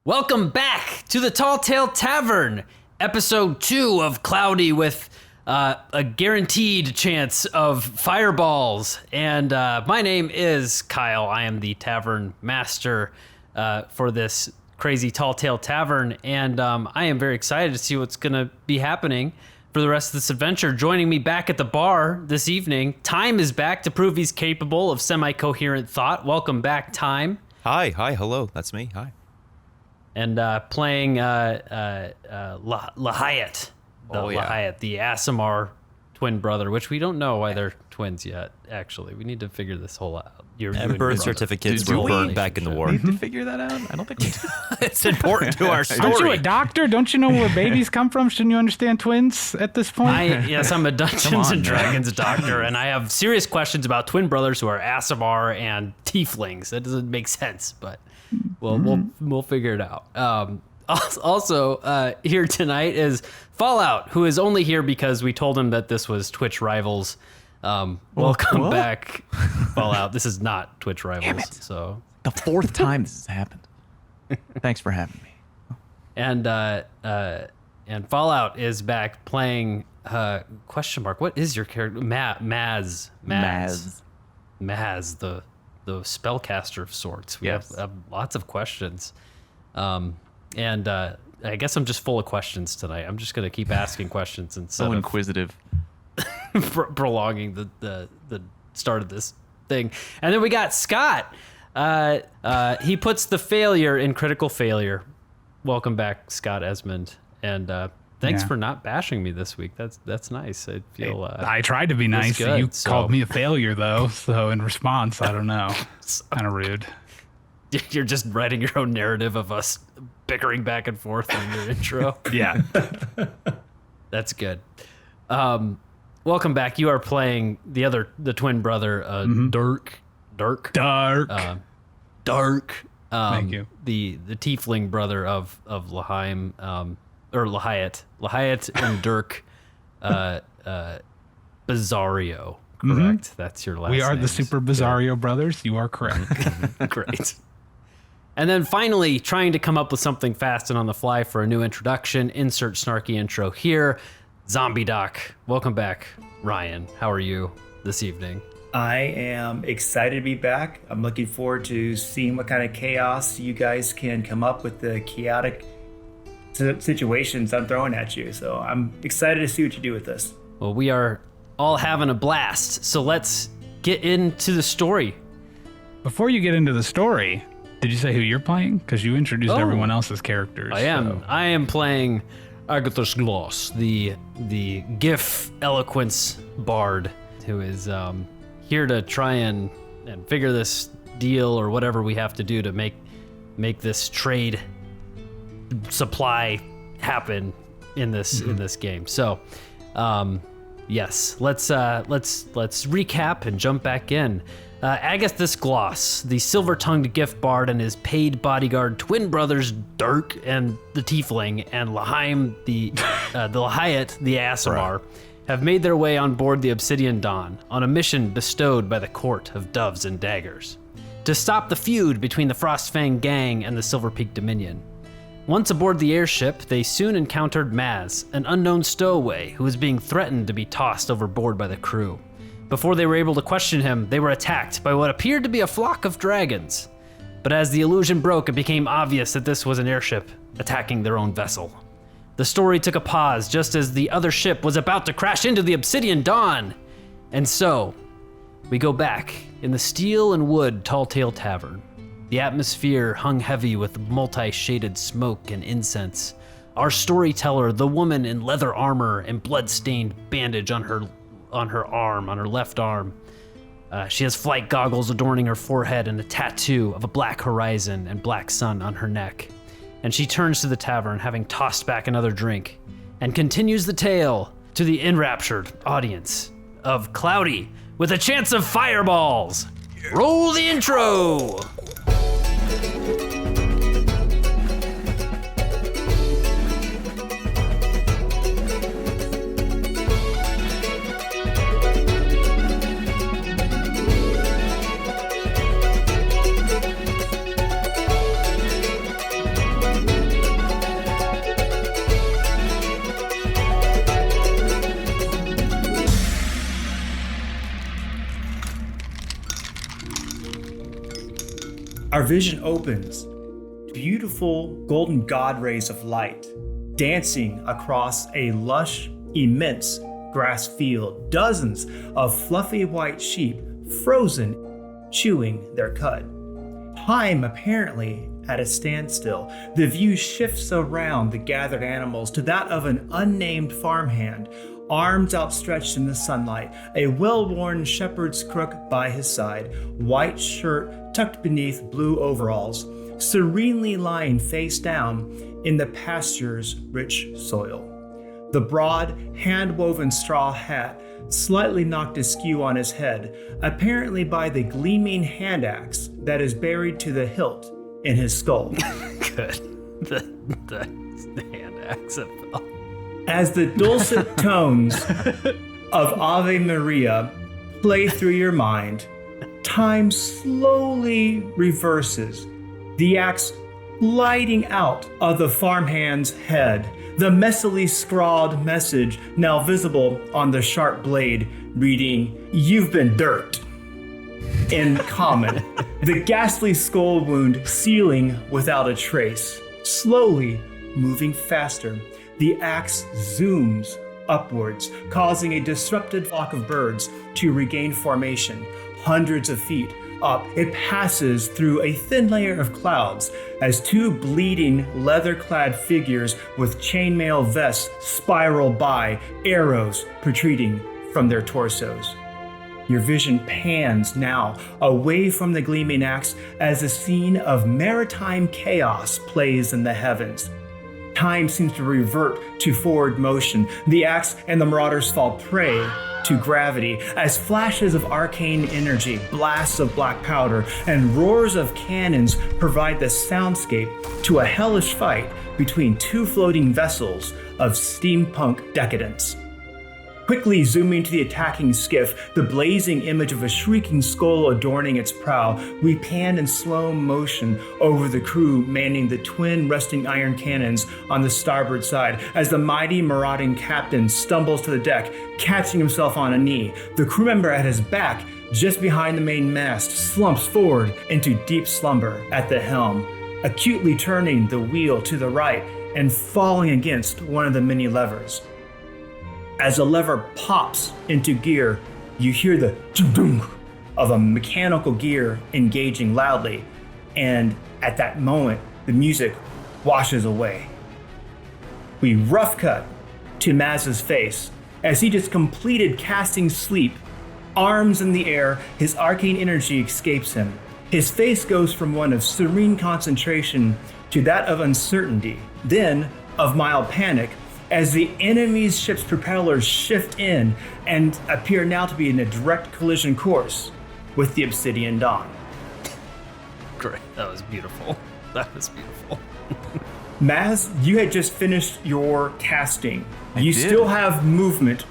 Welcome back to the Tall Tale Tavern, episode 2 of Cloudy with a guaranteed chance of fireballs. And my name is Kyle. I am the tavern master for this crazy Tall Tale Tavern, and I am very excited to see what's going to be happening for the rest of this adventure. Joining me back at the bar this evening, Time is back to prove he's capable of semi-coherent thought. Welcome back, Time. Hi, hello, that's me, hi. And playing Lahayat, the Asimar twin brother, which we don't know why they're twins yet, actually. We need to figure this whole out. Birth certificates were burned back in the war. Need to figure that out? I don't think we do. It's important to our story. Aren't you a doctor? Don't you know where babies come from? Shouldn't you understand twins at this point? Yes, I'm a Dungeons and Dragons doctor, and I have serious questions about twin brothers who are Asimar and tieflings. That doesn't make sense, but we'll figure it out. Also, here tonight is Fallout, who is only here because we told him that this was Twitch Rivals. Welcome back, Fallout. This is not Twitch Rivals. So the fourth time this has happened. Thanks for having me. And Fallout is back playing question mark. What is your character? Maz, the spellcaster of sorts. We have lots of questions. And I guess I'm just full of questions tonight. I'm just gonna keep asking questions instead so inquisitive. Prolonging the start of this thing. And then we got Scott. He puts the failure in critical failure. Welcome back, Scott Esmond. And thanks for not bashing me this week. That's nice. I feel I tried to be nice. Good, you called me a failure though. So in response, I don't know. It's kind of rude. You're just writing your own narrative of us bickering back and forth in your intro. Yeah. That's good. Welcome back. You are playing the twin brother, Dark. Thank you. The tiefling brother of Lahaim, or Lahayat and Dirk, Bizarrio. Correct. That's your last name. We are the Super Bizarrio brothers. You are correct. Great. And then finally, trying to come up with something fast and on the fly for a new introduction. Insert snarky intro here. Zombie Doc. Welcome back, Ryan. How are you this evening? I am excited to be back. I'm looking forward to seeing what kind of chaos you guys can come up with, the chaotic situations I'm throwing at you. So I'm excited to see what you do with this. Well, we are all having a blast. So let's get into the story. Before you get into the story, did you say who you're playing? Because you introduced everyone else's characters. I am. I am playing Agathos Gloss, the GIF eloquence bard, who is here to try and figure this deal or whatever we have to do to make this trade supply happen in this game. So, yes, let's recap and jump back in. Agathos Gloss, the silver-tongued gift bard, and his paid bodyguard twin brothers Dirk and the Tiefling and Lahaim the Lahayat the Asimar have made their way on board the Obsidian Dawn on a mission bestowed by the Court of Doves and Daggers to stop the feud between the Frostfang gang and the Silver Peak Dominion. Once aboard the airship, they soon encountered Maz, an unknown stowaway who was being threatened to be tossed overboard by the crew. Before they were able to question him, they were attacked by what appeared to be a flock of dragons. But as the illusion broke, it became obvious that this was an airship attacking their own vessel. The story took a pause just as the other ship was about to crash into the Obsidian Dawn. And so, we go back in the steel and wood Tall Tale Tavern. The atmosphere hung heavy with multi-shaded smoke and incense. Our storyteller, the woman in leather armor and blood-stained bandage on her left arm. She has flight goggles adorning her forehead and a tattoo of a black horizon and black sun on her neck. And she turns to the tavern, having tossed back another drink, and continues the tale to the enraptured audience of Cloudy with a chance of fireballs. Roll the intro! our vision opens. Beautiful golden god rays of light dancing across a lush, immense grass field. Dozens of fluffy white sheep frozen, chewing their cud. Time apparently at a standstill. The view shifts around the gathered animals to that of an unnamed farmhand, arms outstretched in the sunlight, a well-worn shepherd's crook by his side, white shirt tucked beneath blue overalls, serenely lying face down in the pasture's rich soil. The broad, hand-woven straw hat slightly knocked askew on his head, apparently by the gleaming hand axe that is buried to the hilt in his skull. Good. The hand axe fell. As the dulcet tones of Ave Maria play through your mind, time slowly reverses, the axe gliding out of the farmhand's head, the messily scrawled message now visible on the sharp blade reading, "You've been dirt." In common, the ghastly skull wound sealing without a trace. Slowly moving faster, the axe zooms upwards, causing a disrupted flock of birds to regain formation. Hundreds of feet up, it passes through a thin layer of clouds as two bleeding, leather-clad figures with chainmail vests spiral by, arrows protruding from their torsos. Your vision pans now away from the gleaming axe as a scene of maritime chaos plays in the heavens. Time seems to revert to forward motion. The axe and the marauders fall prey to gravity as flashes of arcane energy, blasts of black powder, and roars of cannons provide the soundscape to a hellish fight between two floating vessels of steampunk decadence. Quickly zooming to the attacking skiff, the blazing image of a shrieking skull adorning its prow, we pan in slow motion over the crew manning the twin resting iron cannons on the starboard side as the mighty marauding captain stumbles to the deck, catching himself on a knee. The crew member at his back, just behind the main mast, slumps forward into deep slumber at the helm, acutely turning the wheel to the right and falling against one of the many levers. As the lever pops into gear, you hear the dunk of a mechanical gear engaging loudly, and at that moment, the music washes away. We rough cut to Maz's face as he just completed casting sleep, arms in the air, his arcane energy escapes him. His face goes from one of serene concentration to that of uncertainty, then of mild panic, as the enemy's ship's propellers shift in and appear now to be in a direct collision course with the Obsidian Dawn. Great. That was beautiful. That was beautiful. Maz, you had just finished your casting. You did. Still have movement.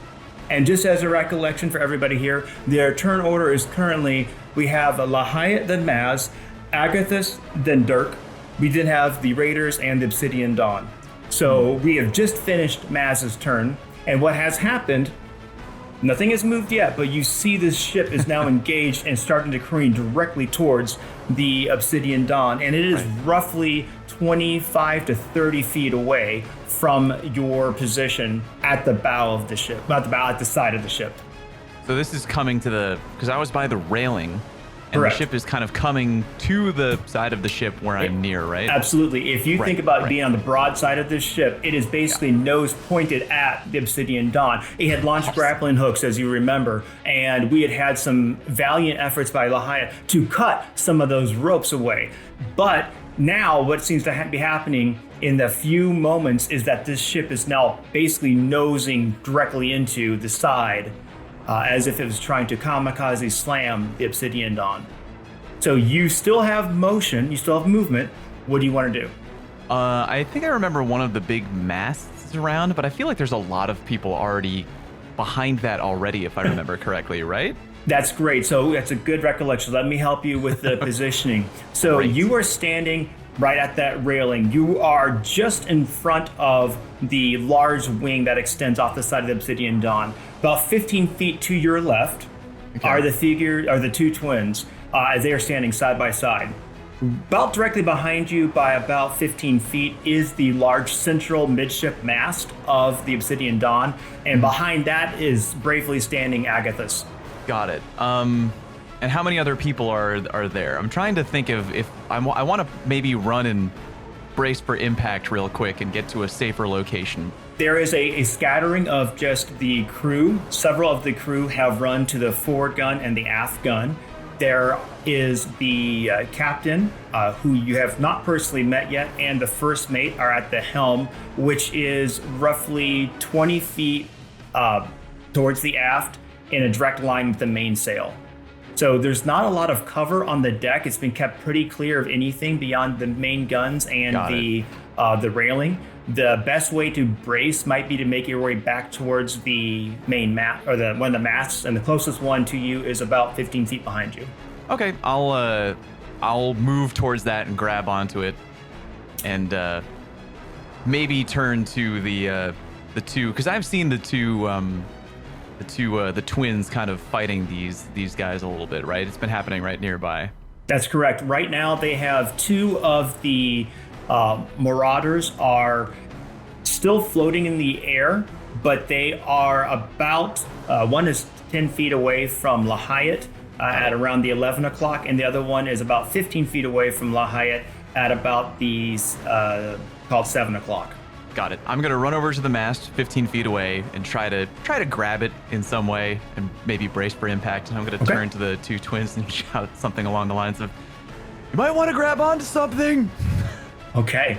And just as a recollection for everybody here, their turn order is currently, we have Lahayat, then Maz, Agathis, then Dirk. We then have the Raiders and the Obsidian Dawn. So we have just finished Maz's turn, and what has happened, nothing has moved yet, but you see this ship is now engaged and starting to careen directly towards the Obsidian Dawn, and it is roughly 25 to 30 feet away from your position at the bow of the ship, not the bow, at the side of the ship. So this is coming to the, because I was by the railing, and Correct. the ship is kind of coming to the side of the ship where I'm near, right? Absolutely. If you think about being on the broad side of this ship, it is basically nose pointed at the Obsidian Dawn. It had launched grappling hooks, as you remember, and we had had some valiant efforts by Lahayat to cut some of those ropes away. But now what seems to be happening in the few moments is that this ship is now basically nosing directly into the side, as if it was trying to kamikaze slam the Obsidian Dawn. So you still have motion, you still have movement. What do you want to do? I think I remember one of the big masts around, but I feel like there's a lot of people already behind that already, if I remember correctly, right? That's great. So that's a good recollection. Let me help you with the positioning. So Great. You are standing right at that railing. You are just in front of the large wing that extends off the side of the Obsidian Dawn. About 15 feet to your left are the two twins as they are standing side by side. About directly behind you by about 15 feet is the large central midship mast of the Obsidian Dawn, and behind that is bravely standing Agathis. Got it. And how many other people are there? I'm trying to think of if I want to maybe run and brace for impact real quick and get to a safer location. There is a scattering of just the crew. Several of the crew have run to the forward gun and the aft gun. There is the captain, who you have not personally met yet, and the first mate are at the helm, which is roughly 20 feet towards the aft in a direct line with the mainsail. So there's not a lot of cover on the deck. It's been kept pretty clear of anything beyond the main guns and the railing. The best way to brace might be to make your way back towards the main mast, or one of the masts, and the closest one to you is about 15 feet behind you. Okay, I'll move towards that and grab onto it, and maybe turn to the two, because I've seen the twins kind of fighting these guys a little bit, right? It's been happening right nearby. That's correct. Right now they have two of the Marauders are still floating in the air, but they are about, one is 10 feet away from Lahayat at around the 11 o'clock, and the other one is about 15 feet away from Lahayat at about the called 7 o'clock. Got it. I'm gonna run over to the mast 15 feet away and try to grab it in some way and maybe brace for impact. And I'm gonna turn to the two twins and shout something along the lines of, "You might want to grab onto something." Okay.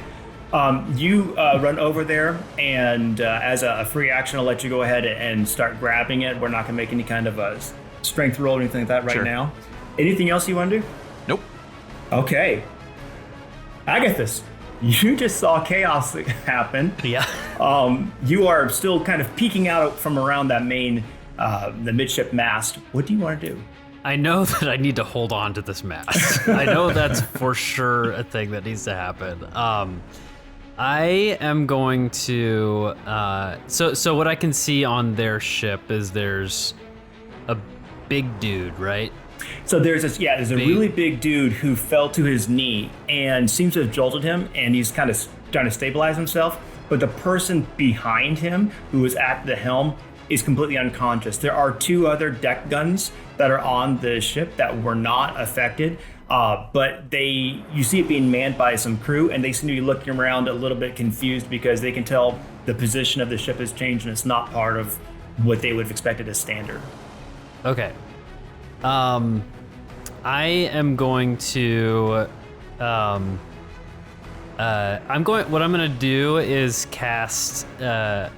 You run over there, and as a free action, I'll let you go ahead and start grabbing it. We're not going to make any kind of a strength roll or anything like that right now. Anything else you want to do? Nope. Okay. Agathis, you just saw chaos happen. Yeah. You are still kind of peeking out from around that main, the midship mast. What do you want to do? I know that I need to hold on to this mast. I know that's for sure a thing that needs to happen. I am going to. So what I can see on their ship is there's a big dude, right? So there's a really big dude who fell to his knee and seems to have jolted him, and he's kind of trying to stabilize himself. But the person behind him, who is at the helm, is completely unconscious. There are two other deck guns that are on the ship that were not affected, but you see it being manned by some crew, and they seem to be looking around a little bit confused because they can tell the position of the ship has changed and it's not part of what they would have expected as standard. Okay. I am going to. What I'm gonna do is cast a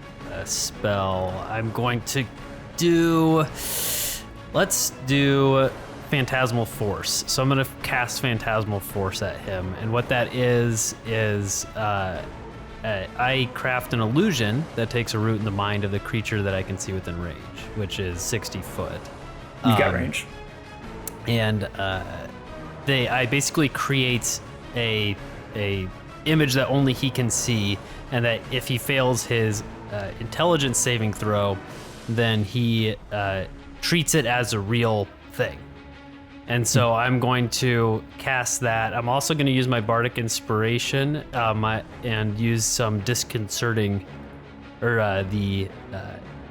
spell. I'm going to do. Let's do Phantasmal Force. So I'm gonna cast Phantasmal Force at him, and what that is I craft an illusion that takes a root in the mind of the creature that I can see within range, which is 60 foot. You got range. And I basically create a image that only he can see, and that if he fails his intelligence saving throw, then he treats it as a real thing. And so I'm going to cast that. I'm also going to use my Bardic Inspiration and use some disconcerting, or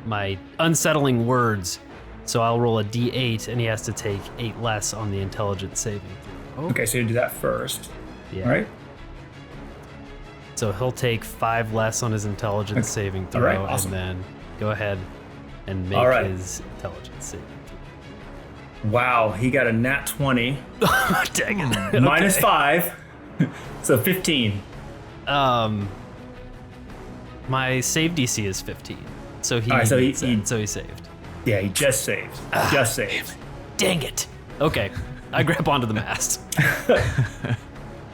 my unsettling words. So I'll roll a d8, and he has to take 8 less on the intelligence saving throw. Okay, so you do that first. Yeah. All right. So he'll take 5 less on his intelligence saving throw, All right, awesome. and then go ahead and make his intelligence saving throw. Wow, he got a nat 20. Dang it. Minus 5, so 15. My save DC is 15, so he so he saved. Yeah, he just saved. Just saved. Dang it. Okay, I grab onto the mast.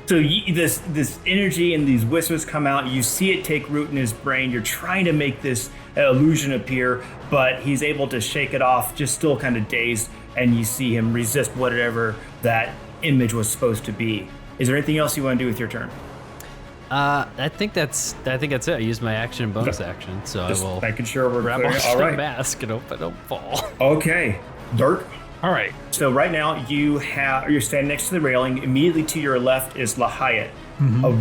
So this energy and these whispers come out. You see it take root in his brain. You're trying to make this illusion appear, but he's able to shake it off, just still kind of dazed, and you see him resist whatever that image was supposed to be. Is there anything else you want to do with your turn? I think that's it. I used my action and bonus action, so Just I will making sure we're grab clear. onto All the right. mask and hope I don't fall. Okay, Dirk. All right. So right now you're standing next to the railing. Immediately to your left is Lahayat.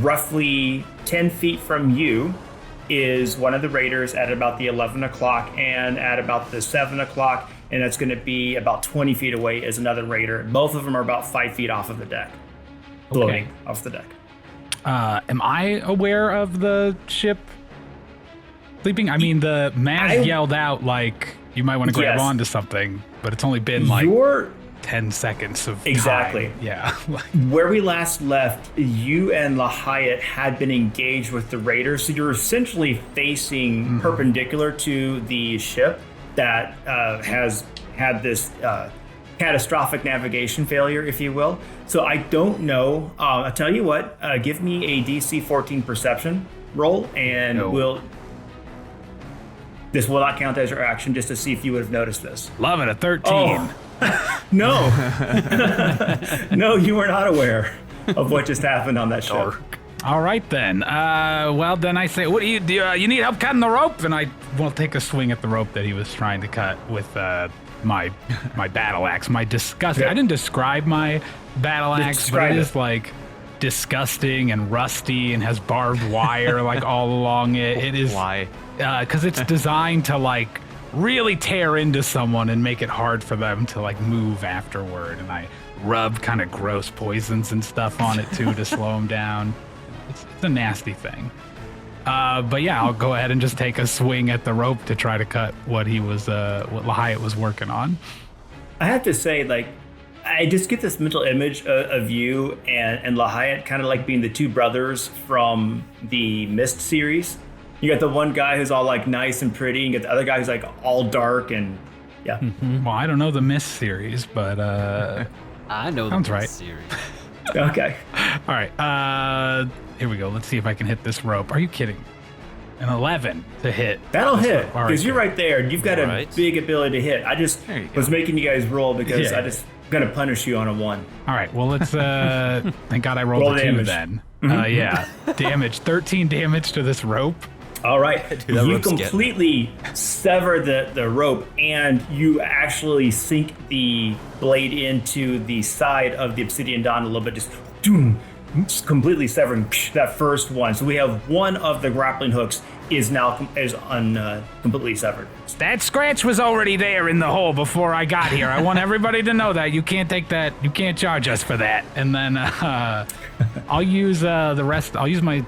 Roughly 10 feet from you is one of the raiders at about the 11 o'clock, and at about the 7 o'clock, and that's going to be about 20 feet away is another raider. Both of them are about 5 feet off of the deck, floating off the deck. Am I aware of the ship sleeping? I mean, the mast yelled out like you might want to grab onto something, but it's only been like 10 seconds of exactly time. Yeah. Where we last left, you and Lahayat had been engaged with the raiders, so you're essentially facing perpendicular to the ship that has had this catastrophic navigation failure, if you will. So I don't know. I'll tell you what, give me a DC 14 perception roll, and this will not count as your action, just to see if you would have noticed this. Love it, a 13. Oh. No. No, you were not aware of what just happened on that ship. All right, then. Well, then I say, what do? You need help cutting the rope? And I will take a swing at the rope that he was trying to cut with my battle axe. My disgusting. Okay. I didn't describe my battle axe, Describe but it it. is like disgusting and rusty and has barbed wire like all along it. It is Why? because it's designed to like really tear into someone and make it hard for them to like move afterward. And I rub kind of gross poisons and stuff on it too to slow them down. It's a nasty thing. But yeah, I'll go ahead and just take a swing at the rope to try to cut what Lahayat was working on. I have to say, like, I just get this mental image of you and Lahayat kind of like being the two brothers from the Mist series. You got the one guy who's all like nice and pretty, and you get the other guy who's like all dark and yeah. Well, I don't know the Mist series, but I know sounds the right. series. Okay. All right, here we go. Let's see if I can hit this rope. Are you kidding? An 11 to hit. That'll hit, All right, because you're good. right there. You've got a Right. big ability to hit. I just There you go. was making you guys roll because Yeah. I just gonna punish you on a 1. All right, well, let's, thank God I rolled Roll a 2 damage. then. Yeah, damage, 13 damage to this rope. All right, that you rope's getting- completely sever the rope, and you actually sink the blade into the side of the obsidian dawn a little bit, just doom, just completely severing that first one. So we have one of the grappling hooks is now completely severed. That scratch was already there in the hole before I got here. I want everybody to know that. You can't take that. You can't charge us for that. And then I'll use the rest. I'll use my...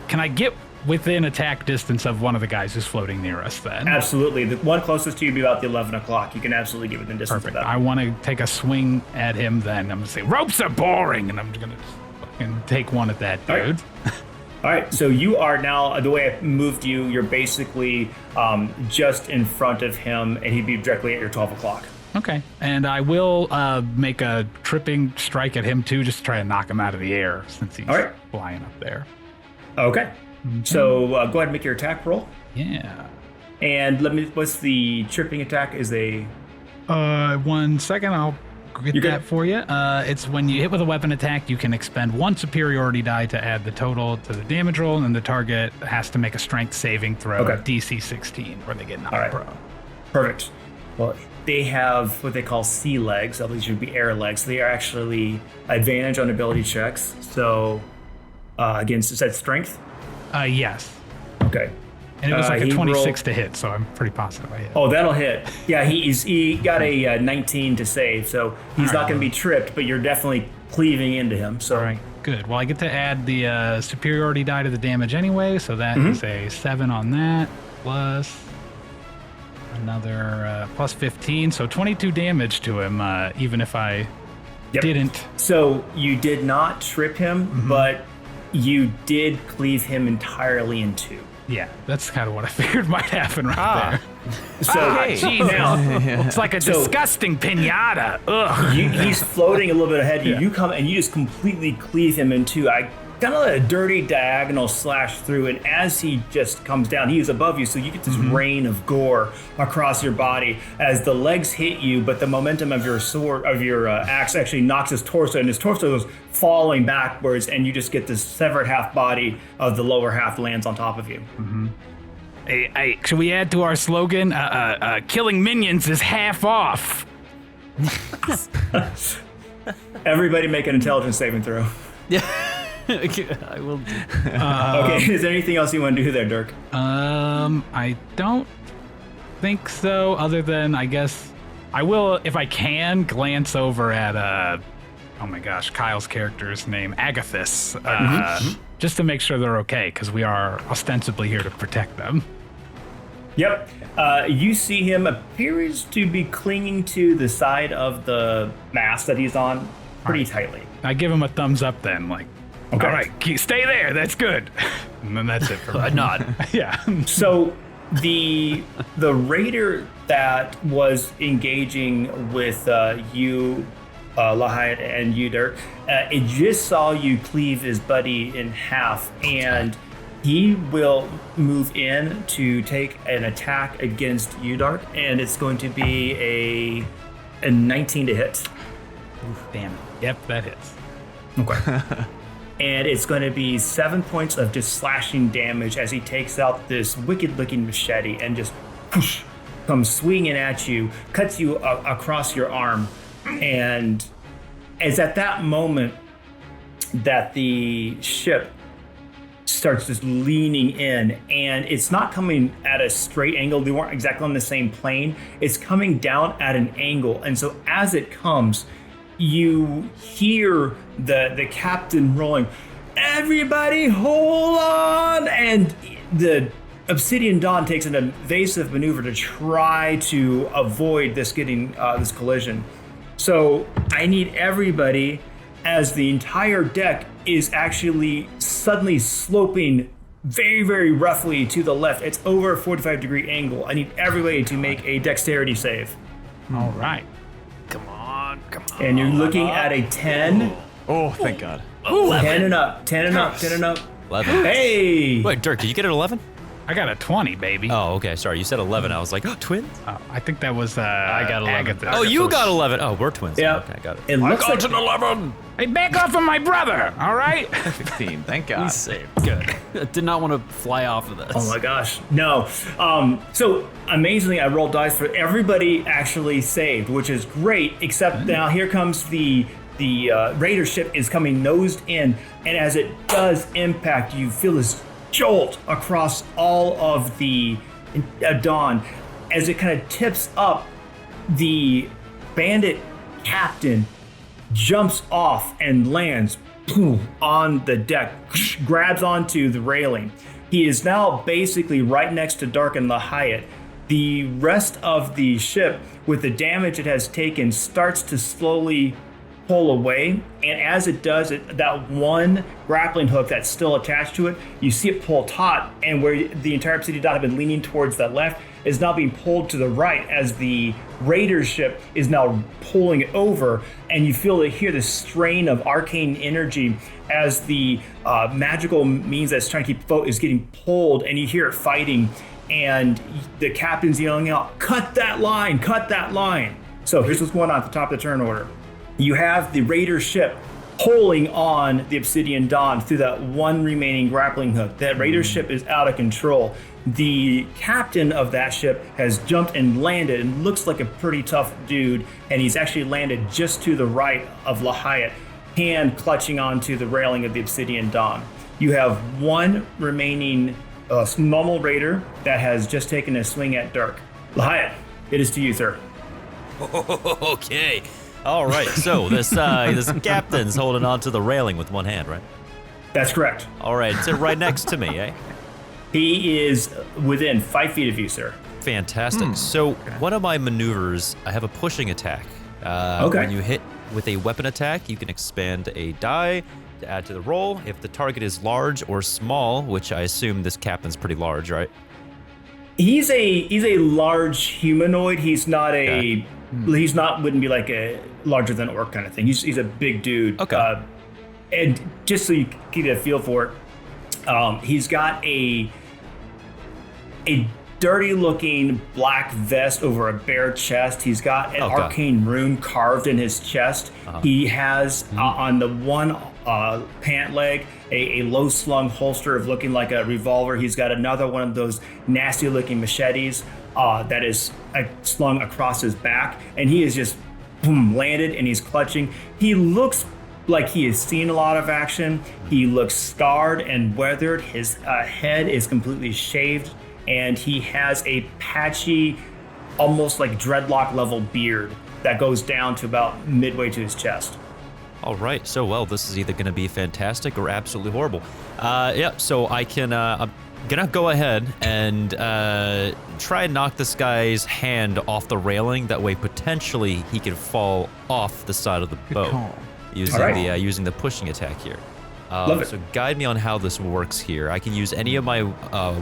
Can I get within attack distance of one of the guys who's floating near us then? Absolutely, the one closest to you would be about the 11 o'clock. You can absolutely get within distance Perfect. of that. I want to take a swing at him then. I'm going to say, ropes are boring. And I'm just going to fucking take one at that All right. dude. All right, so you are now, the way I moved you, you're basically just in front of him, and he'd be directly at your 12 o'clock. Okay. And I will make a tripping strike at him too, just to try to knock him out of the air since he's All right. flying up there. Okay, so go ahead and make your attack roll. Yeah. And what's the tripping attack? Is a 1 second. I'll get You're good. that for you. It's when you hit with a weapon attack, you can expend 1 superiority die to add the total to the damage roll, and then the target has to make a strength saving throw, Okay. DC 16, where they get knocked All right. pro. perfect. Well, they have what they call sea legs. At least would be air legs. They are actually advantage on ability checks. So again, is that strength? Yes. Okay. And it was like a he 26 rolled- to hit, so I'm pretty positive I hit. Oh, that'll hit. Yeah, he got a 19 to save, so he's All not right. going to be tripped, but you're definitely cleaving into him. So All right, good. Well, I get to add the superiority die to the damage anyway, so that Mm-hmm. is a 7 on that, plus another plus 15, so 22 damage to him, even if I Yep. didn't. So you did not trip him, but you did cleave him entirely in two. Yeah, that's kind of what I figured might happen right So Okay. there. It's like a So- disgusting pinata. Ugh. he's floating a little bit ahead of you. You come and you just completely cleave him in two. I kind of let a dirty diagonal slash through, and as he just comes down, he is above you, so you get this rain of gore across your body as the legs hit you, but the momentum of your sword, of your axe, actually knocks his torso, and his torso goes falling backwards, and you just get this severed half body of the lower half lands on top of you. Hey, should we add to our slogan? Killing minions is half off. Everybody make an intelligence saving throw. Yeah, I will do. Okay, is there anything else you want to do there, Dirk? I don't think so, other than I guess I will, if I can, glance over at oh my gosh, Kyle's character's name, Agathis, just to make sure they're okay, because we are ostensibly here to protect them. Yep. You see him appears to be clinging to the side of the mast that he's on pretty tightly. I give him a thumbs up then, like, Okay. all right, stay there, that's good. And then that's it for me. A nod. Yeah. So the raider that was engaging with you, Lahayat, and you, Dirk, it just saw you cleave his buddy in half, and he will move in to take an attack against you, Dark, and it's going to be a 19 to hit. Oof, damn it. Yep, that hits. Okay. And it's going to be 7 points of just slashing damage as he takes out this wicked-looking machete and just whoosh, comes swinging at you, cuts you across your arm. And it's at that moment that the ship starts just leaning in, and it's not coming at a straight angle. They weren't exactly on the same plane. It's coming down at an angle. And so as it comes, you hear the captain rolling, "Everybody hold on!" And the Obsidian Dawn takes an evasive maneuver to try to avoid this this collision. So I need everybody, as the entire deck is actually suddenly sloping very, very roughly to the left. It's over a 45-degree angle. I need everybody to make a dexterity save. All right. Come on. And you're looking at a 10. Oh, thank God. 10 and up, 10 and up, 10 and up. 11. Hey! Wait, Dirk, did you get an 11? I got a 20, baby. Oh, okay. Sorry, you said 11. I was like, oh, twins? Oh, I think that was I got 11. Agatha. Oh, you got 11. Oh, we're twins. Yeah. Okay, got it. It looks like 11. Hey, back off of my brother, all right? 15, thank God. He's saved. Good. I did not want to fly off of this. Oh my gosh, no. So amazingly, I rolled dice for everybody actually saved, which is great, except now here comes the raider ship is coming nosed in, and as it does impact, you feel this jolt across all of the dawn. As it kind of tips up, the bandit captain jumps off and lands boom, on the deck, grabs onto the railing. He is now basically right next to Dark and Lahayat. The rest of the ship, with the damage it has taken, starts to slowly pull away, and as it does, that one grappling hook that's still attached to it, you see it pull taut, and where the entire Obsidian Dawn had been leaning towards the left is now being pulled to the right as the raider ship is now pulling it over, and you hear the strain of arcane energy as the magical means that's trying to keep afloat is getting pulled, and you hear it fighting, and the captain's yelling out, cut that line, cut that line. So here's what's going on at the top of the turn order. You have the raider ship pulling on the Obsidian Dawn through that one remaining grappling hook. That raider ship is out of control. The captain of that ship has jumped and landed and looks like a pretty tough dude, and he's actually landed just to the right of Lahayat, hand clutching onto the railing of the Obsidian Dawn. You have one remaining normal raider that has just taken a swing at Dirk. Lahayat, it is to you, sir. Okay. All right. So this captain's holding on to the railing with one hand, right? That's correct. All right. Sit right next to me, eh? He is within 5 feet of you, sir. Fantastic. So one of my maneuvers, I have a pushing attack. Okay. When you hit with a weapon attack, you can expand a die to add to the roll. If the target is large or small, which I assume this captain's pretty large, right? He's a large humanoid. He's not a wouldn't be like a larger than orc kind of thing. He's a big dude. Okay. And just so you get a feel for it, he's got a dirty looking black vest over a bare chest. He's got an arcane rune carved in his chest. He has on the one pant leg a low slung holster of looking like a revolver. He's got another one of those nasty looking machetes that is slung across his back, and he is just boom, landed, and he's clutching. He looks like he has seen a lot of action. He looks scarred and weathered. His head is completely shaved, and he has a patchy, almost like dreadlock level beard that goes down to about midway to his chest. All right, so well, this is either going to be fantastic or absolutely horrible. So I can, I'm gonna go ahead and try and knock this guy's hand off the railing. That way, potentially, he can fall off the side of the boat call. using the pushing attack here. Love it. So guide me on how this works here. I can use any of my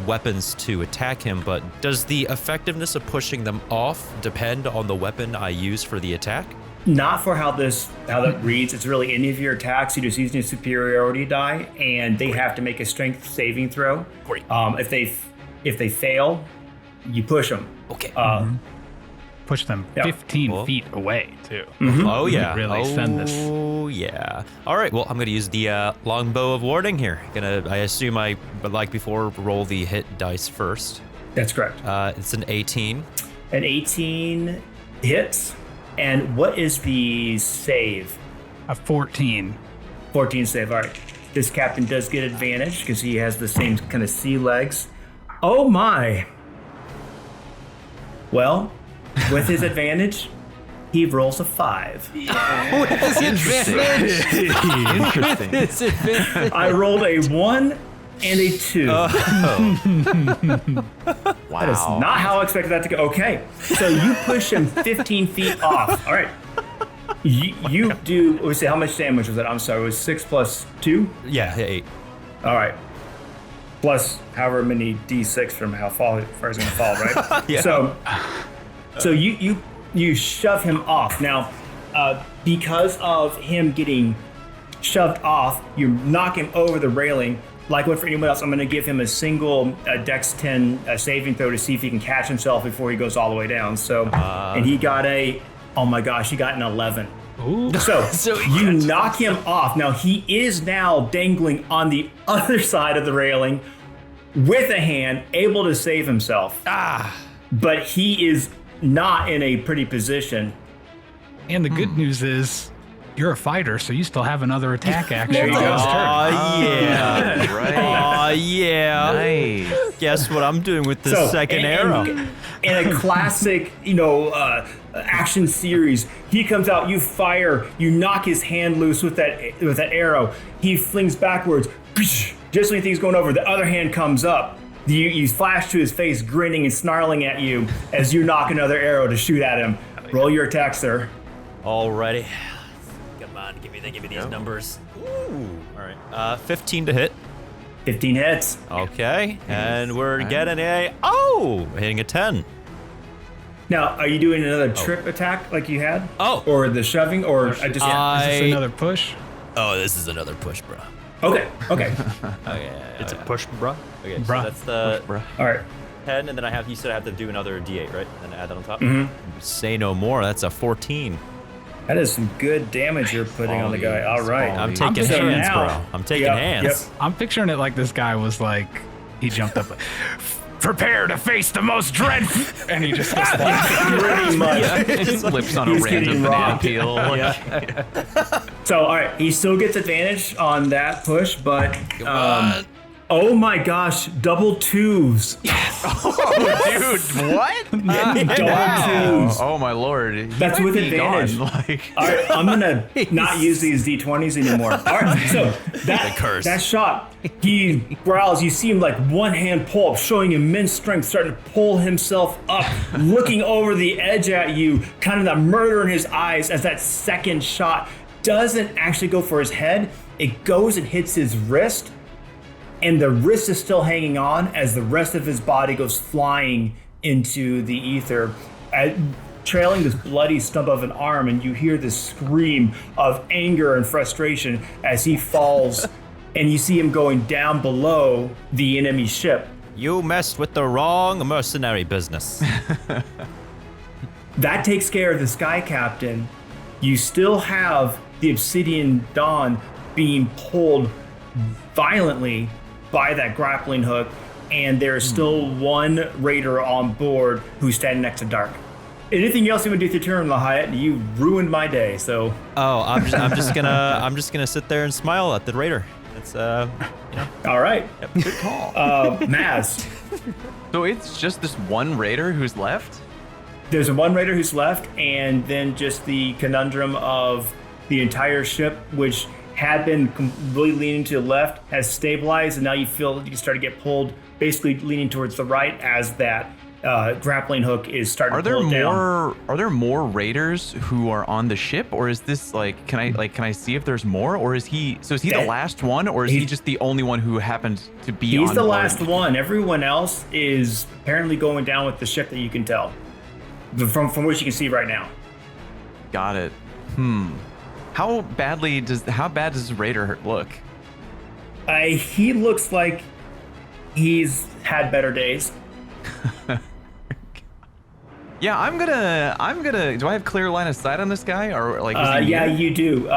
weapons to attack him, but does the effectiveness of pushing them off depend on the weapon I use for the attack? Not for how that reads. It's really any of your attacks. You're just using a superiority die, and they have to make a strength saving throw. Great. If they fail, you push them. Okay. Push them Yeah. 15 feet away, too. Oh yeah. Really send this. Oh yeah. All right. Well, I'm gonna use the longbow of warding here. I assume but like before, roll the hit dice first. That's correct. It's an 18. An 18 hits. And what is the save? A 14. 14 save. All right. This captain does get advantage because he has the same kind of sea legs. Oh my. Well, with his advantage, he rolls a 5. Interesting. I rolled a 1 and a 2. Wow. That is not how I expected that to go. Okay, so you push him 15 feet off. All right. You do, let's see, how much damage was that? I'm sorry, it was 6 plus 2? Yeah, 8. All right. Plus however many d6 from how far he's going to fall, right? Yeah. So you shove him off. Now, because of him getting shoved off, you knock him over the railing. Like what for anyone else, I'm going to give him a single Dex 10 saving throw to see if he can catch himself before he goes all the way down. So, and he got oh my gosh, he got an 11. Ooh. So you knock him off. Now he is now dangling on the other side of the railing with a hand, able to save himself. But he is not in a pretty position. And the good news is, you're a fighter, so you still have another attack action. There you on go. his turn. Yeah. Right. Oh yeah. Nice. Guess what I'm doing with this second arrow? In a classic, action series, he comes out, you fire, you knock his hand loose with that arrow. He flings backwards. Just when he thinks he's going over, the other hand comes up. You flash to his face, grinning and snarling at you as you knock another arrow to shoot at him. Roll your attack, sir. Alrighty. Come on, give me these numbers. Ooh. All right. 15 to hit. 15 hits. Okay. And we're getting hitting a 10. Now, are you doing another trip attack like you had? Oh. Or the shoving, or I just... Is this another push? Oh, this is another push, bro. Okay. Okay. It's a push, bruh. Okay, Bruh. so that's the Bruh. All right. 10, and then you said I have to do another D8, right? And then add that on top? Say no more. That's a 14. That is some good damage you're putting on the guy. All right. I'm taking picturing hands, now. bro. I'm taking Yep, hands. yep. I'm picturing it like this guy was like, he jumped up like, prepare to face the most dreadful, and he just goes like, Pretty much. Just lips on a He's random getting banana rocked. peel. So, all right, he still gets advantage on that push, but on. oh my gosh, double 2s. Dude, what? Double 2s. Oh my lord. He That's might with be advantage. gone, like- All right, I'm gonna not use these d20s anymore. All right, so curse. that shot, he growls. You see him like one hand pull up, showing immense strength, starting to pull himself up, looking over the edge at you, kind of that murder in his eyes as that second shot doesn't actually go for his head. It goes and hits his wrist, and the wrist is still hanging on as the rest of his body goes flying into the ether, trailing this bloody stump of an arm, and you hear this scream of anger and frustration as he falls, and you see him going down below the enemy ship. You messed with the wrong mercenary business. That takes care of the Sky Captain. You still have the Obsidian Dawn being pulled violently by that grappling hook, and there's still one raider on board who's standing next to Dark. Anything else you want to do with your turn, Lahayat? You ruined my day. So. Oh, I'm just gonna sit there and smile at the raider. That's All right. Yep, good call. Maz. So it's just this one raider who's left? There's one raider who's left, and then just the conundrum of the entire ship, which had been completely leaning to the left, has stabilized, and now you feel you can start to get pulled, basically leaning towards the right as that grappling hook is starting to pull down. Are there more raiders who are on the ship, or is this like can I see if there's more, or is he the last one, or is he just the only one who happened to be on He's the board? last one. Everyone else is apparently going down with the ship that you can tell. From what you can see right now. Got it. How bad does Raider look? He looks like he's had better days. Yeah, I'm gonna. Do I have clear line of sight on this guy, or like? Yeah, you do.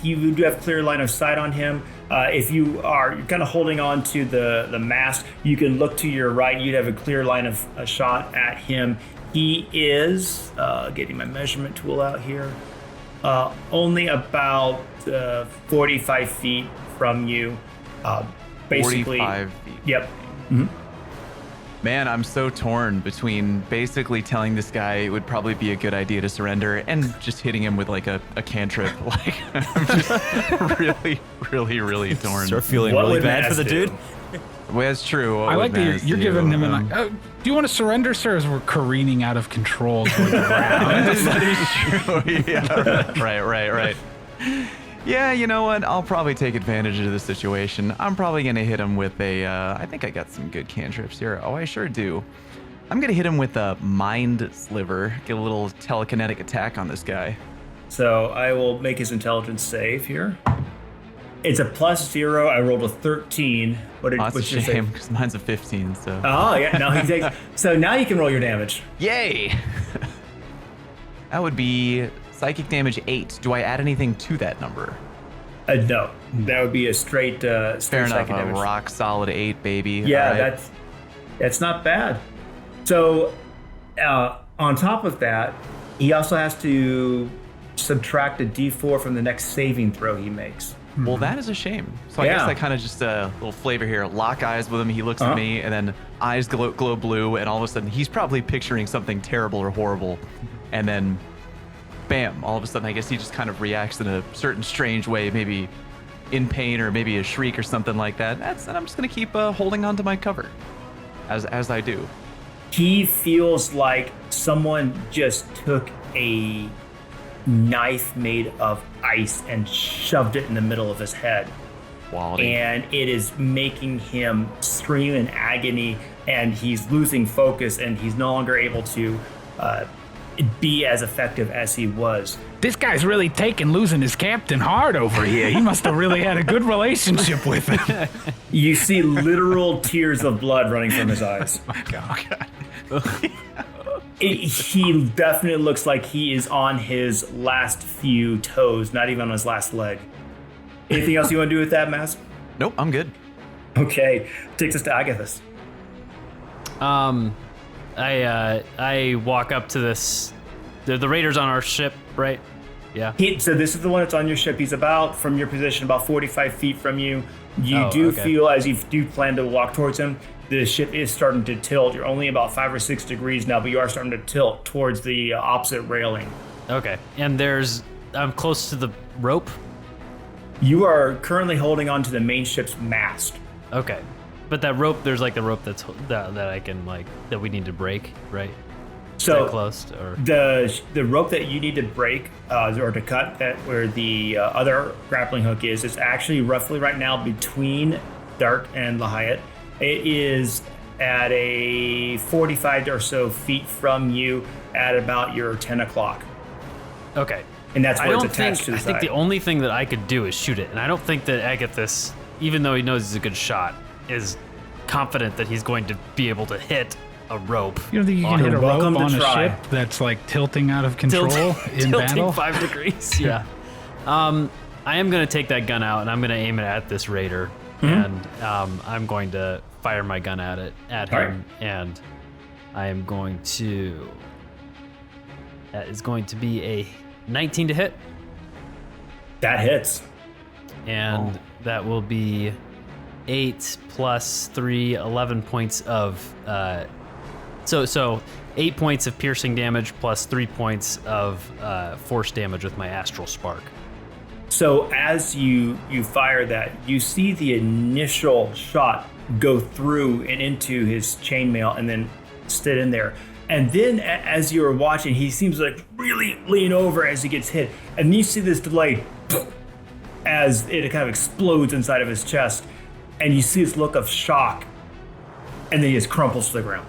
You do have clear line of sight on him. If you're kind of holding on to the mast, you can look to your right. You'd have a clear line of a shot at him. He is getting my measurement tool out here. Only about 45 feet from you. Basically. 45 feet. Yep. Mm-hmm. Man, I'm so torn between basically telling this guy it would probably be a good idea to surrender and just hitting him with like a cantrip. Like, I'm just really torn. Start feeling What really would bad Maz for the do? dude. Well, that's true. I like that you're giving him like, do you want to surrender, sir? As we're careening out of control toward the ground. That is true. Yeah. Right. Yeah, you know what? I'll probably take advantage of the situation. I'm probably going to hit him with a, I think I got some good cantrips here. Oh, I sure do. I'm going to hit him with a Mind Sliver. Get a little telekinetic attack on this guy. So I will make his intelligence save here. It's a +0. I rolled a 13. That's What's a your shame, save? because mine's a 15, so. Oh, yeah. No, he takes. So now you can roll your damage. Yay! That would be psychic damage 8. Do I add anything to that number? No. That would be a straight Fair enough, psychic a damage. rock solid 8, baby. Yeah, All right. that's not bad. So on top of that, he also has to subtract a d4 from the next saving throw he makes. Well, that is a shame. So I guess Yeah. that kind of just a little flavor here. Lock eyes with him. He looks at me, and then eyes glow blue, and all of a sudden he's probably picturing something terrible or horrible, and then, bam! All of a sudden, I guess he just kind of reacts in a certain strange way, maybe in pain or maybe a shriek or something like that. And I'm just gonna keep holding on to my cover, as I do. He feels like someone just took a knife made of ice and shoved it in the middle of his head. Quality. And it is making him scream in agony, and he's losing focus, and he's no longer able to be as effective as he was. This guy's really taking losing his captain hard over here. He must have really had a good relationship with him. You see literal tears of blood running from his eyes. Oh, God. He definitely looks like he is on his last few toes, not even on his last leg. Anything else you want to do with that, Maz? Nope, I'm good. Okay, takes us to Agathis. I walk up to this. The raiders on our ship, right? Yeah. So this is the one that's on your ship. He's about, from your position, about 45 feet from you. You do okay. feel, as you do plan to walk towards him, the ship is starting to tilt. You're only about 5 or 6 degrees now, but you are starting to tilt towards the opposite railing. Okay. And I'm close to the rope. You are currently holding on to the main ship's mast. Okay. But that rope, there's like the rope that I can that we need to break, right? So That close or the rope that you need to break or to cut, that where the other grappling hook is actually roughly right now between Dark and Lahayat. It is at a 45 or so feet from you at about your 10 o'clock. Okay. And that's I where it's don't attached think to the I think side. the only thing that I could do is shoot it, and I don't think that Agathis, even though he knows he's a good shot, is confident that he's going to be able to hit a rope. You don't think you can hit a rope Welcome to on a try. ship that's like tilting out of control in tilting battle? 5 degrees. Yeah. I am going to take that gun out and I'm going to aim it at this raider, and I'm going to fire my gun at him, All right. and I am going to That is going to be a 19 to hit, That hits. and that will be 8 plus 3, 11 points of so 8 points of piercing damage plus 3 points of force damage with my astral spark. So as you fire that, you see the initial shot go through and into his chainmail and then sit in there. And then as you're watching, he seems like really lean over as he gets hit. And you see this delay as it kind of explodes inside of his chest. And you see this look of shock. And then he just crumples to the ground.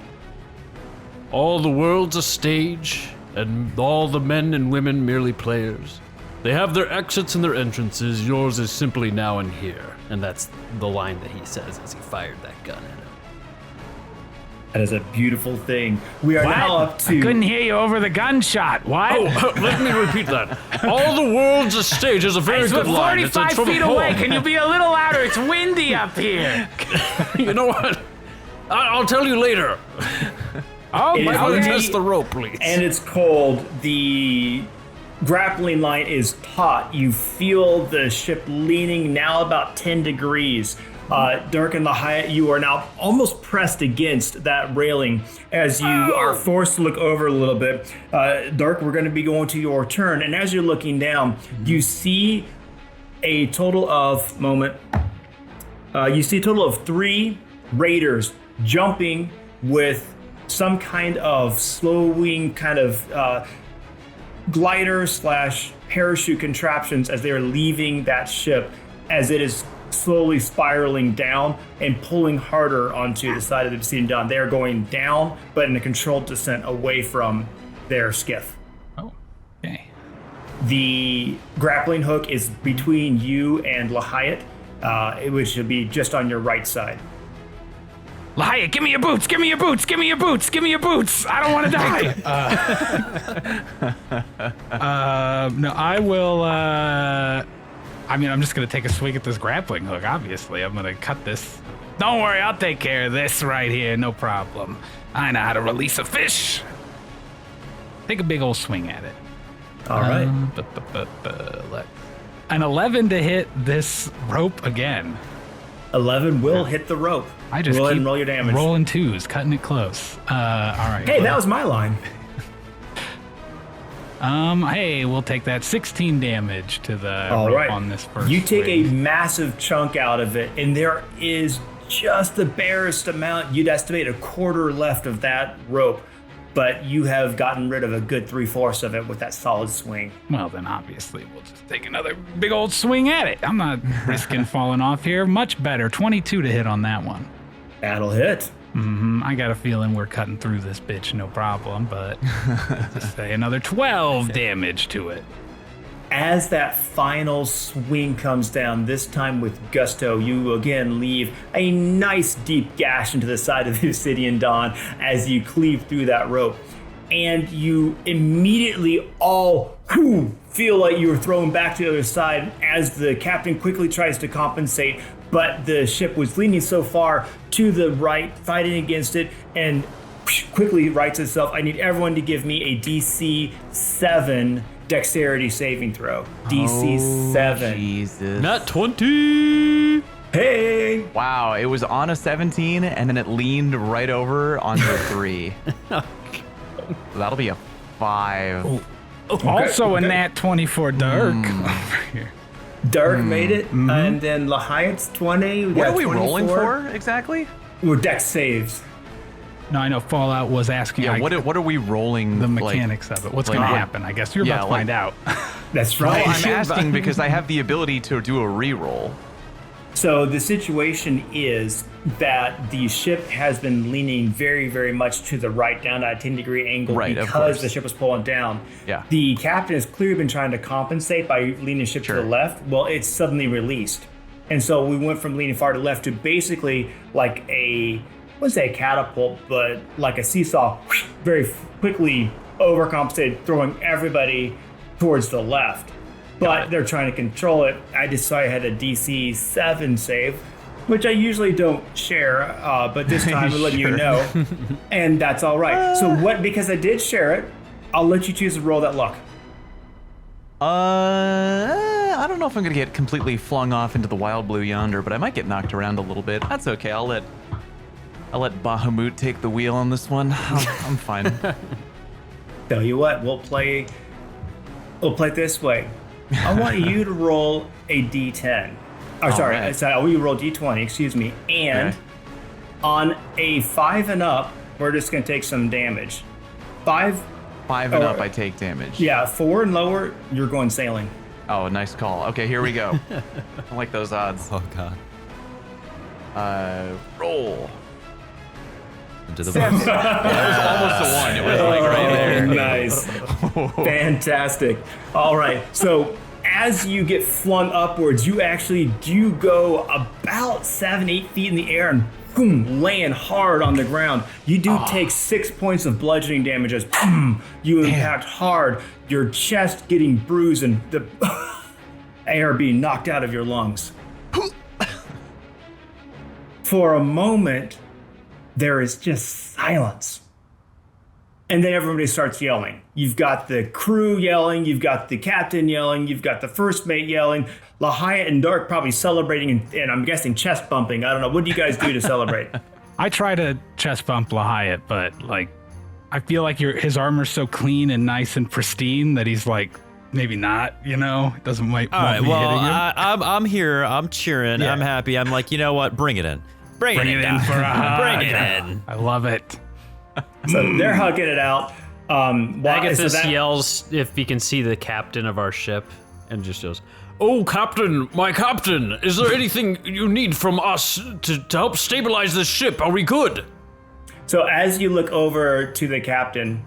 All the world's a stage, and all the men and women merely players. They have their exits and their entrances. Yours is simply now and here. And that's the line that he says as he fired that gun at him. That is a beautiful thing. We are now up to... I couldn't hear you over the gunshot. What? Oh, let me repeat that. All the world's a stage is a very good line. It's 45 from a feet away. poem. Can you be a little louder? It's windy up here. You know what? I'll tell you later. Oh, It is I'll windy, test the rope, please. and it's cold. The grappling line is taut. You feel the ship leaning now about 10 degrees. Dirk and Lahia, you are now almost pressed against that railing as you are forced to look over a little bit. Dirk, we're going to be going to your turn. And as you're looking down, you see a total of, you see a total of 3 raiders jumping with some kind of slowing kind of glider / parachute contraptions as they are leaving that ship as it is slowly spiraling down and pulling harder onto the side of the Obsidian Dawn. They are going down, but in a controlled descent away from their skiff. Oh, okay. The grappling hook is between you and Lahiyat, which should be just on your right side. Lahia, give me your boots. Give me your boots. Give me your boots. Give me your boots. I don't want to die. No, I will. I mean, I'm just going to take a swing at this grappling hook, obviously. I'm going to cut this. Don't worry, I'll take care of this right here. No problem. I know how to release a fish. Take a big old swing at it. All right. An 11 to hit this rope again. 11 will hit the rope. I just roll ahead keep and roll your damage. rolling 2s, cutting it close. All right. Hey, that was my line. Hey, we'll take that 16 damage to the All rope right. on this first You take a swing. massive chunk out of it, and there is just the barest amount. You'd estimate a quarter left of that rope, but you have gotten rid of a good 3/4 of it with that solid swing. Well, then obviously we'll just take another big old swing at it. I'm not risking falling off here. Much better. 22 to hit on that one. That'll hit. I got a feeling we're cutting through this bitch, no problem, but let's just say another 12 damage to it. As that final swing comes down, this time with gusto, you again leave a nice deep gash into the side of the Obsidian Dawn as you cleave through that rope. And you immediately all feel like you were thrown back to the other side as the captain quickly tries to compensate, but the ship was leaning so far to the right, fighting against it, and quickly rights itself. I need everyone to give me a DC 7 dexterity saving throw. DC 7. Jesus. Not 20. Hey! Wow, it was on a 17 and then it leaned right over onto a 3. That'll be a 5. Also a nat 20 for Dirk over here. Dirk made it, and then Lahiyat's 20. What are we rolling for exactly? We're dex saves. No, I know Fallout was asking Yeah, what are we rolling? the like- mechanics of it. What's like going to what- happen? I guess you're Yeah, about to like- find out. That's Well, right. I'm asking because I have the ability to do a reroll. So the situation is that the ship has been leaning very, very much to the right, down at a 10-degree angle, Right, of because course. the ship was pulling down. Yeah. The captain has clearly been trying to compensate by leaning the ship to Sure. the left. Well, it's suddenly released. And so we went from leaning far to the left to basically like I wouldn't say a catapult, but like a seesaw, very quickly overcompensated, throwing everybody towards the left. But they're trying to control it. I decided I had a DC 7 save, which I usually don't share, but this time I'm letting you Sure. know. And that's all right. So because I did share it, I'll let you choose to roll that luck. I don't know if I'm gonna get completely flung off into the wild blue yonder, but I might get knocked around a little bit. That's okay. I'll let Bahamut take the wheel on this one. I'm fine. Tell you what, we'll play it this way. I want you to roll a d10. Oh, sorry, right. I want you to roll d20, excuse me. And Okay. on a 5 and up, we're just going to take some damage. 5 5 and up, I take damage. Yeah, 4 and lower, you're going sailing. Oh, nice call. Okay, here we go. I like those odds. Oh god. Roll. Into the That was almost a 1. It was like right there. Nice. Fantastic. All right. So as you get flung upwards, you actually do go about 7-8 feet in the air and boom, land hard on the ground. You do take 6 points of bludgeoning damage as boom, you impact hard, your chest getting bruised and the air being knocked out of your lungs. For a moment, there is just silence. And then everybody starts yelling. You've got the crew yelling, you've got the captain yelling, you've got the first mate yelling, Lahia and Dark probably celebrating and I'm guessing chest bumping. I don't know. What do you guys do to celebrate? I try to chest bump Lahayat, but like, I feel like his armor's so clean and nice and pristine that he's like, maybe not, you know? It doesn't might All right, me well, hitting him. I'm here. I'm cheering. Yeah. I'm happy. I'm like, you know what? Bring it in. Bring it in Doc. for a hug. Bring it in. I love it. So they're hugging it out. Agathos yells if he can see the captain of our ship and just goes, "Oh, Captain, my Captain, is there anything you need from us to help stabilize this ship? Are we good?" So as you look over to the captain,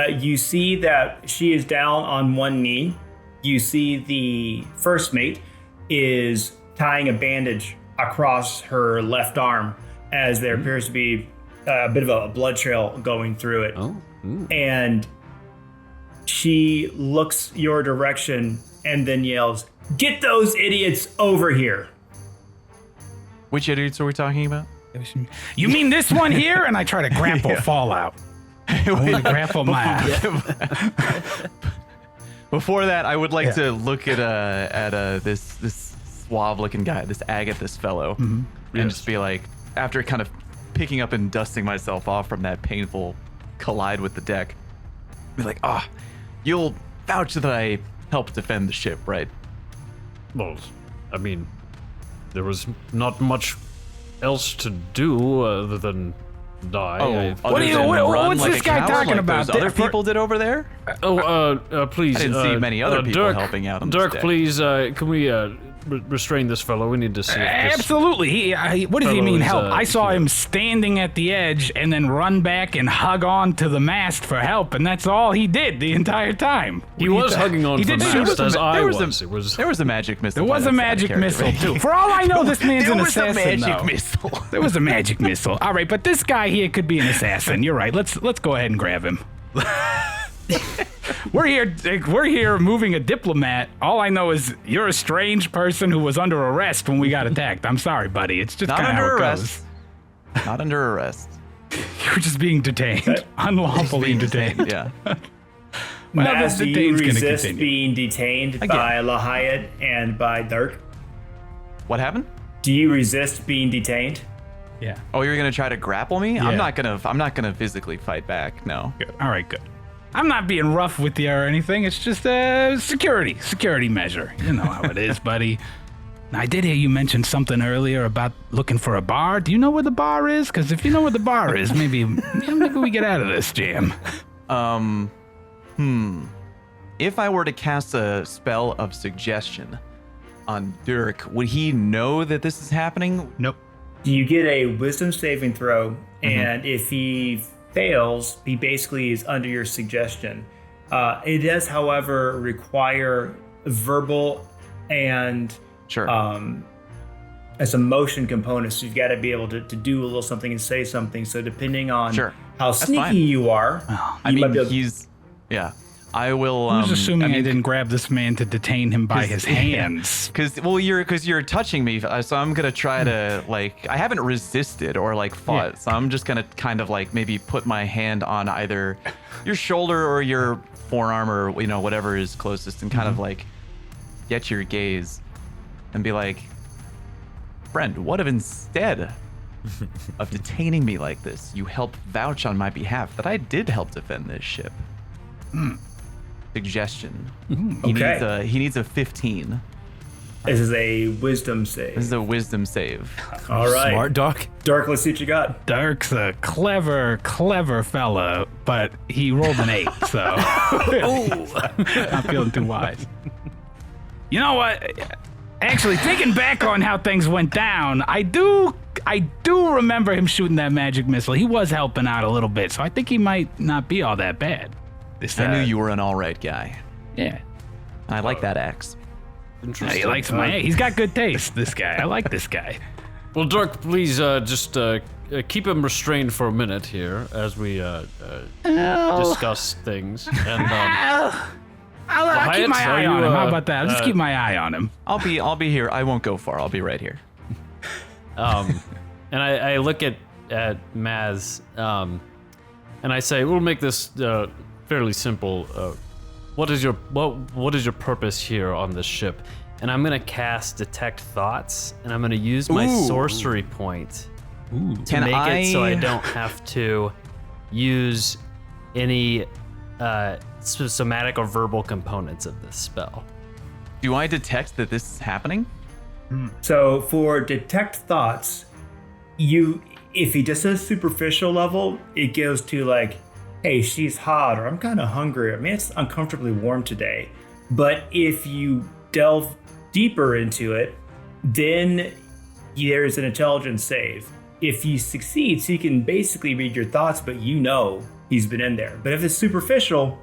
you see that she is down on one knee. You see the first mate is tying a bandage across her left arm as there appears to be a bit of a blood trail going through it. Oh. And she looks your direction and then yells, "Get those idiots over here." Which idiots are we talking about? You mean this one here? And I try to grapple Fallout. I want to grapple my ass. Before that, I would like to look at this suave-looking guy, this Agathos fellow, and just be like, after kind of picking up and dusting myself off from that painful collide with the deck, be like, you'll vouch that I helped defend the ship, right? Well, I mean, there was not much else to do other than die. What are you- what's this guy talking like about? those other people did over there? Please. I didn't see many other people Dirk, helping out on this Dirk, deck. please, can we restrain this fellow? We need to see if this... Absolutely. What does he fellow mean is, help? I saw yeah. him standing at the edge and then run back and hug on to the mast for help, and that's all he did the entire time. He was hugging on He to the did shoot mast us. as I there was. was It was... There was a magic missile. There was by a that magic character, missile right? too. For all I know, this man's an There was a assassin. magic though. missile. There was a magic missile. All right, but this guy here could be an assassin. You're right. Let's go ahead and grab him. We're here moving a diplomat. All I know is you're a strange person who was under arrest when we got attacked. I'm sorry, buddy. It's just Not kind of how under it arrest. goes. Not under arrest. You're just being detained, unlawfully detained. Yeah. Well, Maz, the do you detain's gonna resist continue. being detained by Lahayat and by Dirk? What happened? Do you resist being detained? Yeah. Oh, you're gonna try to grapple me? Yeah. I'm not gonna physically fight back. No. Good. All right, good. I'm not being rough with you or anything. It's just a security measure. You know how it is, buddy. Now, I did hear you mention something earlier about looking for a bar. Do you know where the bar is? Because if you know where the bar is, maybe we get out of this jam. If I were to cast a spell of suggestion on Dirk, would he know that this is happening? Nope. Do you get a wisdom saving throw? And if he fails, he basically is under your suggestion. It does, however, require verbal and Sure. as a motion component. So you've got to be able to do a little something and say something. So depending on Sure. how That's sneaky fine. you are, I you might mean, be able he's. Yeah. I will. Who's assuming I didn't grab this man to detain him by his hands? Because you're touching me, so I'm gonna try to like. I haven't resisted or like fought, so I'm just gonna kind of like maybe put my hand on either your shoulder or your forearm or whatever is closest, and kind of like get your gaze and be like, friend, what if instead of detaining me like this, you help vouch on my behalf that I did help defend this ship? Suggestion. He needs a 15. This is a wisdom save. This is a wisdom save. All right. Smart Dark. Dark, let's see what you got. Dark's a clever fella, but he rolled an 8, so not feeling too wise. You know what? Actually, thinking back on how things went down, I do remember him shooting that magic missile. He was helping out a little bit, so I think he might not be all that bad. I knew you were an all right guy. Yeah. I like that axe. Interesting. He likes my. He's got good taste. This guy. I like this guy. Well, Dark, please just keep him restrained for a minute here as we discuss things. And I'll keep my eye on him. How about that? I'll just keep my eye on him. I'll be here. I won't go far. I'll be right here. and I look at Maz, and I say, we'll make this fairly simple. What is your purpose here on this ship? And I'm gonna cast Detect Thoughts, and I'm gonna use my sorcery point to make it so I don't have to use any somatic or verbal components of this spell. Do I detect that this is happening? So for Detect Thoughts, if he just says superficial level, it goes to like, hey, she's hot, or I'm kind of hungry. I mean, it's uncomfortably warm today. But if you delve deeper into it, then there's an intelligence save. If he succeeds, he can basically read your thoughts, but he's been in there. But if it's superficial,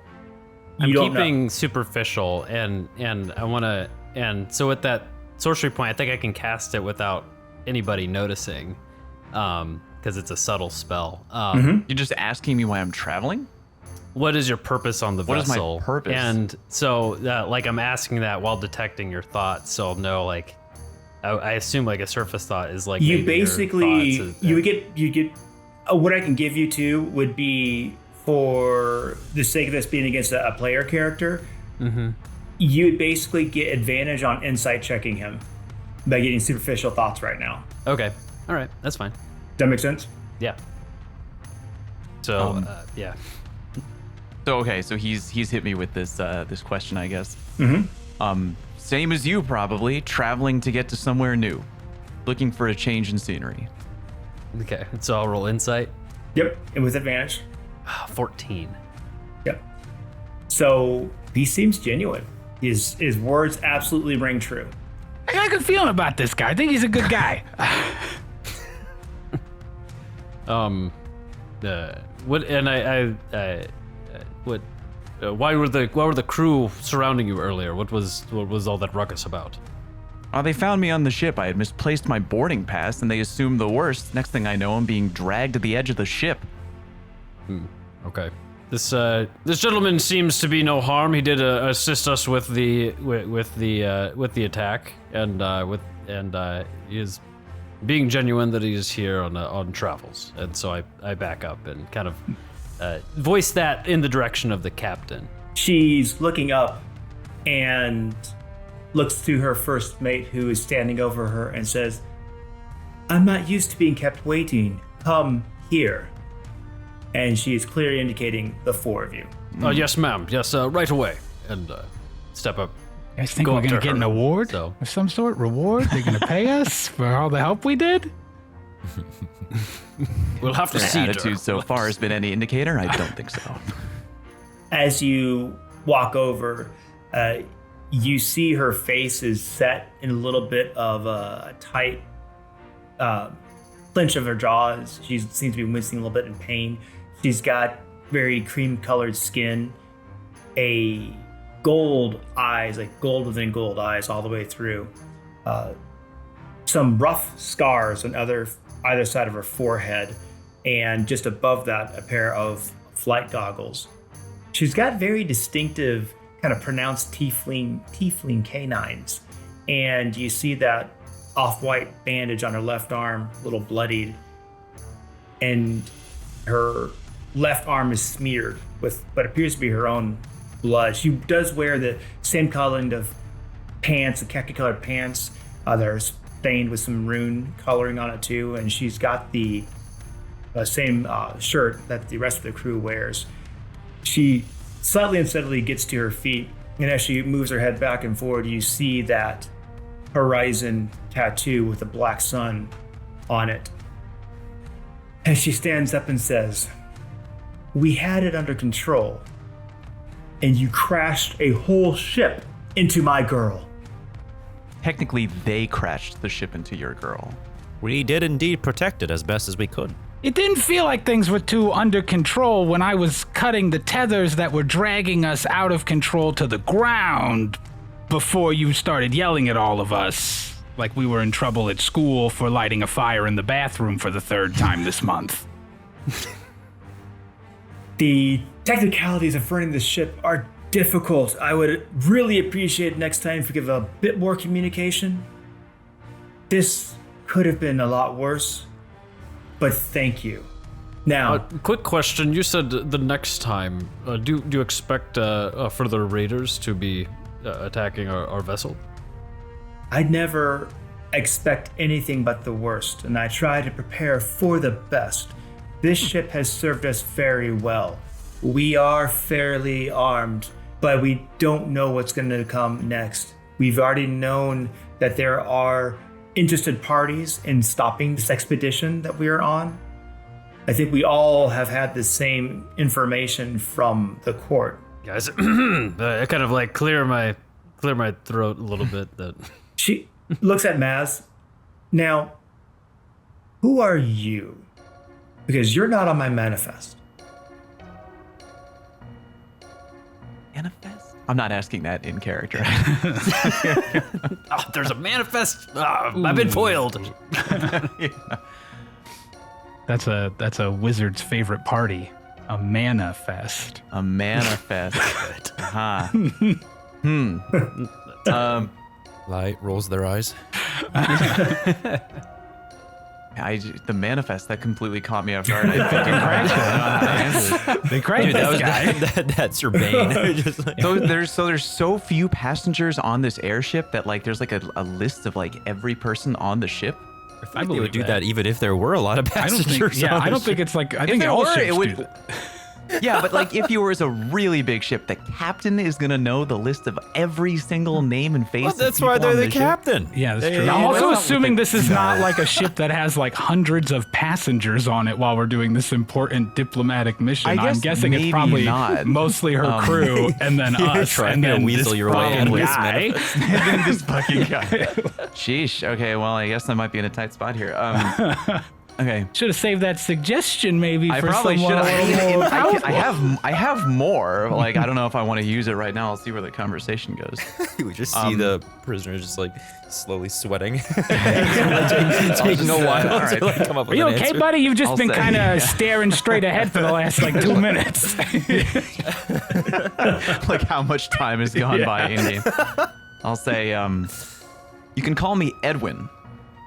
I'm don't keeping know. superficial, and I want to, and so with that sorcery point, I think I can cast it without anybody noticing, because it's a subtle spell. You're just asking me why I'm traveling? What is your purpose on the vessel? What is my purpose? And so, like, I'm asking that while detecting your thoughts, so I'll know, like, I assume like a surface thought is like you maybe basically your thoughts you get what I can give you to would be, for the sake of this being against a player character, you would basically get advantage on insight checking him by getting superficial thoughts right now. Okay, all right, that's fine. Does that make sense? Yeah. So yeah. So okay, so he's hit me with this this question, I guess. Same as you, probably traveling to get to somewhere new, looking for a change in scenery. Okay, so I'll roll insight. Yep, and with advantage. 14. Yep. So he seems genuine. His words absolutely ring true. I got a good feeling about this guy. I think he's a good guy. What? And what? Why were the crew surrounding you earlier? What was all that ruckus about? They found me on the ship. I had misplaced my boarding pass, and they assumed the worst. Next thing I know, I'm being dragged to the edge of the ship. Okay. This gentleman seems to be no harm. He did assist us with the attack, and he is being genuine that he is here on travels. And so I back up and kind of voice that in the direction of the captain. She's looking up and looks to her first mate, who is standing over her, and says, "I'm not used to being kept waiting. Come here." And she is clearly indicating the four of you. Yes, ma'am. Yes, right away. And step up. You guys think Go we're up gonna to get her. an award So- of some sort? Reward? They're gonna pay us for all the help we did? We'll have to Their see. attitude so far has been any indicator? I don't think so. As you walk over, you see her face is set in a little bit of a tight clench of her jaws. She seems to be wincing a little bit in pain. She's got very cream-colored skin, a gold eyes, like gold within gold eyes all the way through. Some rough scars on either side of her forehead, and just above that, a pair of flight goggles. She's got very distinctive, kind of pronounced tiefling canines. And you see that off-white bandage on her left arm, a little bloodied. And her left arm is smeared with what appears to be her own blood. She does wear the same coloring of pants, the khaki-colored pants. They're stained with some rune coloring on it too. And she's got the same shirt that the rest of the crew wears. She slightly unsteadily gets to her feet, and as she moves her head back and forward, you see that horizon tattoo with a black sun on it. And she stands up and says, "We had it under control, and you crashed a whole ship into my girl." Technically, they crashed the ship into your girl. We did indeed protect it as best as we could. It didn't feel like things were too under control when I was cutting the tethers that were dragging us out of control to the ground before you started yelling at all of us like we were in trouble at school for lighting a fire in the bathroom for the 3rd time this month. The technicalities of running the ship are difficult. I would really appreciate next time if we give a bit more communication. This could have been a lot worse. But thank you. Now, Quick question. You said the next time. Do you expect further raiders to be attacking our vessel? I'd never expect anything but the worst, and I try to prepare for the best. This ship has served us very well. We are fairly armed, but we don't know what's going to come next. We've already known that there are interested parties in stopping this expedition that we are on. I think we all have had the same information from the court. Guys, I kind of like clear my throat a little bit. That She looks at Maz. Now, who are you? Because you're not on my manifest. Manifest? I'm not asking that in character. oh, there's a manifest. I've been foiled. That's a wizard's favorite party. A mana fest. A manifest. Light rolls their eyes. The manifest, that completely caught me off guard. I fucking crashed it. They cracked this guy. That's your bane. Just like- there's so few passengers on this airship that like there's like a list of like every person on the ship. I think they would do that even if there were a lot of passengers. I don't think it's like. I think there all were, ships it would- do that. Yeah, but like if you were as a really big ship, the captain is gonna know the list of every single name and face. Well, that's why they're the captain. Yeah, that's true. Yeah, I'm also that's not assuming what this is not like a ship that has like hundreds of passengers on it while we're doing this important diplomatic mission. I guess I'm guessing it's maybe probably not. mostly her crew and then us trying and to then weasel this your way fucking into this guy. And then this fucking guy. Sheesh. Okay, well I guess I might be in a tight spot here. Okay. Should have saved that suggestion maybe I for probably should. someone a little more powerful. I have more. Like I don't know if I want to use it right now. I'll see where the conversation goes. We just see the prisoners just like slowly sweating, taking a while all right. to like come up Are with you an okay, answer. buddy? You've just I'll been say, kind of yeah. staring straight ahead for the last like 2 minutes. Like how much time has gone by in game. I'll say, you can call me Edwin.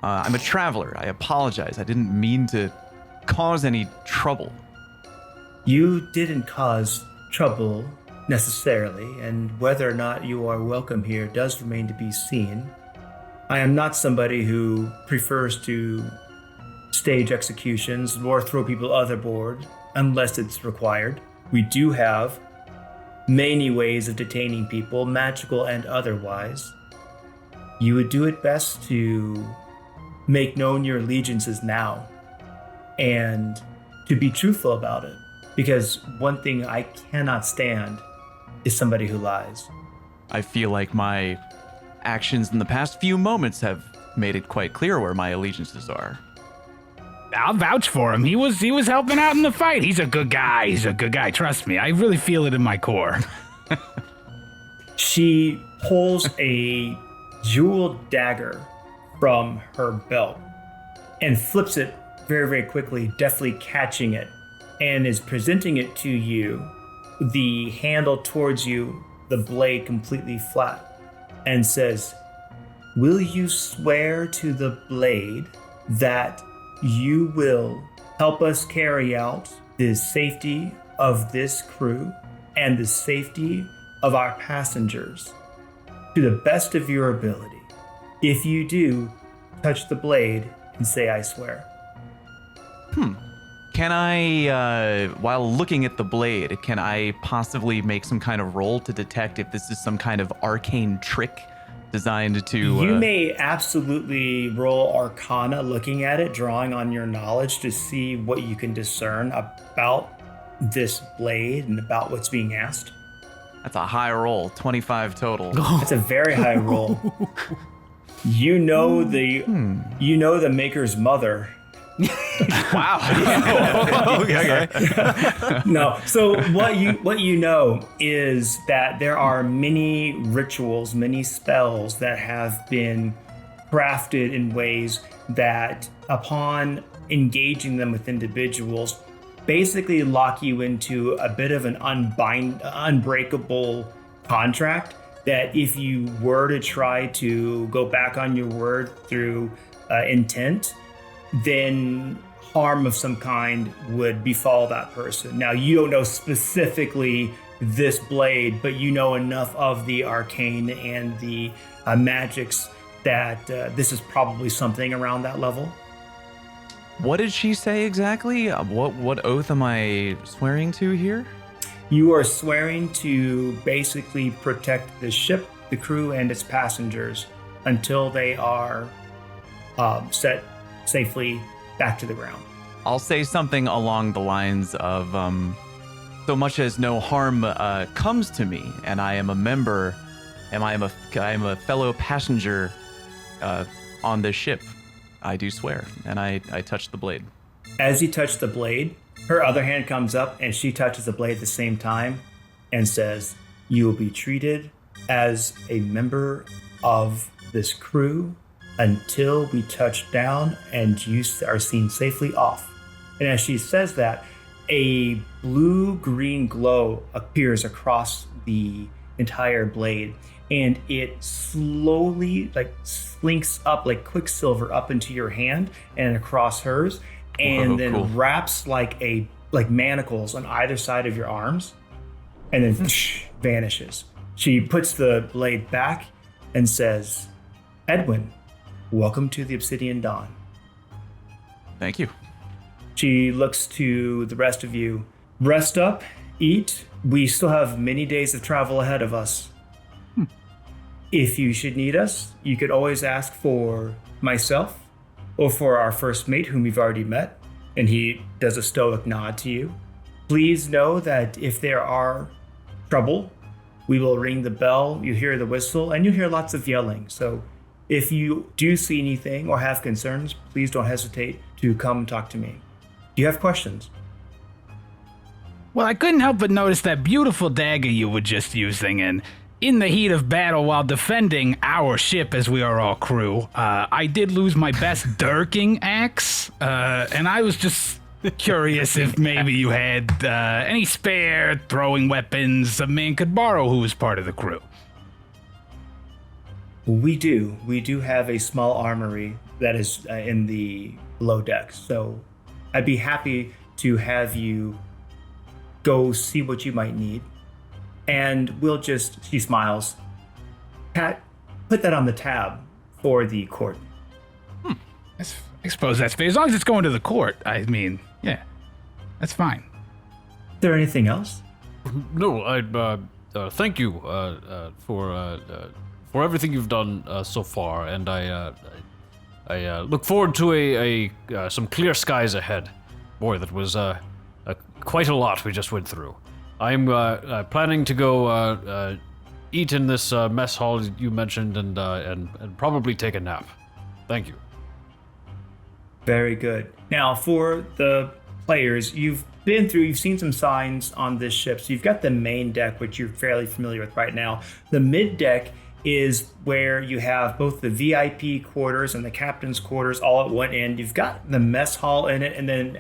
I'm a traveler. I apologize. I didn't mean to cause any trouble. You didn't cause trouble necessarily, and whether or not you are welcome here does remain to be seen. I am not somebody who prefers to stage executions or throw people overboard unless it's required. We do have many ways of detaining people, magical and otherwise. You would do it best to make known your allegiances now and to be truthful about it. Because one thing I cannot stand is somebody who lies. I feel like my actions in the past few moments have made it quite clear where my allegiances are. I'll vouch for him. He was helping out in the fight. He's a good guy. He's a good guy. Trust me. I really feel it in my core. She pulls a jeweled dagger from her belt and flips it very, very quickly, deftly catching it, and is presenting it to you. the handle towards you, the blade completely flat, and says, "Will you swear to the blade that you will help us carry out the safety of this crew and the safety of our passengers to the best of your ability? If you do, touch the blade and say, 'I swear.'" Can I, while looking at the blade, can I possibly make some kind of roll to detect if this is some kind of arcane trick designed to... You may absolutely roll Arcana looking at it, drawing on your knowledge to see what you can discern about this blade and about what's being asked. That's a high roll, 25 total. That's a very high roll. You know the maker's mother. Wow. Okay. No. So what you know is that there are many rituals, many spells that have been crafted in ways that, upon engaging them with individuals, basically lock you into a bit of an unbreakable contract that if you were to try to go back on your word through intent, then harm of some kind would befall that person. Now, you don't know specifically this blade, but you know enough of the arcane and the magics that this is probably something around that level. What did she say exactly? What oath am I swearing to here? You are swearing to basically protect the ship, the crew, and its passengers until they are set safely back to the ground. I'll say something along the lines of, so much as no harm comes to me, and I am a member, and I am a fellow passenger on this ship, I do swear, and I touch the blade. As you touch the blade, her other hand comes up and she touches the blade at the same time and says, "You will be treated as a member of this crew until we touch down and you are seen safely off." And as she says that, a blue-green glow appears across the entire blade, and it slowly slinks up like quicksilver up into your hand and across hers, and Whoa, then cool. wraps like manacles on either side of your arms, and then vanishes. She puts the blade back and says, "Edwin, welcome to the Obsidian Dawn." Thank you. She looks to the rest of you. Rest up, eat. We still have many days of travel ahead of us. If you should need us, you could always ask for myself or for our first mate, whom you've already met. And he does a stoic nod to you. Please know that if there are trouble, we will ring the bell, you hear the whistle, and you hear lots of yelling. So if you do see anything or have concerns, please don't hesitate to come talk to me. Do you have questions? Well, I couldn't help but notice that beautiful dagger you were just using, and in the heat of battle while defending our ship, as we are all crew, I did lose my best dirking axe, and I was just curious if maybe you had any spare throwing weapons a man could borrow who was part of the crew. We do have a small armory that is in the below deck, so I'd be happy to have you go see what you might need. And we'll just, she smiles, Pat, put that on the tab for the court. I suppose that's fair. As long as it's going to the court, I mean, yeah, that's fine. Is there anything else? No, I'd thank you for everything you've done so far, and I look forward to some clear skies ahead. Boy, that was quite a lot we just went through. I'm planning to go eat in this mess hall you mentioned, and probably take a nap. Thank you. Very good. Now, for the players, you've seen some signs on this ship. So you've got the main deck, which you're fairly familiar with right now. The mid deck is where you have both the VIP quarters and the captain's quarters all at one end. You've got the mess hall in it, and then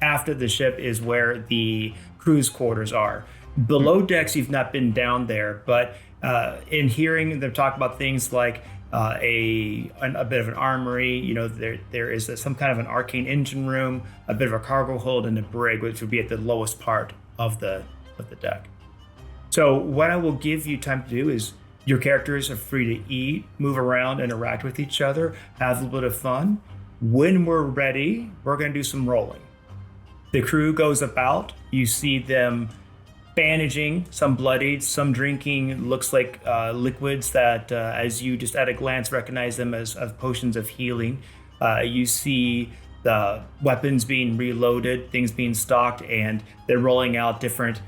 after the ship is where the crew's quarters are. Below decks, you've not been down there, but in hearing them talk about things like a bit of an armory, you know, there is some kind of an arcane engine room, a bit of a cargo hold, and a brig, which would be at the lowest part of the deck. So what I will give you time to do is your characters are free to eat, move around, interact with each other, have a little bit of fun. When we're ready, we're going to do some rolling. The crew goes about. You see them bandaging, some bloodied, some drinking, looks like liquids that, as you just at a glance recognize them as potions of healing. You see the weapons being reloaded, things being stocked, and they're rolling out different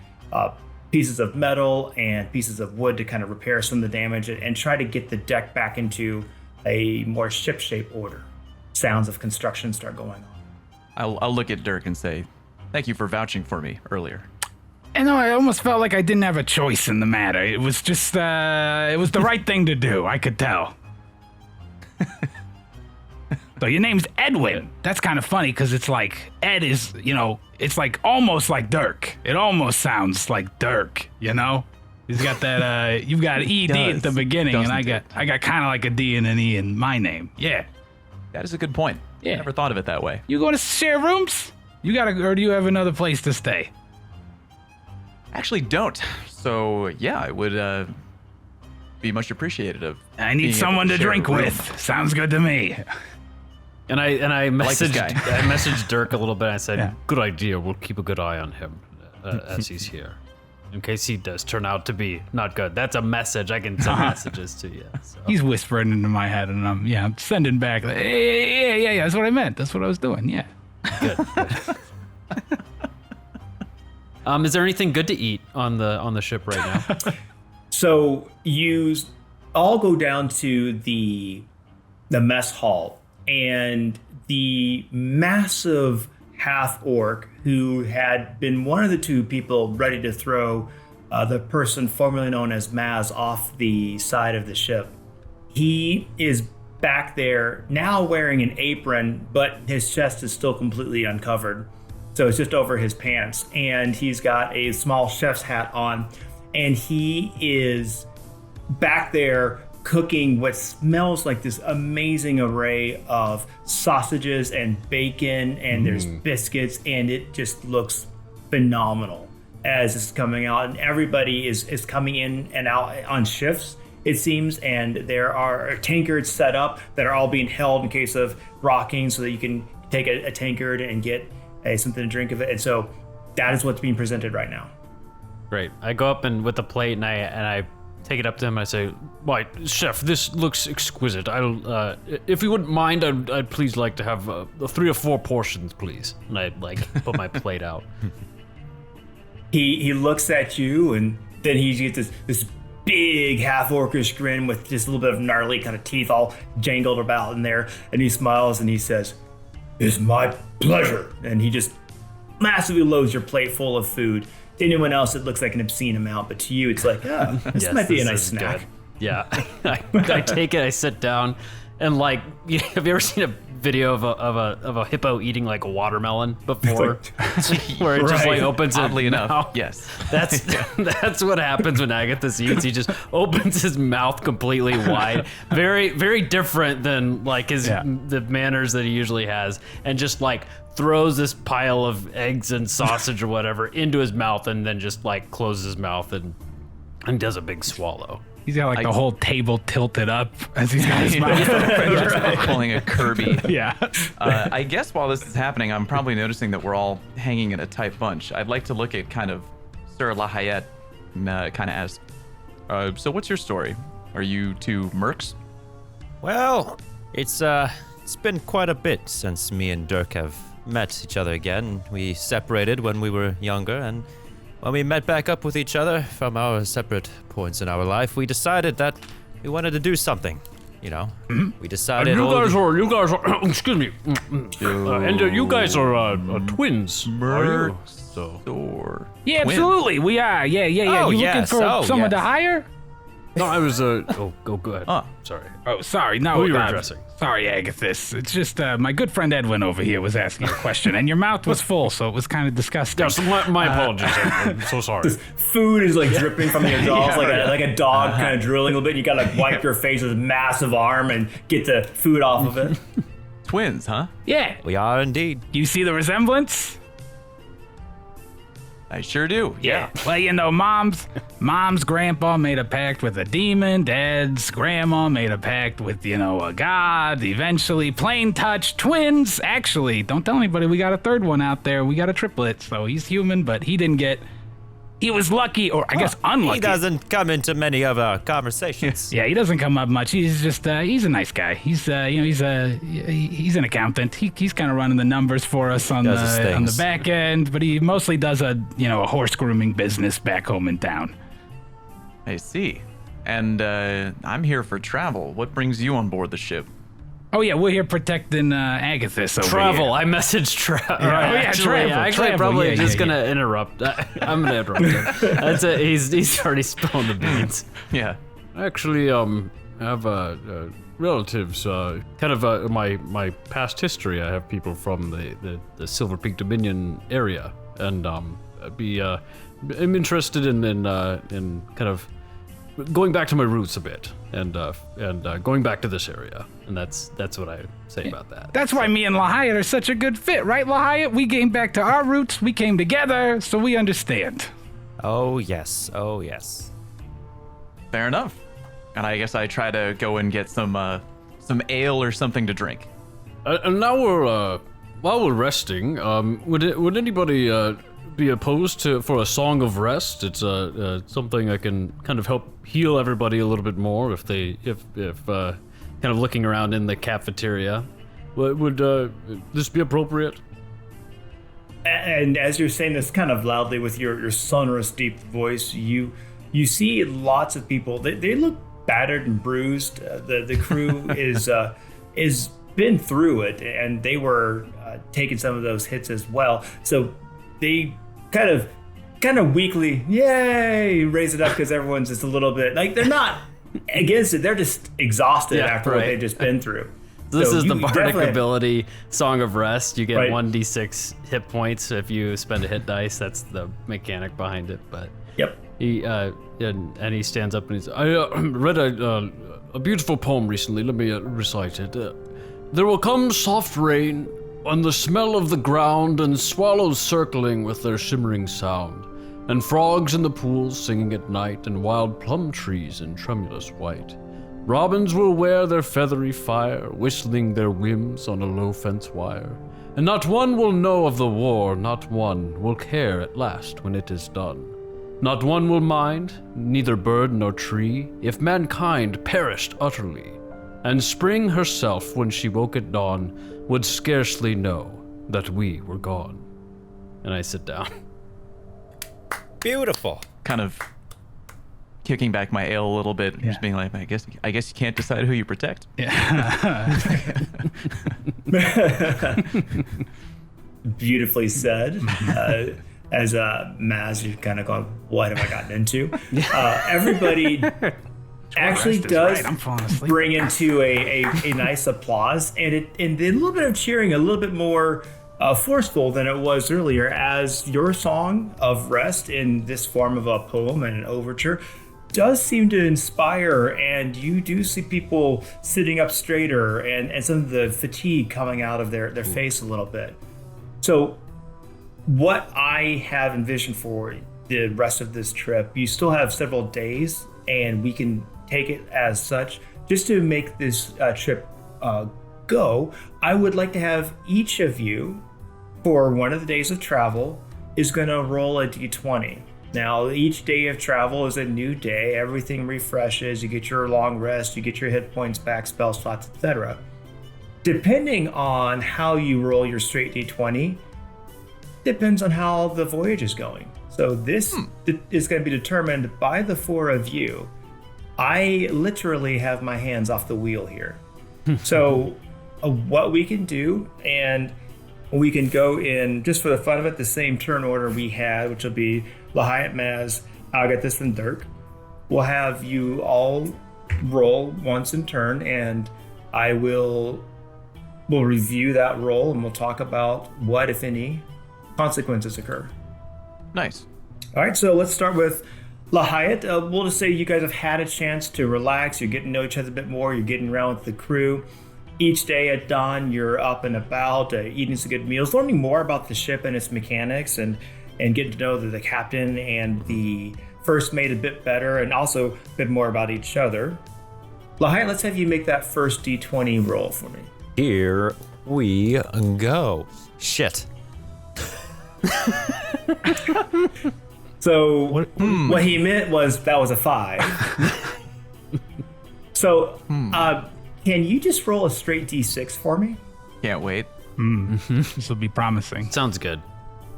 pieces of metal and pieces of wood to kind of repair some of the damage and try to get the deck back into a more ship-shape order. Sounds of construction start going on. I'll look at Dirk and say, thank you for vouching for me earlier. And I almost felt like I didn't have a choice in the matter. It was just, it was the right thing to do. I could tell. So your name's Edwin. That's kind of funny because it's like Ed is, you know, it's like almost like Dirk. It almost sounds like Dirk, you know? He's got that, you've got ED at the beginning, and I got kind of like a D and an E in my name. Yeah. That is a good point. Yeah. I never thought of it that way. You going to share rooms? Or do you have another place to stay? Actually don't. So yeah, I would be much appreciated of. I need someone to drink with. Sounds good to me. And I messaged like this guy. I messaged Dirk a little bit. I said, Yeah. "Good idea. We'll keep a good eye on him as he's here, in case he does turn out to be not good." That's a message. I can send messages to you. So. He's whispering into my head, and I'm sending back. Like, yeah. That's what I meant. That's what I was doing. Yeah. Good. Is there anything good to eat on the ship right now? So you all go down to the mess hall, and the massive half-orc who had been one of the two people ready to throw the person formerly known as Maz off the side of the ship. He is back there now wearing an apron, but his chest is still completely uncovered. So it's just over his pants, and he's got a small chef's hat on, and he is back there cooking what smells like this amazing array of sausages and bacon, and there's biscuits, and it just looks phenomenal as it's coming out. And everybody is coming in and out on shifts, it seems, and there are tankards set up that are all being held in case of rocking, so that you can take a tankard and get something to drink of it. And so that is what's being presented right now. Great. I go up and with the plate, and I take it up to him. And I say, "Why, chef, this looks exquisite. I'll, if you wouldn't mind, I'd please like to have 3 or 4 portions, please." And I put my plate out. He looks at you, and then he gets this big half-orcish grin with just a little bit of gnarly kind of teeth all jangled about in there, and he smiles and he says, "It's my pleasure." And he just massively loads your plate full of food. To anyone else, it looks like an obscene amount, but to you, it's like, this Yes, might be a this nice is snack. good. Yeah. I take it, I sit down, and have you ever seen a video of a hippo eating like a watermelon before? Where it just Right. opens Oddly its enough, mouth? yes. That's what happens when Agathis eats. He just opens his mouth completely wide. Very, very different than the manners that he usually has, and just throws this pile of eggs and sausage or whatever into his mouth, and then just closes his mouth and does a big swallow. He's got the whole table tilted up as he's got his mouth. Pulling a Kirby. Yeah. I guess while this is happening, I'm probably noticing that we're all hanging in a tight bunch. I'd like to look at kind of Sir Lahayet, kind of ask, so what's your story? Are you two mercs? Well, it's been quite a bit since me and Dirk have met each other again. We separated when we were younger, and when we met back up with each other from our separate points in our life, we decided that we wanted to do something. You know, we decided. You guys are. Excuse me. And you guys are twins. Are you? So. Or Yeah, absolutely. We are. Yeah. Oh, You yes. looking for Oh, someone to yes. hire? No, I was oh, go ahead. Oh. Sorry. Oh, sorry. No, Who you were addressing? Sorry, Agathis. It's just my good friend Edwin over here was asking a question, and your mouth was full, so it was kind of disgusting. Yes, my apologies. I'm so sorry. Food is like dripping from your jaws, like a dog kind of drooling a little bit. You gotta like wipe your face with a massive arm and get the food off of it. Twins, huh? Yeah. We are indeed. You see the resemblance? I sure do. Yeah. Well, you know, mom's grandpa made a pact with a demon. Dad's grandma made a pact with, you know, a god. Eventually, plain touch twins. Actually, don't tell anybody we got a third one out there. We got a triplet. So he's human, but he didn't get. He was lucky, or I guess unlucky. He doesn't come into many of our conversations. Yeah, he doesn't come up much. He's just he's a nice guy. He's you know he's an accountant. He's kind of running the numbers for us on the back end, but he mostly does a horse grooming business back home in town. I see. And I'm here for travel. What brings you on board the ship? Oh yeah, we're here protecting Agathis over Travel. here. I messaged travel. Travel. Actually, probably Yeah, just yeah, gonna interrupt. I'm gonna interrupt him. That's it. He's already spilling the beans. Yeah. Actually, I have relatives. Kind of my past history. I have people from the Silver Peak Dominion area, and I'm interested in kind of going back to my roots a bit, and going back to this area, and that's what I say about that. That's why me and Lahayat are such a good fit, right, Lahayat? We came back to our roots. We came together, so we understand. Oh yes. Oh yes. Fair enough. And I guess I try to go and get some ale or something to drink. And now while we're resting, would anybody be opposed for a song of rest? It's something I can kind of help heal everybody a little bit more if kind of looking around in the cafeteria. Would this be appropriate? And as you're saying this kind of loudly with your sonorous, deep voice, you see lots of people. They look battered and bruised. The crew is been through it, and they were taking some of those hits as well. So they kind of weakly, yay, raise it up because everyone's just a little bit like they're not against it. They're just exhausted after what they've just been through. This So is the you bardic definitely- ability, Song of Rest. You get Right. 1d6 hit points if you spend a hit dice. That's the mechanic behind it. But Yep. he and he stands up and he's. I read a beautiful poem recently. Let me recite it. There will come soft rain on the smell of the ground, and swallows circling with their shimmering sound, and frogs in the pools singing at night, and wild plum trees in tremulous white. Robins will wear their feathery fire, whistling their whims on a low fence wire. And not one will know of the war, not one will care at last when it is done. Not one will mind, neither bird nor tree, if mankind perished utterly. And spring herself, when she woke at dawn, would scarcely know that we were gone. And I sit down. Beautiful. Kind of kicking back my ale a little bit, and just being like, I guess you can't decide who you protect. Beautifully said. As Maz, you've kind of gone, what have I gotten into? Everybody actually Rest is does right. I'm falling asleep. bring into a nice applause, and a little bit of cheering, a little bit more forceful than it was earlier, as your song of rest in this form of a poem and an overture does seem to inspire, and you do see people sitting up straighter and some of the fatigue coming out of their face a little bit. So what I have envisioned for the rest of this trip, you still have several days, and we can take it as such. Just to make this trip go, I would like to have each of you, for one of the days of travel, is going to roll a d20. Now, each day of travel is a new day. Everything refreshes. You get your long rest. You get your hit points back, spell slots, etc. Depending on how you roll your straight d20, depends on how the voyage is going. So this is going to be determined by the four of you. I literally have my hands off the wheel here. So what we can do, and we can go in, just for the fun of it, the same turn order we had, which will be Lahayat, Maz, Agathis, and Dirk. we'll have you all roll once in turn, and we'll review that roll, and we'll talk about what, if any, consequences occur. Nice. All right, so let's start with Lahayat. We'll just say you guys have had a chance to relax. You're getting to know each other a bit more. You're getting around with the crew. Each day at dawn, you're up and about, eating some good meals, learning more about the ship and its mechanics, and getting to know the captain and the first mate a bit better, and also a bit more about each other. Lahayat, let's have you make that first D20 roll for me. Here we go. Shit. So what he meant was that was a 5. So can you just roll a straight D6 for me? Can't wait. This will be promising. Sounds good.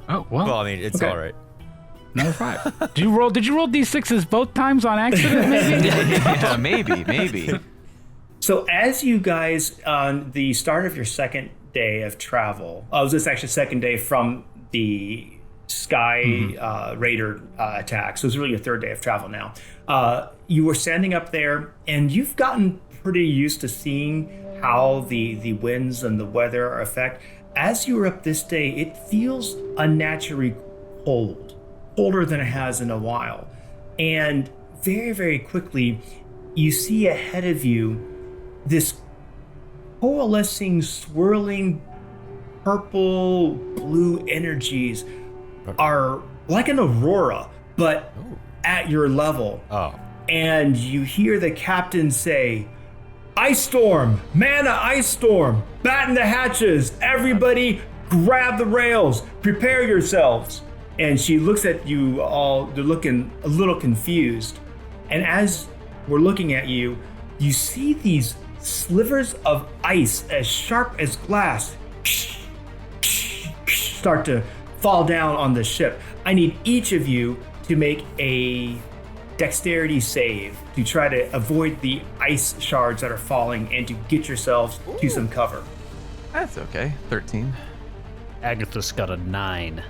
Oh, well, Well, I mean, it's Okay. all right. another 5. Did you roll D6s both times on accident, maybe? Yeah, maybe. So as you guys, on the start of your second day of travel, was this actually second day from the Sky Raider attack, so it's really your third day of travel now. You were standing up there, and you've gotten pretty used to seeing how the winds and the weather affect. As you were up this day, it feels unnaturally cold, colder than it has in a while. And very, very quickly, you see ahead of you this coalescing, swirling purple, blue energies are like an aurora, but at your level. Oh. And you hear the captain say, "Ice storm, mana ice storm, batten the hatches, everybody grab the rails, prepare yourselves." And she looks at you all, they're looking a little confused. And as we're looking at you, you see these slivers of ice as sharp as glass start to fall down on the ship. I need each of you to make a dexterity save to try to avoid the ice shards that are falling and to get yourselves to some cover. That's okay. 13. Agatha's got a 9.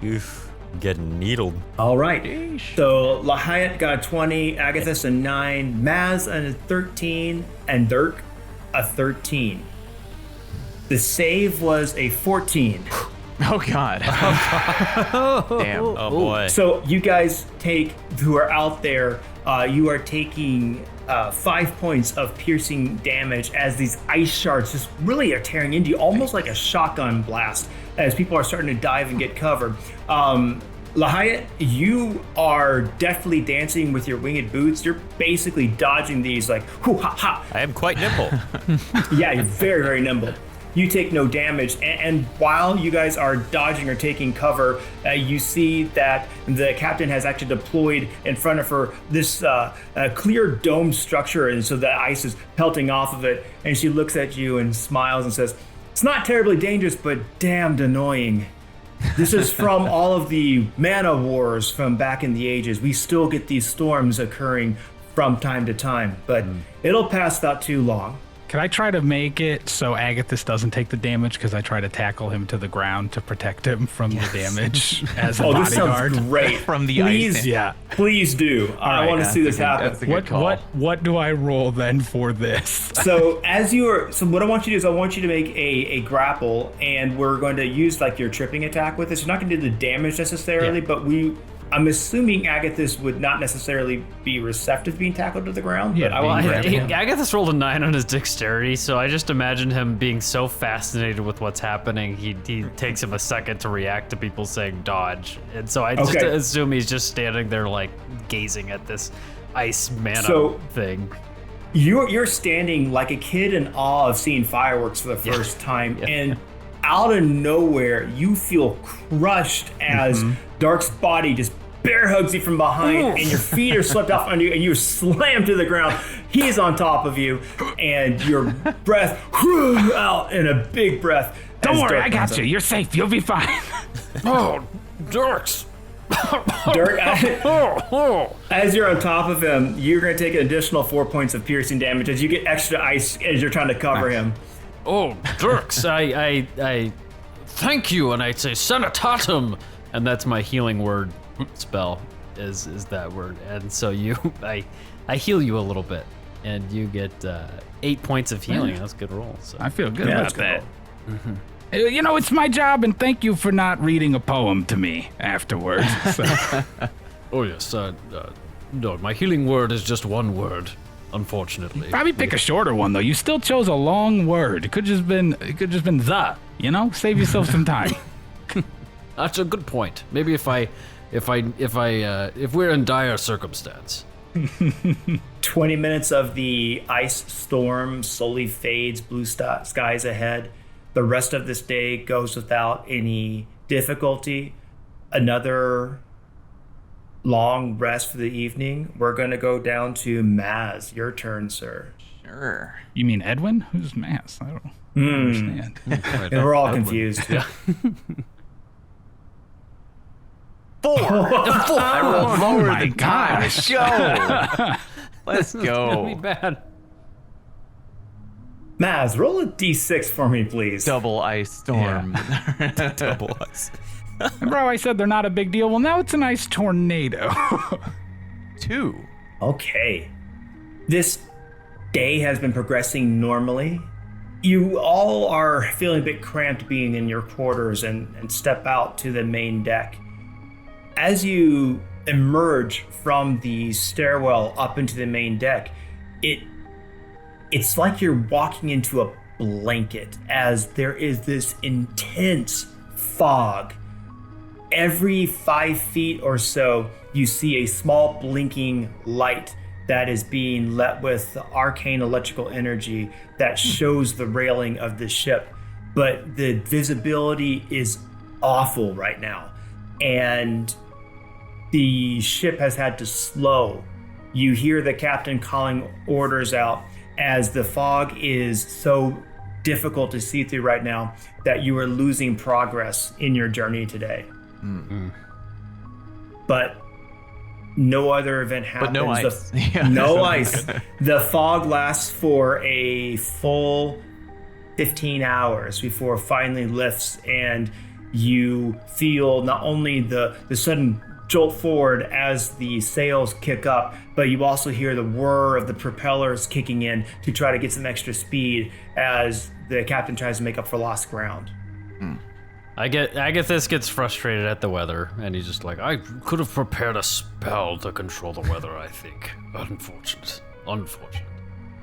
Oof. Getting needled. All right. So Lahayat got a 20, Agathis a 9, Maz a 13, and Dirk a 13. The save was a 14. Oh God. Damn. Oh boy. So you guys who are out there, you are taking 5 points of piercing damage as these ice shards just really are tearing into you, almost like a shotgun blast, as people are starting to dive and get covered. Lahayat, you are definitely dancing with your winged boots. You're basically dodging these like, hoo ha ha. I am quite nimble. Yeah, you're very, very nimble. You take no damage, and while you guys are dodging or taking cover, you see that the captain has actually deployed in front of her this clear dome structure, and so the ice is pelting off of it, and she looks at you and smiles and says, "It's not terribly dangerous, but damned annoying. This is from all of the mana wars from back in the ages. We still get these storms occurring from time to time, but it'll pass not too long." Can I try to make it so Agathis doesn't take the damage? Because I try to tackle him to the ground to protect him from the damage as a Oh, this bodyguard. sounds great. From the Please, ice. Yeah. please do. I right, want to that's see a this good- happen. that's a good call. What do I roll then for this? So what I want you to do is I want you to make a grapple, and we're going to use like your tripping attack with this. You're not going to do the damage necessarily, but I'm assuming Agathis would not necessarily be receptive to being tackled to the ground. Yeah, but well, Agathis rolled a 9 on his dexterity, so I just imagine him being so fascinated with what's happening, he takes him a second to react to people saying dodge. And so I just Okay. assume he's just standing there like gazing at this ice mana So- thing. You're standing like a kid in awe of seeing fireworks for the first time, and out of nowhere, you feel crushed as Dark's body just bear hugs you from behind, and your feet are swept off under you, and you're slammed to the ground. He's on top of you, and your breath out in a big breath. Don't as worry, Dirk I comes got you. up. You're safe. You'll be fine. Oh, Dirks! Dirk, as you're on top of him, you're going to take an additional 4 points of piercing damage as you get extra ice as you're trying to cover him. Oh, Dirks, I thank you, and I say sanitatum, and that's my healing word spell. is that word. And so I heal you a little bit, and you get 8 points of healing. That's a good roll. So I feel good about that. Mm-hmm. You know, it's my job, and thank you for not reading a poem to me afterwards. So. Oh yes, no, my healing word is just one word, unfortunately. Probably pick a shorter one though. You still chose a long word. It could just been the. You know, save yourself some time. That's a good point. Maybe if we're in dire circumstance. 20 minutes of the ice storm slowly fades, blue skies ahead. The rest of this day goes without any difficulty. Another long rest for the evening. We're going to go down to Maz. Your turn, sir. Sure. You mean Edwin? Who's Mass? I don't understand. And we're all confused. Yeah. 4. I rolled lower my than time to show. Let's That'd be go. bad. Maz, roll a d6 for me, please. Double ice storm. Double ice. Remember how I said they're not a big deal? Well, now it's a nice tornado. 2. Okay. This day has been progressing normally. You all are feeling a bit cramped being in your quarters and step out to the main deck. As you emerge from the stairwell up into the main deck, it's like you're walking into a blanket as there is this intense fog. Every 5 feet or so, you see a small blinking light that is being lit with arcane electrical energy that shows the railing of the ship. But the visibility is awful right now. And the ship has had to slow. You hear the captain calling orders out as the fog is so difficult to see through right now that you are losing progress in your journey today. Mm-hmm. But no other event happens. But no ice. No ice. The fog lasts for a full 15 hours before it finally lifts, and you feel not only the sudden jolt forward as the sails kick up, but you also hear the whir of the propellers kicking in to try to get some extra speed as the captain tries to make up for lost ground. Agathis gets frustrated at the weather, and he's just like, I could have prepared a spell to control the weather, I think. Unfortunate.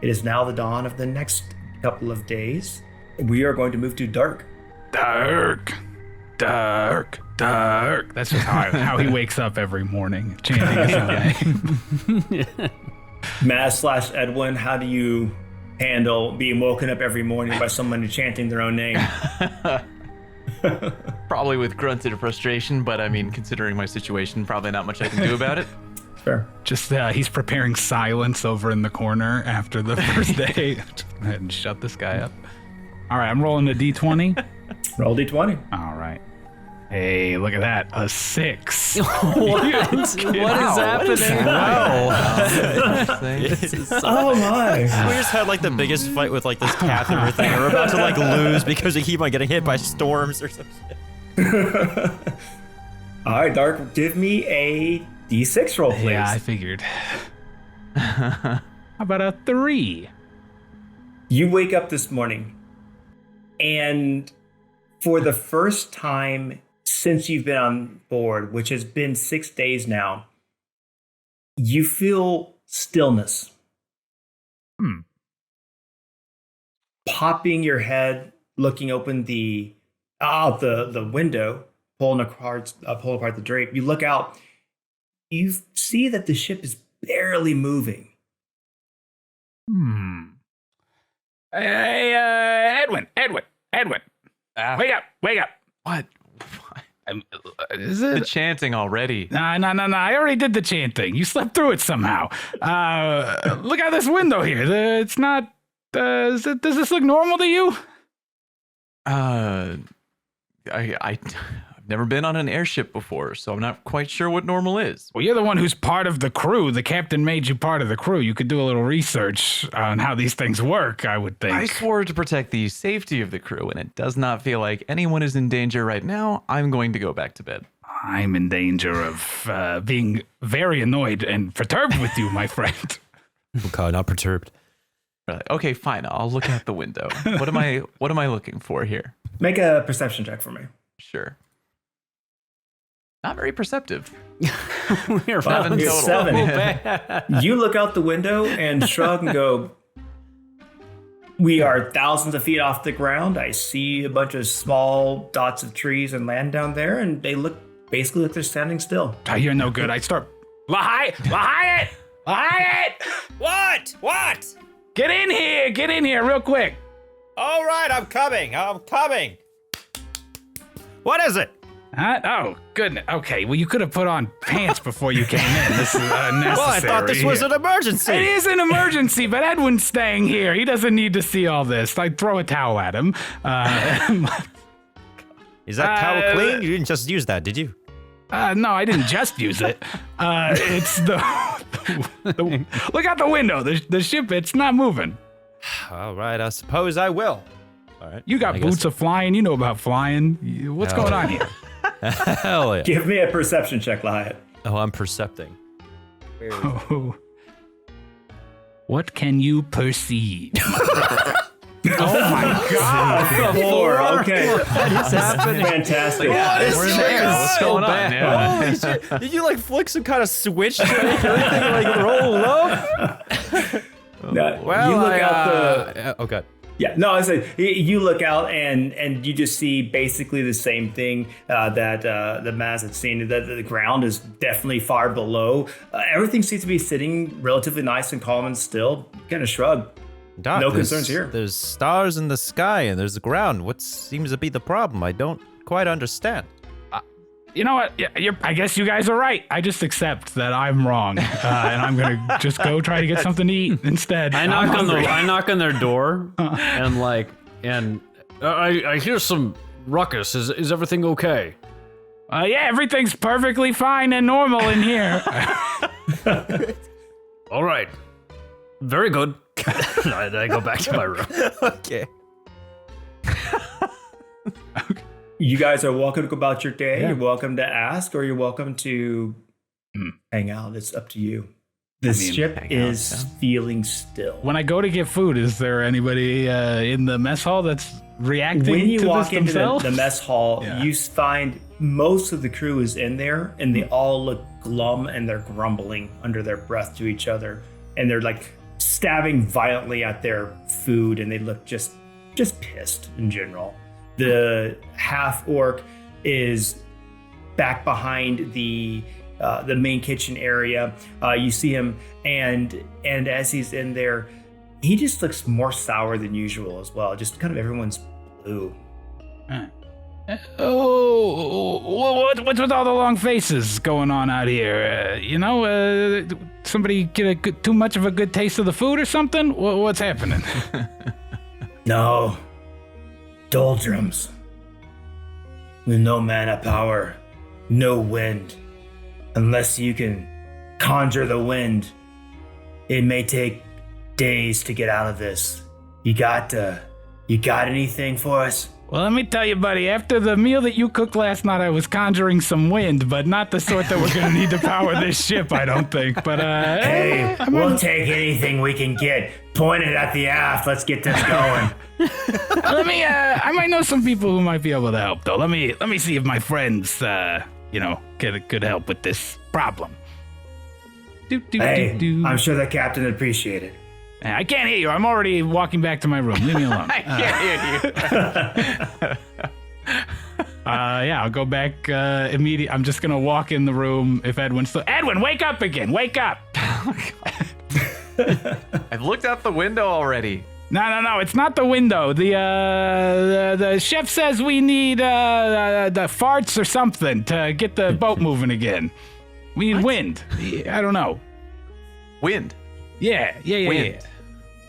It is now the dawn of the next couple of days. We are going to move to dark. Dark. That's just how he wakes up every morning, chanting his name. Maz/Edwin, how do you handle being woken up every morning by someone chanting their own name? Probably with grunted frustration, but I mean, considering my situation, probably not much I can do about it. Fair. Just he's preparing silence over in the corner after the first day. Just go ahead and shut this guy up. All right, I'm rolling a d20. Roll d20. All right. Hey, look at that. A 6. What is happening? Oh my. We just had like the biggest fight with like this path and everything. We're about to like lose because we keep on getting hit by storms or some shit. All right, Dark, give me a d6 roll, please. Yeah, I figured. How about a 3? You wake up this morning, and for the first time since you've been on board, which has been 6 days now, you feel stillness. Popping your head, looking open the window, pulling apart the drape. You look out, you see that the ship is barely moving. Hey, Edwin. Wake up. What? Is The it? chanting already. No. I already did the chain-thing. You slept through it somehow. Look out this window here. It's not. Does this look normal to you? I've never been on an airship before, so I'm not quite sure what normal is. Well, you're the one who's part of the crew. The captain made you part of the crew. You could do a little research on how these things work, I would think. I swore to protect the safety of the crew, and it does not feel like anyone is in danger right now. I'm going to go back to bed. I'm in danger of being very annoyed and perturbed with you, my friend. Okay, not perturbed. Okay, fine. I'll look out the window. What am I looking for here? Make a perception check for me. Sure. Not very perceptive. We're 7 total. 7. You look out the window and shrug and go, we are thousands of feet off the ground. I see a bunch of small dots of trees and land down there, and they look basically like they're standing still. Oh, you're no good. I start, Lahayat! What? Get in here real quick. All right, I'm coming. What is it? Oh, goodness. Okay, well, you could have put on pants before you came in. This is unnecessary. Well, I thought this was an emergency. It is an emergency, but Edwin's staying here. He doesn't need to see all this. I'd throw a towel at him. Is that towel clean? You didn't just use that, did you? No, I didn't just use it. It's the look out the window. The ship, it's not moving. All right, I suppose I will. All right. You got boots of flying. You know about flying. What's going on here? Hell yeah. Give me a perception check, Lahayat. Oh, I'm percepting. Oh. What can you perceive? Oh my God! 4. Okay. What is happening? Fantastic. What's going on? Yeah. Holy shit. Did you like flick some kind of switch to make everything like roll up? Now, Well, you look out the. okay. Yeah, no, I said you look out and you just see basically the same thing that the Maz had seen. That the ground is definitely far below. Everything seems to be sitting relatively nice and calm and still. Kind of shrug. Doc, No concerns here. There's stars in the sky and there's the ground. What seems to be the problem? I don't quite understand. You know what? I guess you guys are right. I just accept that I'm wrong, and I'm gonna just go try to get something to eat instead. I knock on their door, and I hear some ruckus. Is everything okay? Yeah, everything's perfectly fine and normal in here. All right. Very good. I go back to my room. Okay. You guys are welcome to go about your day. Yeah. You're welcome to ask, or you're welcome to hang out. It's up to you. The ship is feeling still. When I go to get food, is there anybody in the mess hall that's reacting When you to walk this into themselves? the mess hall, Yeah. you find most of the crew is in there, and they all look glum and they're grumbling under their breath to each other, and they're like stabbing violently at their food, and they look just pissed in general. The half orc is back behind the main kitchen area. You see him, and as he's in there, he just looks more sour than usual as well. Just kind of everyone's blue. What's with all the long faces going on out here? Somebody get too much of a good taste of the food or something? What's happening? No. Doldrums. With no mana power, no wind. Unless you can conjure the wind, it may take days to get out of this. You got anything for us? Well, let me tell you, buddy, after the meal that you cooked last night, I was conjuring some wind, but not the sort that we're going to need to power this ship, I don't think. But, Hey, we'll take anything we can get. Point it at the aft. Let's get this going. I might know some people who might be able to help, though. Let me see if my friends, could help with this problem. Hey, I'm sure the captain would appreciate it. I can't hear you. I'm already walking back to my room. Leave me alone. I can't hear you. I'll go back immediately. I'm just gonna walk in the room if Edwin's still. Edwin, wake up again! Wake up! I've looked out the window already. No, it's not the window. The chef says we need the farts or something to get the boat moving again. We need wind. I don't know. Wind. Yeah.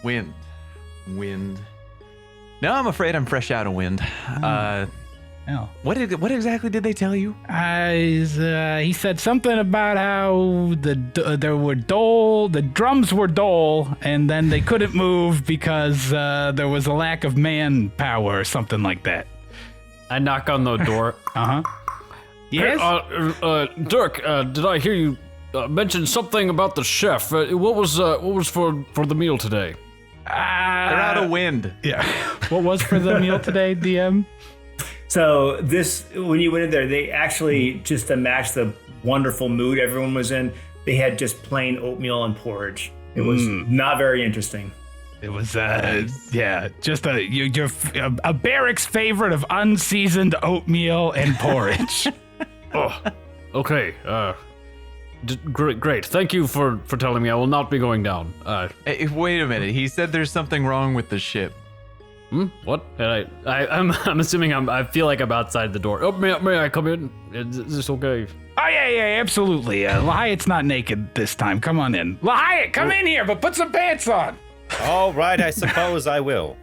Wind. No, I'm afraid I'm fresh out of wind. Oh. What exactly did they tell you? He said something about how the drums were dull, and then they couldn't move because there was a lack of manpower or something like that. I knock on the door. Uh-huh. Yes? Dirk, did I hear you mention something about the chef? What was for the meal today? They're out of wind. Yeah. What was for the meal today, DM? So when you went in there, they actually, just to match the wonderful mood everyone was in, they had just plain oatmeal and porridge. It was not very interesting. It was, just a barracks favorite of unseasoned oatmeal and porridge. Oh, okay. Great. Thank you for telling me. I will not be going down. Hey, wait a minute. He said there's something wrong with the ship. What? I'm assuming I feel like I'm outside the door. Oh, may I come in? Is this okay? Oh, yeah, absolutely. Lahayat's not naked this time. Come on in. Lahayat, come in here, but put some pants on. All right, I suppose I will.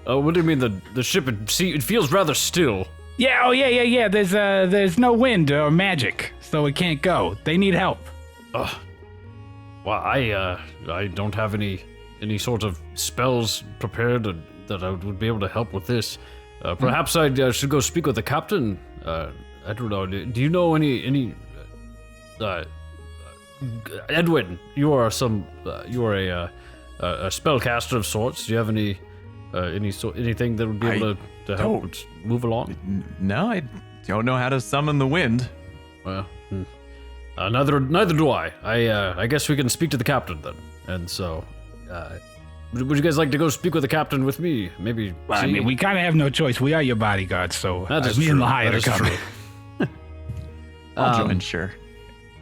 What do you mean the ship? It feels rather still. Yeah, yeah. There's no wind or magic, so it can't go. They need help. Well, I don't have any sort of spells prepared that I would be able to help with this. Perhaps I should go speak with the captain. I don't know. Do you know any? Edwin, you are a spellcaster of sorts. Do you have anything that would be able to help move along? No, I don't know how to summon the wind. Well, neither do I. I guess we can speak to the captain then. And so, would you guys like to go speak with the captain with me? Maybe. Well, I mean, we kind of have no choice. We are your bodyguards, so me and Lahayat are coming. I'll join, sure.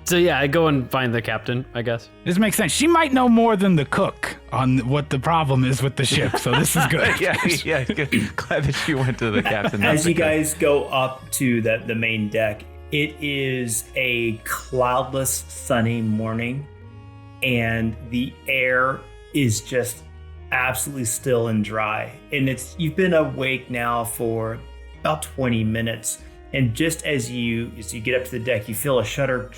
So yeah, I go and find the captain, I guess. This makes sense. She might know more than the cook on what the problem is with the ship, so this is good. yeah, good. Glad that she went to the captain. As you guys go up to the main deck, it is a cloudless, sunny morning, and the air is just absolutely still and dry. And you've been awake now for about 20 minutes, and just as you get up to the deck, you feel a shudder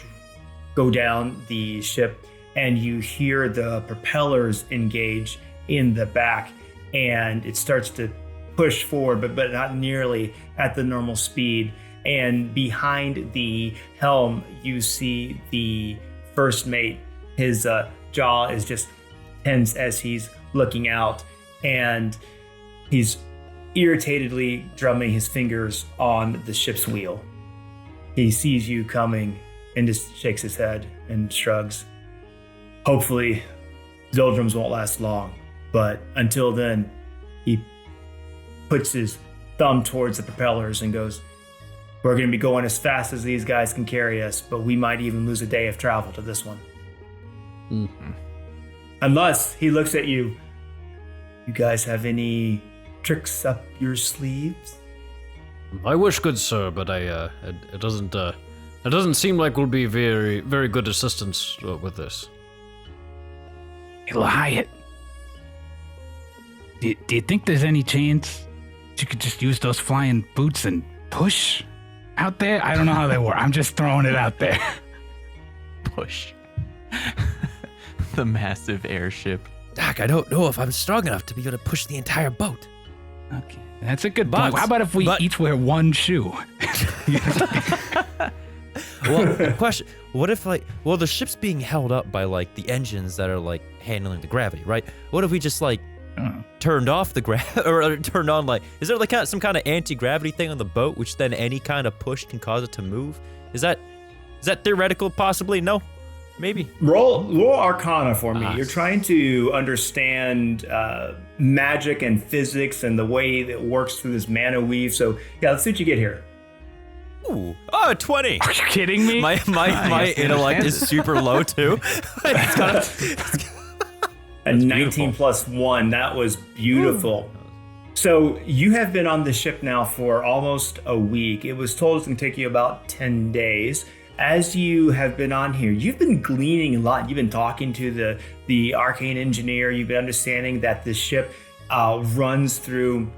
go down the ship, and you hear the propellers engage in the back, and it starts to push forward, but not nearly at the normal speed. And behind the helm, you see the first mate. His jaw is just tense as he's looking out, and he's irritatedly drumming his fingers on the ship's wheel. He sees you coming and just shakes his head and shrugs. Hopefully, doldrums won't last long, but until then, he puts his thumb towards the propellers and goes, "We're going to be going as fast as these guys can carry us, but we might even lose a day of travel to this one." Mm-hmm. Unless he looks at you. You guys have any tricks up your sleeves? I wish, good sir, but it doesn't seem like we'll be very, very good assistance with this. Hey, Lahayat, do you think there's any chance you could just use those flying boots and push out there? I don't know how they work. I'm just throwing it out there. Push. The massive airship. Doc, I don't know if I'm strong enough to be able to push the entire boat. Okay, that's a good point. How about if we each wear one shoe? Well, question: what if the ship's being held up by the engines that are handling the gravity, right? What if we just turned off the or turned on is there some kind of anti-gravity thing on the boat, which then any kind of push can cause it to move? Is that theoretical? Possibly. No. Maybe. Roll Arcana for me. You're trying to understand magic and physics and the way that it works through this mana weave. So yeah, let's see what you get here. Ooh, 20. Are you kidding me? My intellect is super low too. It's kind a 19 plus 1. That was beautiful. Ooh. So you have been on the ship now for almost a week. It was told it's going to take you about 10 days. As you have been on here, you've been gleaning a lot. You've been talking to the arcane engineer. You've been understanding that this ship runs through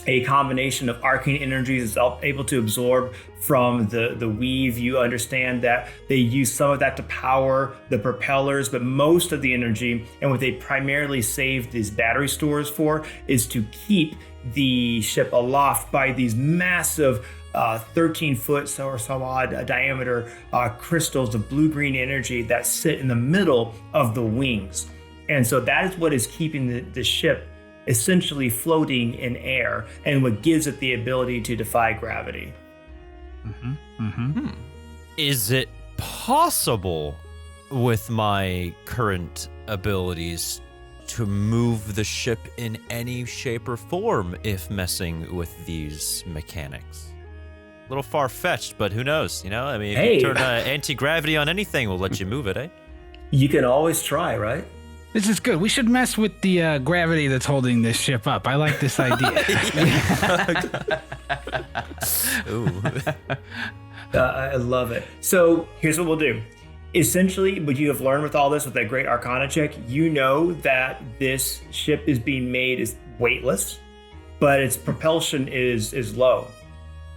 a combination of arcane energies that's able to absorb from the weave. You understand that they use some of that to power the propellers, but most of the energy and what they primarily save these battery stores for is to keep the ship aloft by these massive 13-foot or so odd diameter crystals of blue-green energy that sit in the middle of the wings. And so that is what is keeping the ship essentially floating in air and what gives it the ability to defy gravity. Is it possible with my current abilities to move the ship in any shape or form if messing with these mechanics? A little far-fetched, but who knows, you know? I mean, if you turn anti-gravity on anything, we'll let you move it, eh? You can always try, right? This is good. We should mess with the gravity that's holding this ship up. I like this idea. Ooh. I love it. So here's what we'll do. Essentially, what you have learned with all this, with that great Arcana check, you know that this ship is being made is weightless, but its propulsion is low.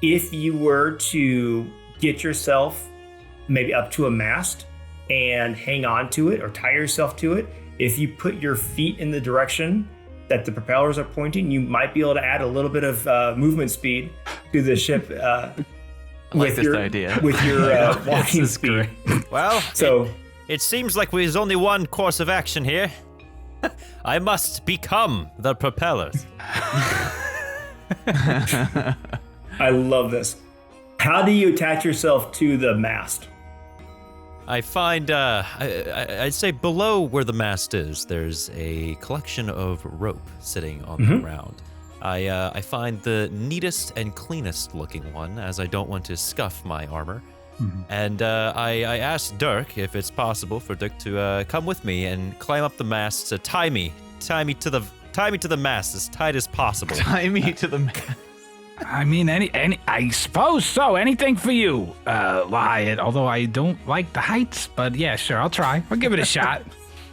If you were to get yourself maybe up to a mast and hang on to it or tie yourself to it, if you put your feet in the direction that the propellers are pointing, you might be able to add a little bit of movement speed to the ship. With this idea. With your walking speed. Well, so it seems like there's only one course of action here. I must become the propellers. I love this. How do you attach yourself to the mast? I find, I'd say below where the mast is, there's a collection of rope sitting on the ground. I find the neatest and cleanest looking one, as I don't want to scuff my armor. And I asked Dirk if it's possible for Dirk to come with me and climb up the mast to tie me to the mast as tight as possible. Tie me to the mast. I mean, I suppose so. Anything for you, Wyatt. Although I don't like the heights, but yeah, sure, I'll try. I'll give it a shot.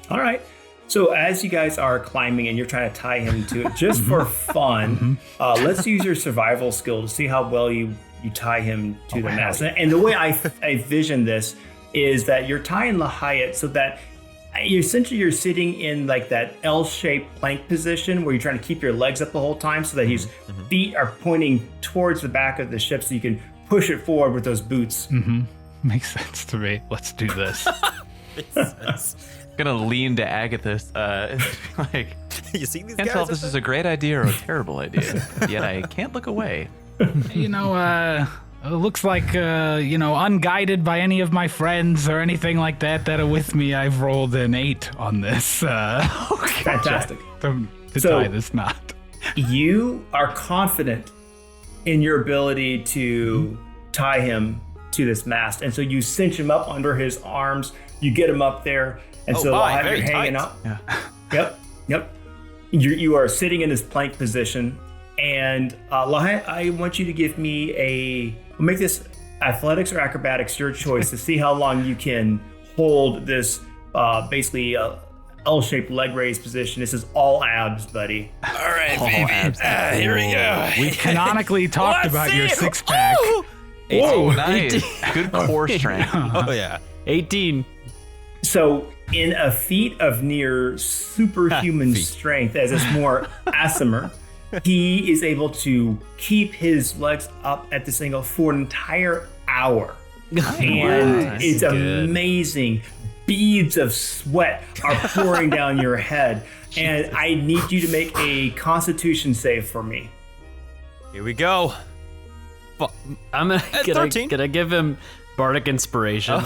All right. So as you guys are climbing and you're trying to tie him to it, just for fun, let's use your survival skill to see how well you tie him to the mast. And the way I vision this is that you're tying Lahayat so that you're sitting in like that L-shaped plank position where you're trying to keep your legs up the whole time so that his feet are pointing towards the back of the ship so you can push it forward with those boots. Makes sense to me. Let's do this. Gonna lean to Agathis, like, You see these can't guys? tell if this is a great idea or a terrible idea, yet I can't look away. You know, it looks like, unguided by any of my friends or anything like that are with me, I've rolled an 8 on this. Fantastic. To So- tie this knot. You are confident in your ability to tie him to this mast. And so you cinch him up under his arms, you get him up there, and so while very you're hanging tight. up. Yeah. Yep. You are sitting in this plank position, and Lahayat, I want you to give me we'll make this athletics or acrobatics, your choice, to see how long you can hold this basically L-shaped leg raise position. This is all abs, buddy. All right, baby. Here we go. We canonically talked about your six-pack. Oh, nice. Good core strength. Oh, yeah. 18. So in a feat of near superhuman strength, as it's more Asimir, he is able to keep his legs up at this angle for an entire hour. And it's amazing. Beads of sweat are pouring down your head. And I need you to make a constitution save for me. Here we go. I'm gonna At 13. Can I give him bardic inspiration?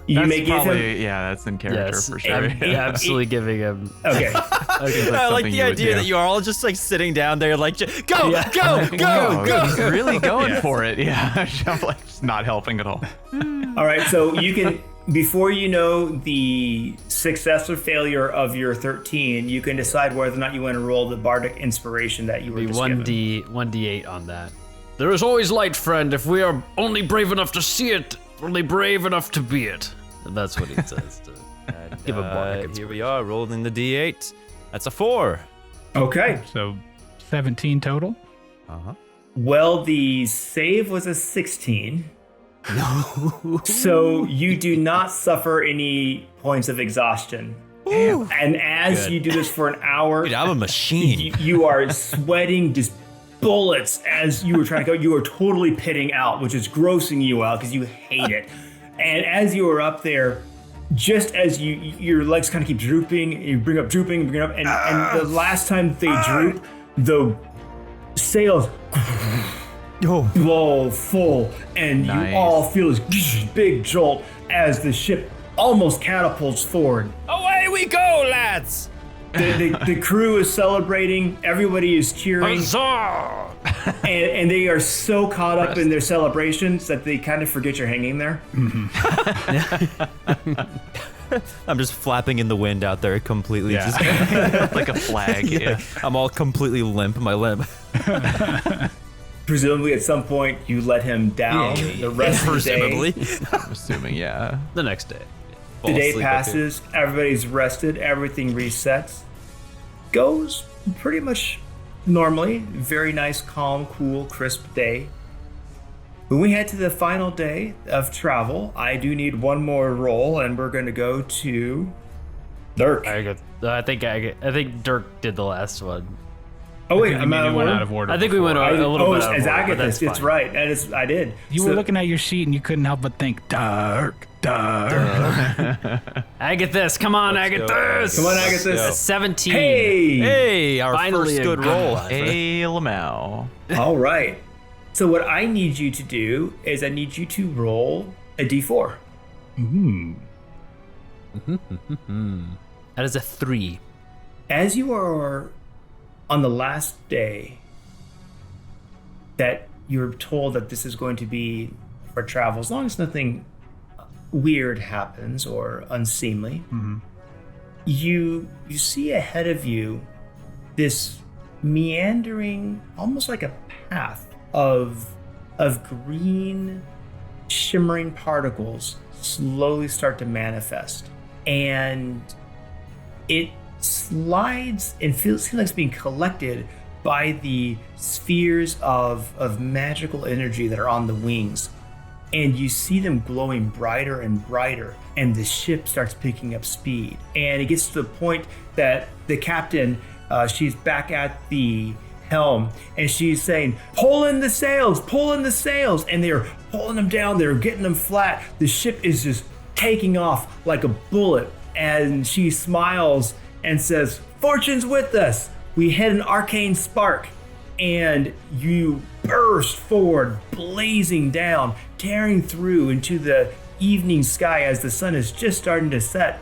You That's may give probably, him. yeah, that's in character Yes, for sure. I'm absolutely giving him. Okay. I like something the you would idea do. that you are all just like sitting down there, like, go, Whoa, go. he's really going for it. Yeah, I'm like just not helping at all. All right. So you can, before you know the success or failure of your 13, you can decide whether or not you want to roll the bardic inspiration that you were Be just given. 1d8 on that. There is always light, friend. If we are only brave enough to see it, only brave enough to be it. And that's what he says. Give a bardic Here we are, rolling the d8. That's a 4. Okay. So 17 total. Well, the save was a 16. So you do not suffer any points of exhaustion. And as you do this for an hour, Dude, I'm a machine. you are sweating, just bullets as you were trying to go. You were totally pitting out, which is grossing you out because you hate it. And as you were up there, just as your legs kind of keep drooping, you bring up, and the last time they droop, the sails blow full, and you all feel this big jolt as the ship almost catapults forward. Away we go, lads! The crew is celebrating, everybody is cheering, and they are so caught up in their celebrations that they kind of forget you're hanging there. I'm just flapping in the wind out there completely, just like a flag. Yeah. I'm all completely limp, my limp. Presumably at some point you let him down the rest of the day. I'm assuming, yeah. The next day. The day passes, everybody's rested, everything resets. Goes pretty much normally. Very nice, calm, cool, crisp day. When we head to the final day of travel, I do need one more roll, and we're going to go to Dirk. I think Dirk did the last one. Oh wait, I'm out of order. I think we went a little bit out of as order, Agathis, but that's it's fine. right. I did. You were looking at your sheet and you couldn't help but think, Dark. Agathis, come on, Agathis! Come on, Agathis. 17. Hey, our Finally first a good good roll. one. Hey, Lamau. All right. So what I need you to do is I need you to roll a d4. That is a 3. As you are on the last day that you're told that this is going to be for travel, as long as nothing weird happens or unseemly, you see ahead of you this meandering, almost like a path of green shimmering particles slowly start to manifest, and it slides and seems like it's being collected by the spheres of magical energy that are on the wings, and you see them glowing brighter and brighter, and the ship starts picking up speed, and it gets to the point that the captain, she's back at the helm, and she's saying, pull in the sails, and they're pulling them down, they're getting them flat. The ship is just taking off like a bullet, and she smiles and says, fortune's with us. We hit an arcane spark, and you burst forward, blazing down, tearing through into the evening sky as the sun is just starting to set.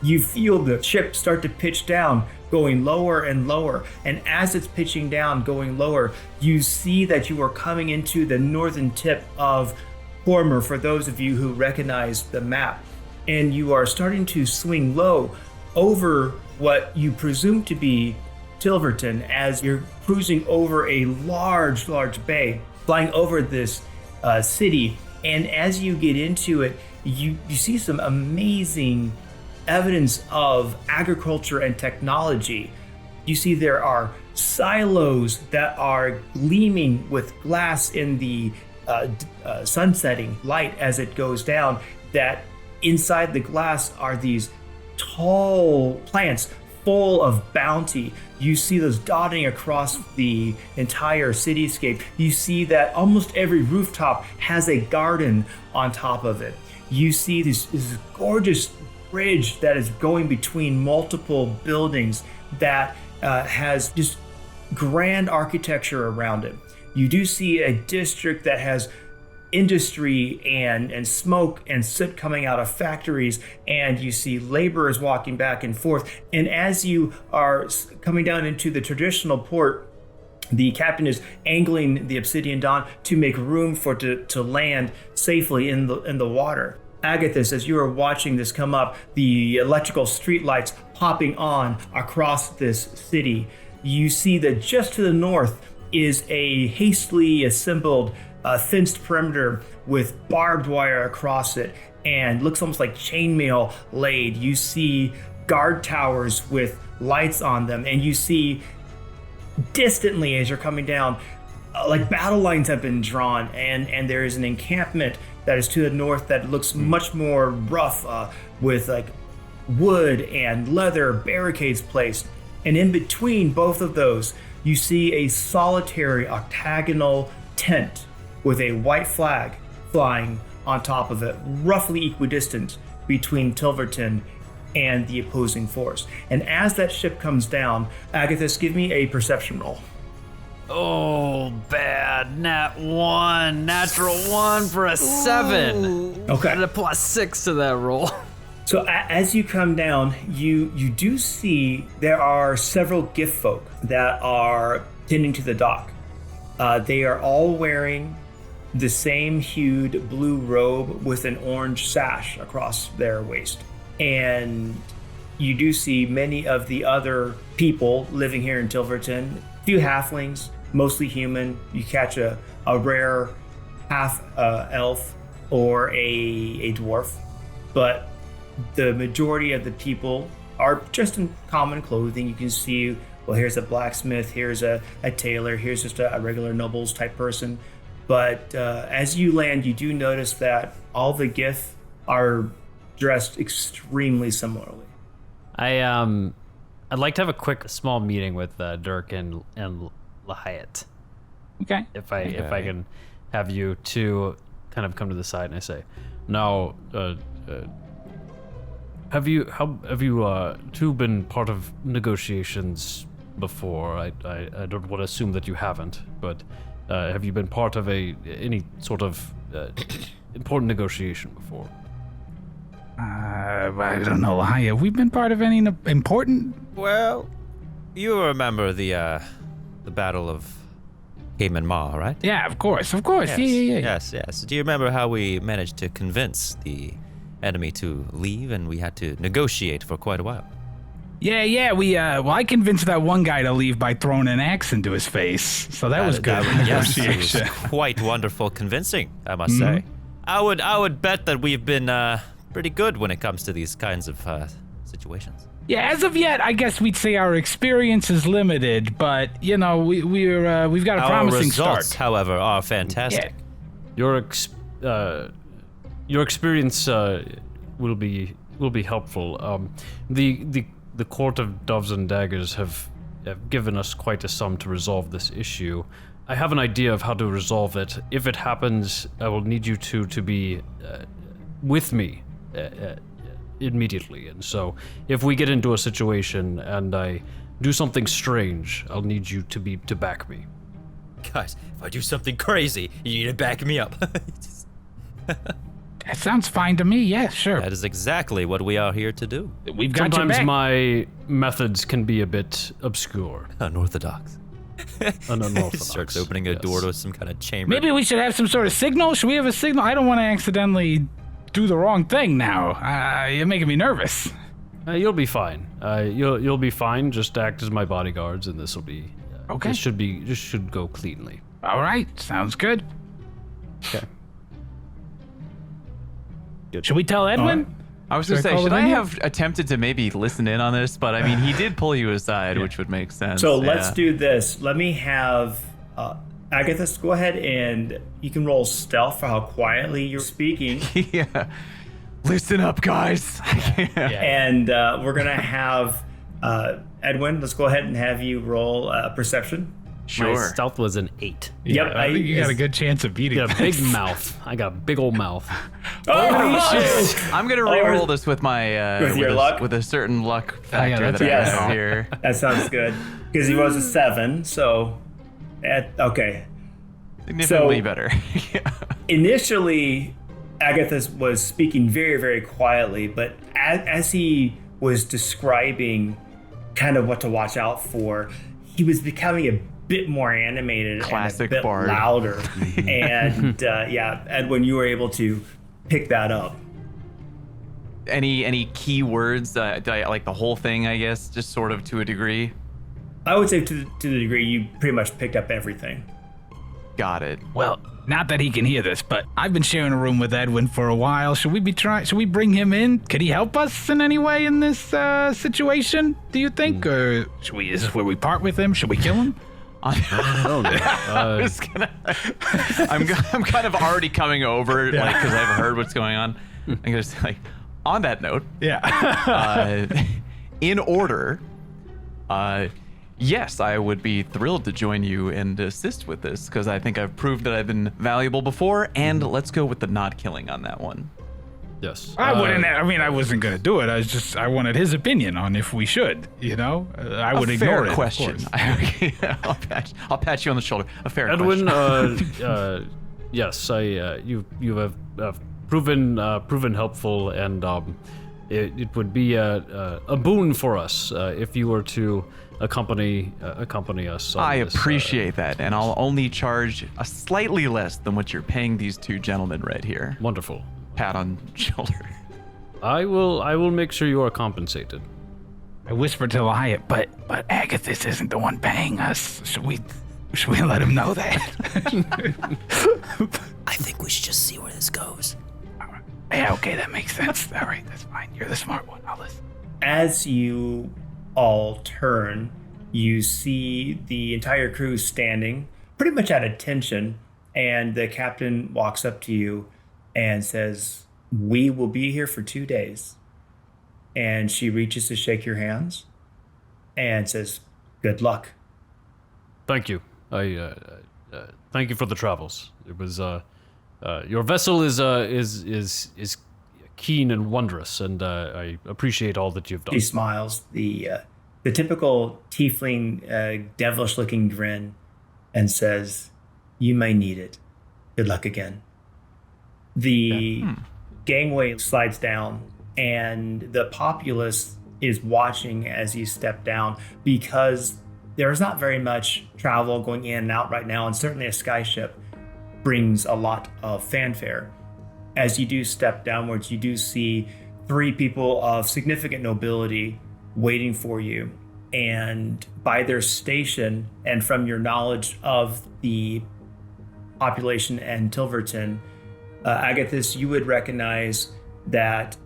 You feel the ship start to pitch down, going lower and lower. And as it's pitching down, going lower, you see that you are coming into the northern tip of Hormer, for those of you who recognize the map. And you are starting to swing low over what you presume to be Tilverton as you're cruising over a large bay, flying over this city. And as you get into it, you see some amazing evidence of agriculture and technology. You see there are silos that are gleaming with glass in the sunsetting light as it goes down, that inside the glass are these tall plants full of bounty. You see those dotting across the entire cityscape. You see that almost every rooftop has a garden on top of it. You see this gorgeous bridge that is going between multiple buildings that has just grand architecture around it. You do see a district that has industry and smoke and soot coming out of factories, and you see laborers walking back and forth. And as you are coming down into the traditional port, the captain is angling the Obsidian Dawn to make room for to land safely in the water. Agathis, as you are watching this come up, the electrical streetlights popping on across this city, you see that just to the north is a hastily assembled fenced perimeter with barbed wire across it, and looks almost like chainmail laid. You see guard towers with lights on them, and you see distantly as you're coming down, like battle lines have been drawn, and there is an encampment that is to the north that looks much more rough, with like wood and leather barricades placed. And in between both of those, you see a solitary octagonal tent with a white flag flying on top of it, roughly equidistant between Tilverton and the opposing force. And as that ship comes down, Agathis, give me a perception roll. Oh, bad. Natural 1 for a 7. Okay. Added a +6 to that roll. So as you come down, you do see there are several gift folk that are tending to the dock. They are all wearing the same hued blue robe with an orange sash across their waist. And you do see many of the other people living here in Tilverton, a few halflings, mostly human. You catch a rare half elf or a dwarf, but the majority of the people are just in common clothing. You can see, well, here's a blacksmith, here's a tailor, here's just a regular nobles type person. But as you land, you do notice that all the Gith are dressed extremely similarly. I'd like to have a quick small meeting with Dirk and Lahayat. Okay. If I can have you two kind of come to the side and I say, now, have you two been part of negotiations before? I don't want to assume that you haven't, but have you been part of any sort of important negotiation before? I don't know. Have we been part of any important? Well, you remember the Battle of Cayman Ma, right? Yeah, of course. Yes. Yeah. Yes. Do you remember how we managed to convince the enemy to leave and we had to negotiate for quite a while? Yeah. I convinced that one guy to leave by throwing an axe into his face. So that was good. Yes, it negotiation. was quite wonderful convincing, I must say. I would bet that we've been pretty good when it comes to these kinds of situations. Yeah, as of yet, I guess we'd say our experience is limited, but we've got a promising results, start. however, are fantastic. Your experience will be helpful. The Court of Doves and Daggers have given us quite a sum to resolve this issue. I have an idea of how to resolve it. If it happens, I will need you two to be with me immediately. And so, if we get into a situation and I do something strange, I'll need you to back me. Guys, if I do something crazy, you need to back me up. That sounds fine to me. Yeah, sure. That is exactly what we are here to do. We've got your Sometimes back. my methods can be a bit obscure. Unorthodox. Unorthodox. He starts opening a door to some kind of chamber. Maybe we should have some sort of signal. Should we have a signal? I don't want to accidentally do the wrong thing now. You're making me nervous. You'll be fine. You'll be fine. Just act as my bodyguards, and this will be okay. This should go cleanly. All right, sounds good. Okay. Should we tell Edwin? I was going to Should I say, call should it I in? have attempted to maybe listen in on this? But I mean, he did pull you aside, which would make sense. So let's yeah. do this. Let me have Agathis, go ahead and you can roll stealth for how quietly you're speaking. Yeah. Listen up, guys. And we're going to have Edwin, let's go ahead and have you roll perception. My Sure. stealth was an 8. Yep, I think you got a good chance of beating You got a big this. mouth. I got a big old mouth. I'm gonna re-roll this with my With your luck? with a certain luck factor that's that I yes. have here. That sounds good. Because he was a 7, so okay. Significantly So- better. Yeah. Initially, Agathis was speaking very, very quietly, but as he was describing kind of what to watch out for, he was becoming a bit more animated Classic and a bit bard. louder. And Edwin, you were able to pick that up. Any key words? Do I like the whole thing? I guess just sort of to a degree. I would say to the degree you pretty much picked up everything. Got it. Well, not that he can hear this, but I've been sharing a room with Edwin for a while. Should we bring him in? Could he help us in any way in this situation, do you think? Or is this where we part with him? Should we kill him? I'm kind of already coming over, like, because I've heard what's going on. I'm gonna say, like, on that note, Yeah. in order, Yes, I would be thrilled to join you and assist with this because I think I've proved that I've been valuable before. And let's go with the not killing on that one. Yes. I wouldn't. I mean, I wasn't gonna do it. I wanted his opinion on if we should. You know, I would ignore it. Fair question. I'll pat you on the shoulder. A fair Edwin, question. yes, you have proven helpful, and it would be a boon for us if you were to accompany us. I this, appreciate that, and I'll only charge a slightly less than what you're paying these two gentlemen right here. Wonderful. Pat on shoulder. I will make sure you are compensated. I whispered to Wyatt, but Agathis isn't the one paying us. Should we let him know that? I think we should just see where this goes. Yeah, okay, that makes sense. All right, that's fine. You're the smart one. I'll listen. As you all turn, you see the entire crew standing pretty much at attention, and the captain walks up to you and says, "We will be here for 2 days." And she reaches to shake your hands and says, "Good luck." Thank you. I thank you for the travels. It was your vessel is keen and wondrous, and I appreciate all that you've done. She smiles, the typical tiefling, devilish-looking grin, and says, "You may need it. Good luck again." The gangway slides down, and the populace is watching as you step down because there's not very much travel going in and out right now, and certainly a skyship brings a lot of fanfare. As you do step downwards, you do see 3 people of significant nobility waiting for you. And by their station, and from your knowledge of the population and Tilverton, Agathis, you would recognize that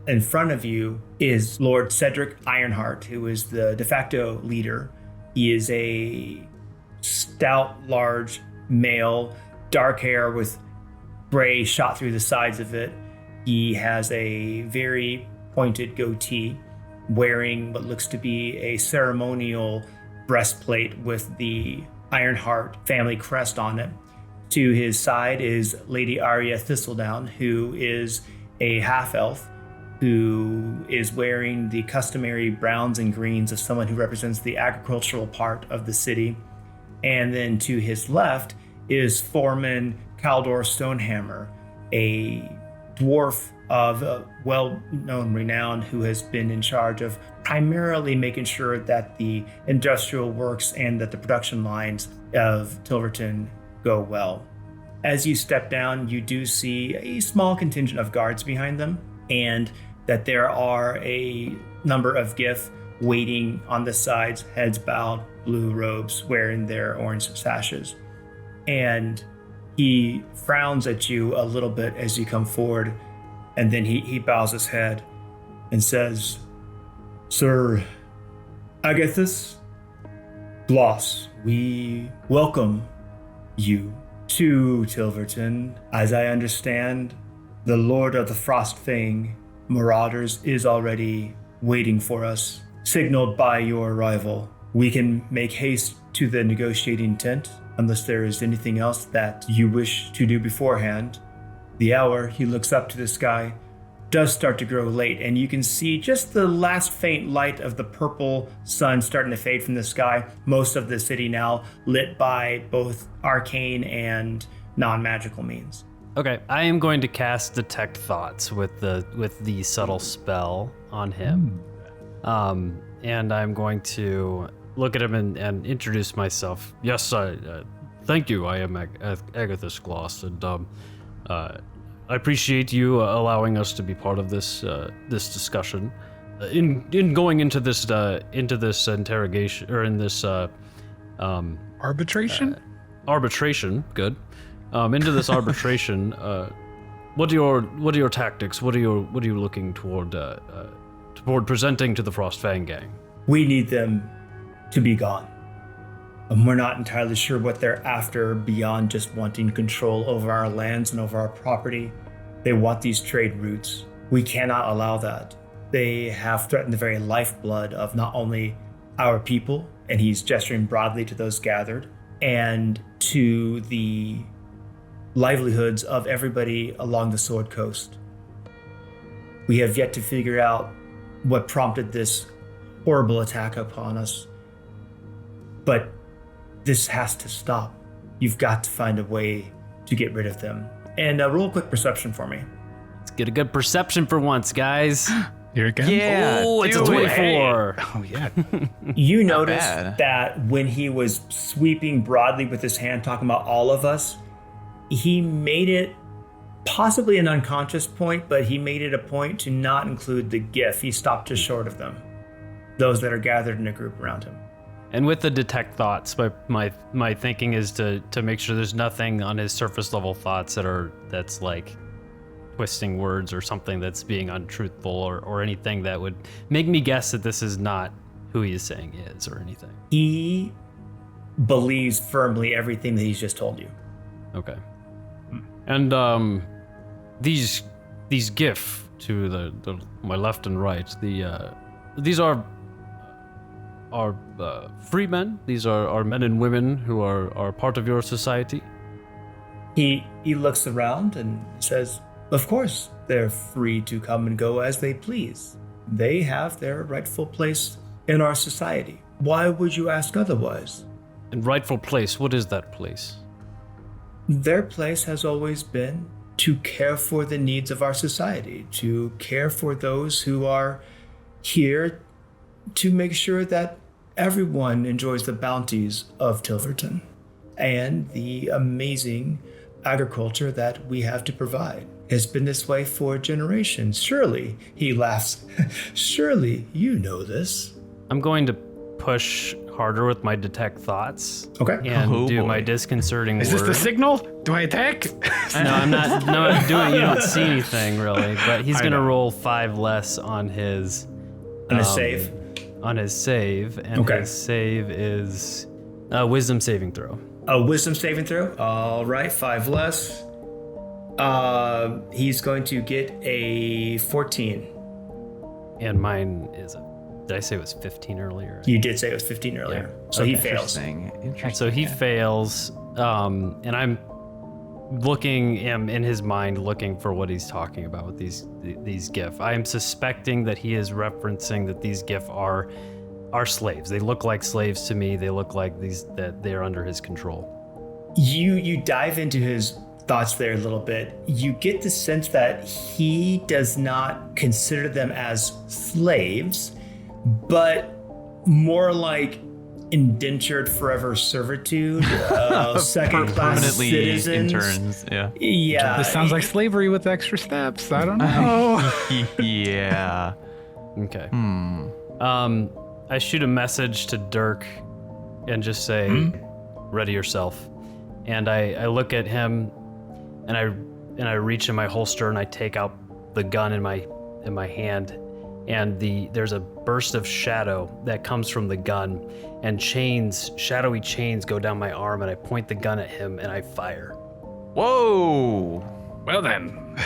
in front of you is Lord Cedric Ironheart, who is the de facto leader. He is a stout, large male, dark hair with gray shot through the sides of it. He has a very pointed goatee, wearing what looks to be a ceremonial breastplate with the Ironheart family crest on it. To his side is Lady Arya Thistledown, who is a half-elf, who is wearing the customary browns and greens of someone who represents the agricultural part of the city. And then to his left is Foreman Caldor Stonehammer, a dwarf of well-known renown who has been in charge of primarily making sure that the industrial works and that the production lines of Tilverton go well. As you step down, you do see a small contingent of guards behind them, and that there are a number of GIF waiting on the sides, heads bowed, blue robes, wearing their orange sashes. And he frowns at you a little bit as you come forward, and then he bows his head and says, "Sir Agathis, Gloss, we welcome you to Tilverton. As I understand, the Lord of the Frostfang Marauders is already waiting for us, signaled by your arrival. We can make haste to the negotiating tent, unless there is anything else that you wish to do beforehand." The hour, he looks up to the sky, does start to grow late, and you can see just the last faint light of the purple sun starting to fade from the sky. Most of the city now lit by both arcane and non-magical means. Okay, I am going to cast Detect Thoughts with the subtle spell on him. And I'm going to look at him and introduce myself. Yes, thank you. I am Agathis Gloss, and I appreciate you allowing us to be part of this discussion. In going into this interrogation, or in this Arbitration? arbitration, good. Into this arbitration, what are your tactics? What are you looking toward presenting to the Frostfang gang? We need them to be gone. And we're not entirely sure what they're after beyond just wanting control over our lands and over our property. They want these trade routes. We cannot allow that. They have threatened the very lifeblood of not only our people and he's gesturing broadly to those gathered and to the livelihoods of everybody along the Sword Coast. We have yet to figure out what prompted this horrible attack upon us, but this has to stop. You've got to find a way to get rid of them. And roll a quick perception for me. Let's get a good perception for once, guys. Here it comes. Yeah. Oh, it's a do it. 24. Oh, yeah. You notice bad. that when he was sweeping broadly with his hand, talking about all of us, he made it possibly an unconscious point, but he made it a point to not include the GIF. He stopped just short of them, those that are gathered in a group around him. And with the detect thoughts, my thinking is to make sure there's nothing on his surface level thoughts that's like twisting words or something that's being untruthful or anything that would make me guess that this is not who he is saying is or anything. He believes firmly everything that he's just told you. Okay. And these GIF to the my left and right, these are free men. These are men and women who are part of your society. He looks around and says, of course, they're free to come and go as they please. They have their rightful place in our society. Why would you ask otherwise? And rightful place, what is that place? Their place has always been to care for the needs of our society, to care for those who are here, to make sure that everyone enjoys the bounties of Tilverton and the amazing agriculture that we have to provide. It's been this way for generations. Surely, he laughs, surely you know this. I'm going to push harder with my detect thoughts. Okay. And Oh, do boy. my disconcerting Is word. this the signal? Do I attack? No, I'm not. No, I'm doing. You don't see anything really, but he's I gonna know. roll 5 less on his On a save. on his save, and Okay. his save is a wisdom saving throw. A wisdom saving throw. All right, 5 less. He's going to get a 14. And mine is did I say it was 15 earlier? You did say it was 15 earlier, so he fails. Interesting. So he fails, and I'm looking in his mind, looking for what he's talking about with these GIF. I am suspecting that he is referencing that these GIF are slaves. They look like slaves to me. They look like that they're under his control. You dive into his thoughts there a little bit. You get the sense that he does not consider them as slaves, but more like indentured forever servitude, second-class Permanently citizens. interns. Yeah. Yeah. This sounds like slavery with extra steps. I don't know. Yeah. Okay. I shoot a message to Dirk and just say, ready yourself. And I look at him and I reach in my holster and I take out the gun in my hand, and there's a burst of shadow that comes from the gun, and shadowy chains go down my arm, and I point the gun at him and I fire. Whoa. Well then.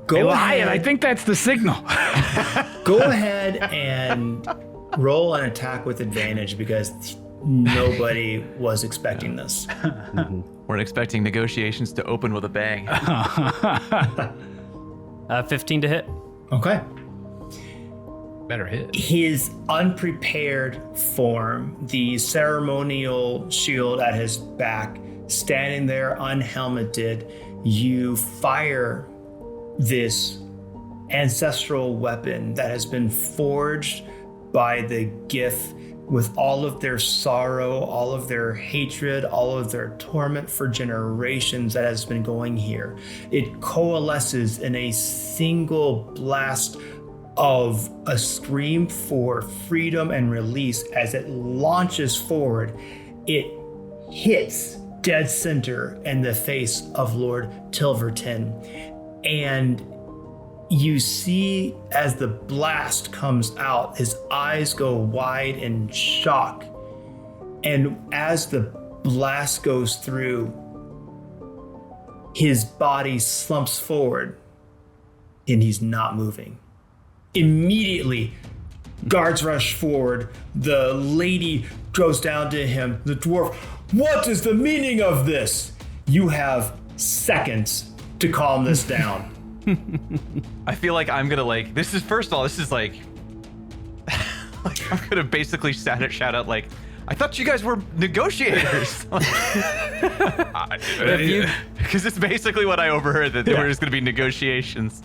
Go Hey, Lion, I ahead, think that's the signal. go ahead and roll an attack with advantage because nobody was expecting this. Weren't expecting negotiations to open with a bang. 15 to hit. Okay. Better hit. His unprepared form, the ceremonial shield at his back, standing there unhelmeted, you fire this ancestral weapon that has been forged by the GIF with all of their sorrow, all of their hatred, all of their torment for generations that has been going here. It coalesces in a single blast of a scream for freedom and release. As it launches forward, it hits dead center in the face of Lord Tilverton. And you see as the blast comes out, his eyes go wide in shock. And as the blast goes through, his body slumps forward and he's not moving. Immediately, Guards rush forward. The lady goes down to him. The dwarf, what is the meaning of this? You have seconds to calm this down. I feel like I'm gonna like, this is, first of all, this is like I'm gonna basically shout out like, I thought you guys were negotiators. Because it's basically what I overheard, that there were just gonna be negotiations.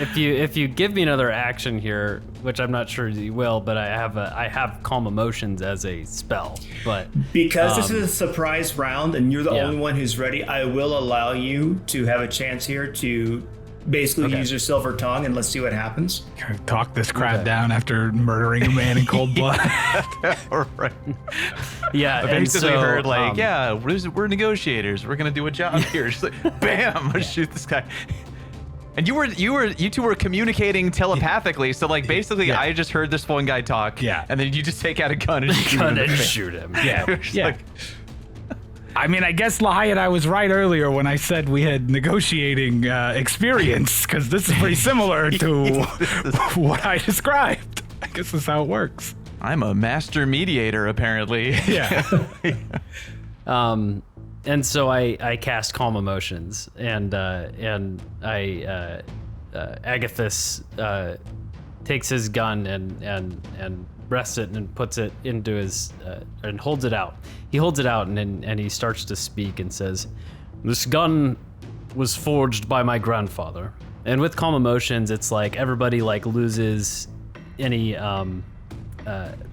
If you give me another action here, which I'm not sure you will, but I have calm emotions as a spell. But because this is a surprise round and you're the only one who's ready, I will allow you to have a chance here to basically use your silver tongue, and let's see what happens. Talk this crowd down after murdering a man in cold blood. Right. Yeah, I basically and so, heard like, yeah, we're negotiators. We're gonna do a job here. Just like, bam, I'm gonna shoot this guy. And you two were communicating telepathically, so like basically I just heard this one guy talk. Yeah. And then you just take out a gun and shoot him. Yeah. Yeah. Like, I mean, I guess Lahayat, I was right earlier when I said we had negotiating experience, because this is pretty similar to what I described. I guess that's how it works. I'm a master mediator, apparently. Yeah. And so I cast Calm Emotions, and Agathis takes his gun and rests it and puts it into his and holds it out. He holds it out and he starts to speak and says, "This gun was forged by my grandfather." And with Calm Emotions, it's like everybody like loses any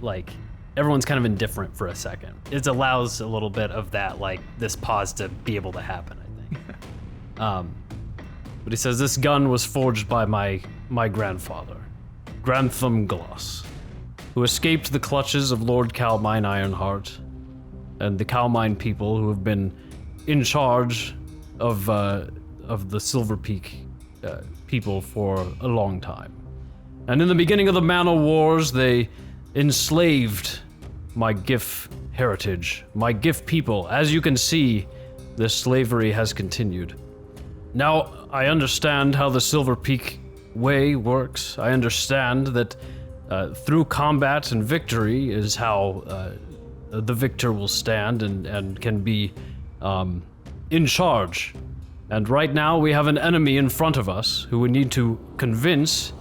like everyone's kind of indifferent for a second. It allows a little bit of that, like, this pause to be able to happen, I think. But he says, this gun was forged by my grandfather, Grantham Gloss, who escaped the clutches of Lord Calmine Ironheart and the Calmine people who have been in charge of the Silver Peak people for a long time. And in the beginning of the Manor Wars, they enslaved my GIF heritage, my GIF people. As you can see, this slavery has continued. Now, I understand how the Silver Peak way works. I understand that through combat and victory is how the victor will stand and can be in charge. And right now we have an enemy in front of us who we need to convince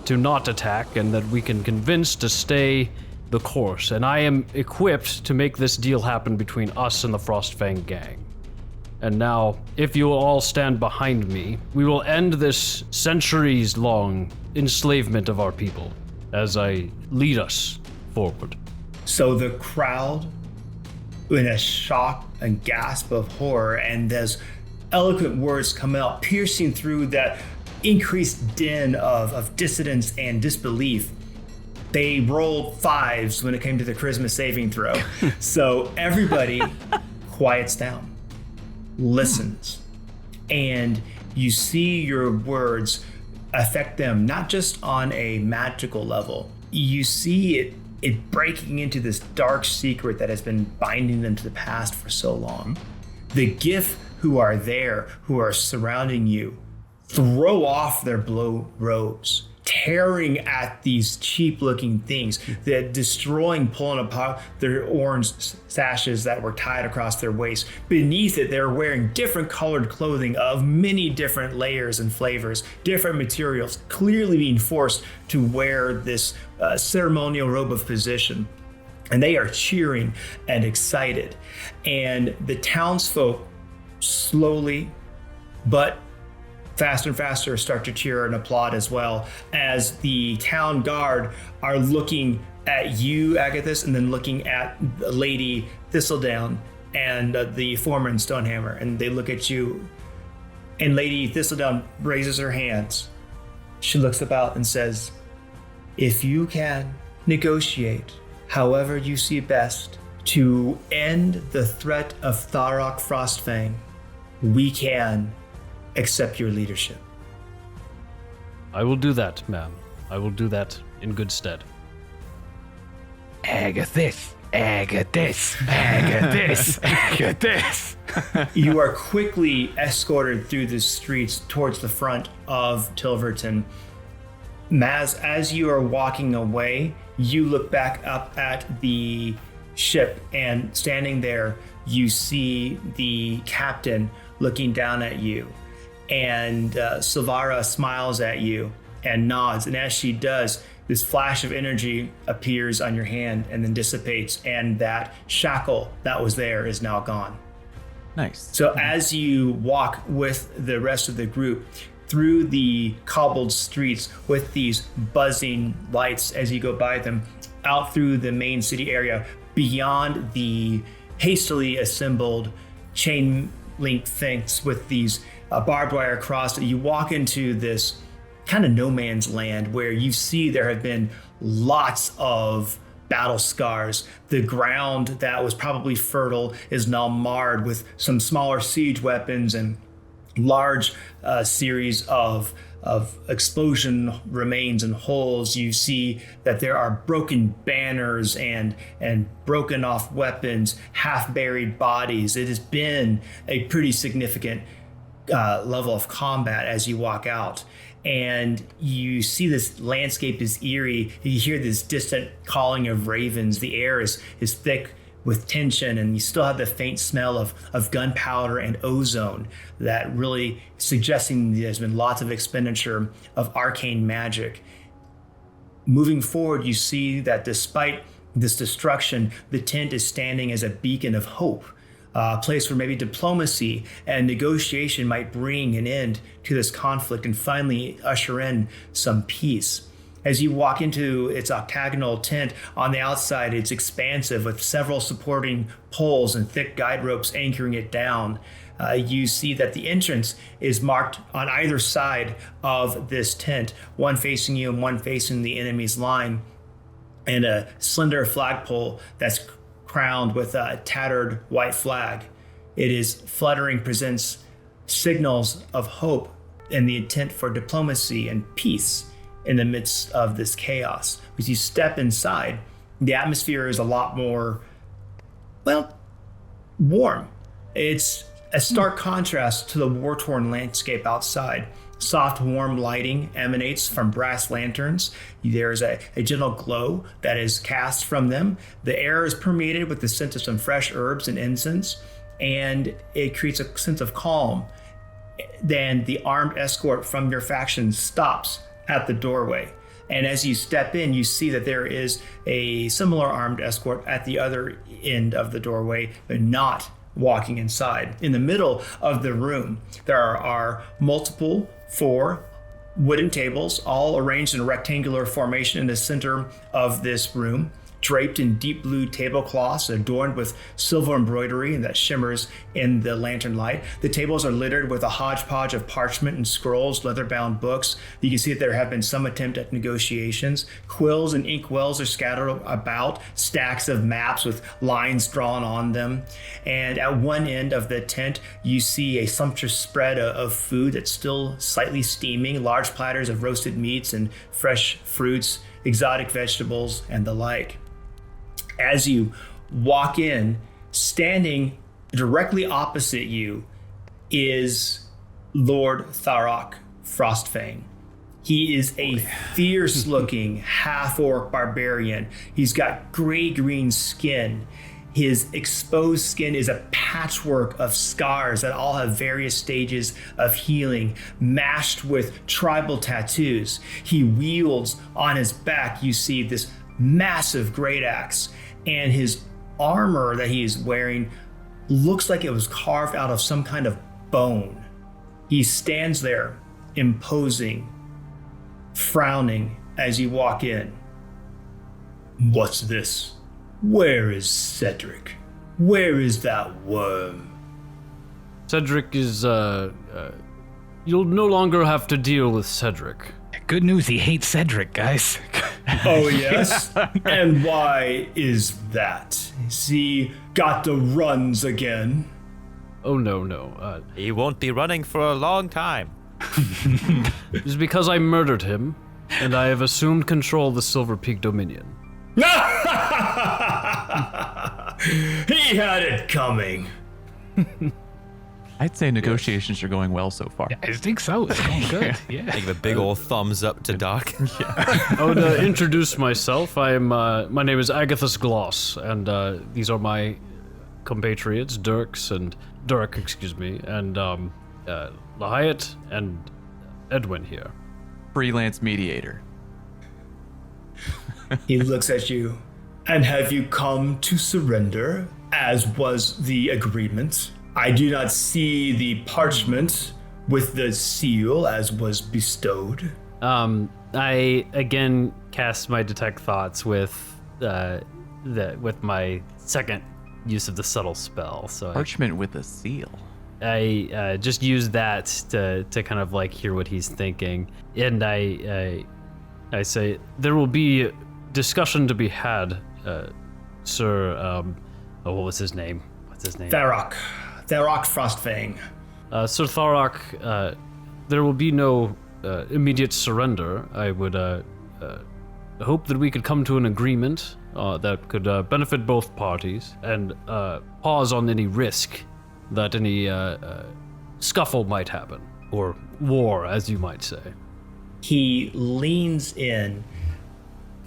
to not attack, and that we can convince to stay the course. And I am equipped to make this deal happen between us and the Frostfang gang. And now, if you will all stand behind me, we will end this centuries-long enslavement of our people as I lead us forward. So the crowd, in a shock and gasp of horror, and those eloquent words come out, piercing through that increased din of dissonance and disbelief. They rolled 5s when it came to the charisma saving throw. So everybody quiets down, listens, and you see your words affect them, not just on a magical level. You see it breaking into this dark secret that has been binding them to the past for so long. The GIF who are there, who are surrounding you, throw off their blue robes, tearing at these cheap-looking things, that destroying, pulling apart their orange sashes that were tied across their waist. Beneath it, they're wearing different colored clothing of many different layers and flavors, different materials, clearly being forced to wear this ceremonial robe of position. And they are cheering and excited. And the townsfolk slowly, but faster and faster, start to cheer and applaud as well, as the town guard are looking at you, Agathis, and then looking at Lady Thistledown and the foreman Stonehammer, and they look at you, and Lady Thistledown raises her hands. She looks about and says, if you can negotiate however you see best to end the threat of Tharok Frostfang, we can accept your leadership. I will do that, ma'am. I will do that in good stead. Agathis, Agathis, Agathis, Agathis. You are quickly escorted through the streets towards the front of Tilverton. Maz, as you are walking away, you look back up at the ship, and standing there, you see the captain looking down at you. And Silvara smiles at you and nods. And as she does, this flash of energy appears on your hand and then dissipates. And that shackle that was there is now gone. Nice. So as you walk with the rest of the group through the cobbled streets with these buzzing lights as you go by them, out through the main city area, beyond the hastily assembled chain link fence with these barbed wire across it, you walk into this kind of no man's land where you see there have been lots of battle scars. The ground that was probably fertile is now marred with some smaller siege weapons and large series of explosion remains and holes. You see that there are broken banners and broken off weapons, half buried bodies. It has been a pretty significant level of combat as you walk out. And you see this landscape is eerie. You hear this distant calling of ravens. The air is thick with tension, and you still have the faint smell of gunpowder and ozone that really suggesting there's been lots of expenditure of arcane magic. Moving forward, you see that despite this destruction, the tent is standing as a beacon of hope, a place where maybe diplomacy and negotiation might bring an end to this conflict and finally usher in some peace. As you walk into its octagonal tent, on the outside, it's expansive with several supporting poles and thick guide ropes anchoring it down. You see that the entrance is marked on either side of this tent, one facing you and one facing the enemy's line, and a slender flagpole that's crowned with a tattered white flag. It is fluttering, presents signals of hope and the intent for diplomacy and peace in the midst of this chaos. As you step inside, the atmosphere is a lot more, well, warm. It's a stark contrast to the war-torn landscape outside. Soft, warm lighting emanates from brass lanterns. There's a gentle glow that is cast from them. The air is permeated with the scent of some fresh herbs and incense, and it creates a sense of calm. Then the armed escort from your faction stops at the doorway. And as you step in, you see that there is a similar armed escort at the other end of the doorway, but not walking inside. In the middle of the room, there are multiple 4 wooden tables, all arranged in a rectangular formation in the center of this room, draped in deep blue tablecloths adorned with silver embroidery that shimmers in the lantern light. The tables are littered with a hodgepodge of parchment and scrolls, leather-bound books. You can see that there have been some attempt at negotiations. Quills and inkwells are scattered about, stacks of maps with lines drawn on them. And at one end of the tent, you see a sumptuous spread of food that's still slightly steaming, large platters of roasted meats and fresh fruits, exotic vegetables, and the like. As you walk in, standing directly opposite you is Lord Tharok Frostfang. He is a fierce-looking half-orc barbarian. He's got gray-green skin. His exposed skin is a patchwork of scars that all have various stages of healing, mashed with tribal tattoos. He wields on his back, you see this massive great axe, and his armor that he is wearing looks like it was carved out of some kind of bone. He stands there, imposing, frowning as you walk in. What's this? Where is Cedric? Where is that worm? Cedric is, you'll no longer have to deal with Cedric. Good news, he hates Cedric, guys. Oh, yes? And why is that? Is he got the runs again? Oh, no. He won't be running for a long time. It's because I murdered him, and I have assumed control of the Silver Peak Dominion. He had it coming. I I'd say negotiations are going well so far. I think so. It's going good. Yeah. I give a big old thumbs up to Doc. I would introduce myself. My name is Agathus Gloss, and these are my compatriots, Dirk, and Lahayat and Edwin here. Freelance mediator. He looks at you. And have you come to surrender, as was the agreement? I do not see the parchment with the seal as was bestowed. I again cast my detect thoughts with my second use of the subtle spell. So Parchment with a seal. I just use that to kind of like hear what he's thinking, and I say there will be discussion to be had, Sir. What was his name? What's his name? Tharok Frostfang. Sir Tharok, there will be no immediate surrender. I would hope that we could come to an agreement that could benefit both parties and pause on any risk that any scuffle might happen, or war, as you might say. He leans in,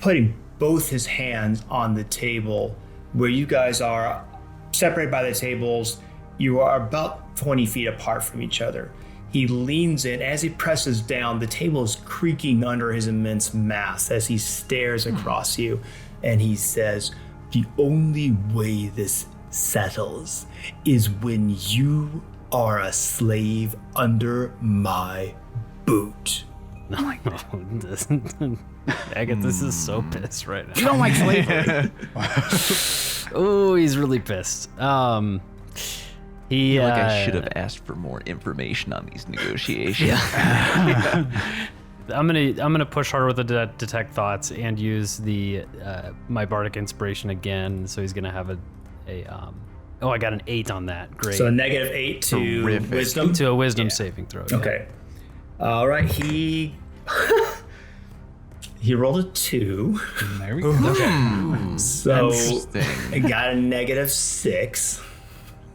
putting both his hands on the table where you guys are separated by the tables. You are about 20 feet apart from each other. He leans in. As he presses down, the table is creaking under his immense mass as he stares across you, and he says, the only way this settles is when you are a slave under my boot. Agathus is so pissed right now. You don't like slavery. Oh, he's really pissed. He I feel like I should have asked for more information on these negotiations. I'm gonna push harder with the detect thoughts and use the my bardic inspiration again. So he's gonna have oh, I got an 8 on that. Great. So a -8 to Terrific. wisdom. To a wisdom saving throw. Yeah. Okay. All right. He rolled a 2. There we go. So Interesting. I got a -6.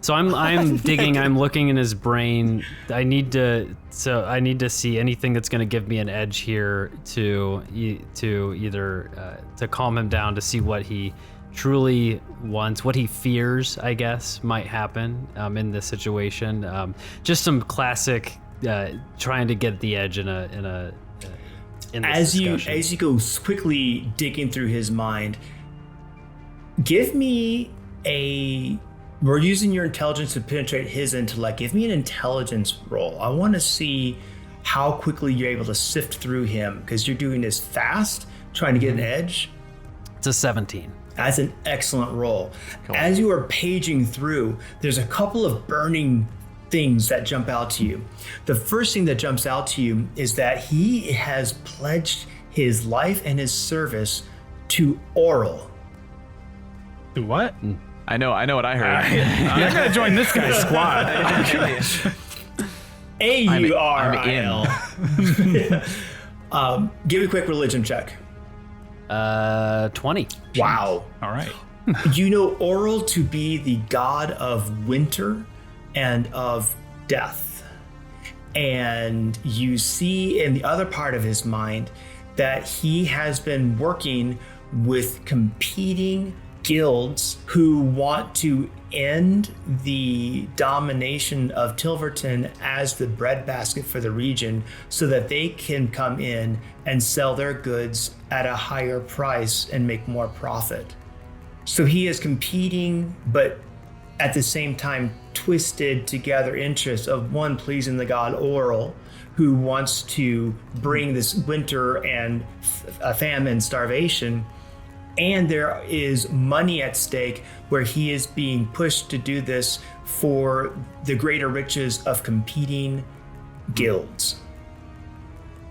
So I'm digging. I'm looking in his brain. I need to see anything that's going to give me an edge here to either to calm him down, to see what he truly wants, what he fears, I guess, might happen in this situation. Just some classic trying to get the edge in this discussion. As you go quickly digging through his mind, give me we're using your intelligence to penetrate his intellect. Give me an intelligence roll. I want to see how quickly you're able to sift through him, because you're doing this fast, trying to get an edge. It's a 17. That's an excellent roll. Cool. As you are paging through, there's a couple of burning things that jump out to you. The first thing that jumps out to you is that he has pledged his life and his service to Oral. Do what? I know what I heard. I'm gonna join this guy's squad. A-U-R-I-L. Give me a quick religion check. 20. Wow. All right. You know Oral to be the god of winter and of death. And you see in the other part of his mind that he has been working with competing guilds who want to end the domination of Tilverton as the breadbasket for the region, so that they can come in and sell their goods at a higher price and make more profit. So he is competing, but at the same time twisted together interests of one pleasing the god Oral, who wants to bring this winter and famine, starvation. And there is money at stake where he is being pushed to do this for the greater riches of competing guilds.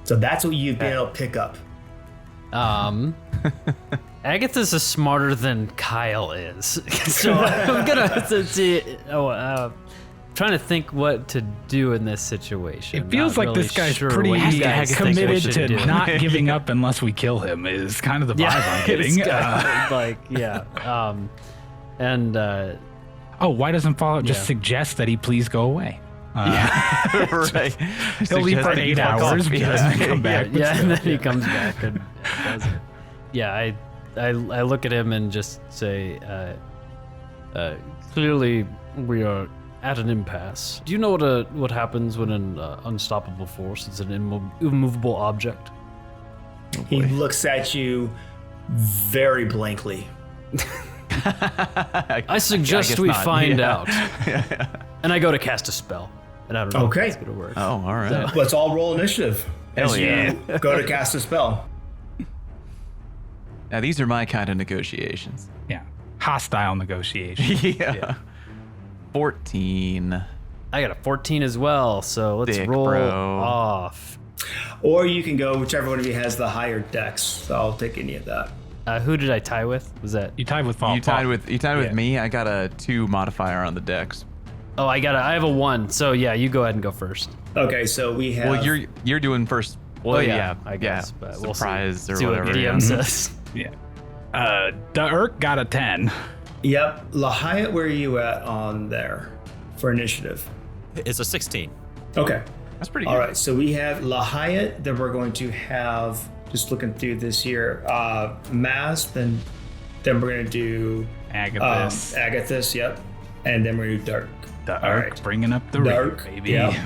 So that's what you've been able to pick up. Agathus is smarter than Kyle is. So I'm gonna trying to think what to do in this situation. It feels Not like really this guy's sure pretty what you guys think we committed should to do. not giving up unless we kill him, is kind of the vibe I'm getting. It's kind of why doesn't Fallout just suggest that he please go away? Right. He'll leave for Suggesting 8 you fuck hours, off. but doesn't come back. Yeah, and then he comes back and does it. Yeah, I look at him and just say, clearly we are at an impasse. Do you know what happens when an unstoppable force is an immovable object? He looks at you very blankly. I suggest guess we not. find Yeah. out. And I go to cast a spell, and I don't know Okay. if it's gonna work. Oh, all right. Let's all roll initiative as Hell yeah. you go to cast a spell. Now these are my kind of negotiations. Yeah. Hostile negotiation. Yeah. 14. I got a 14 as well, so let's Dick, roll bro. off. Or you can go whichever one of you has the higher dex. So I'll take any of that. Who did I tie with? Was that? You tied with Fall. You tied with Yeah. me. I got a 2 modifier on the dex. Oh, I have a 1. So yeah, you go ahead and go first. Okay, so we have. Well, you're doing first. Well, I guess. But we'll surprise see. or See whatever. what DM says. Yeah. Dirk got a 10. Yep. Lahayat, where are you at on there for initiative? It's a 16. Okay. That's pretty good. All right. So we have Lahayat. Then we're going to have, just looking through this here, Maz. Then we're going to do Agathis. Agathis. Yep. And then we're going to do Dark. Dirk all right. bringing up the rear, Dirk, baby. yeah.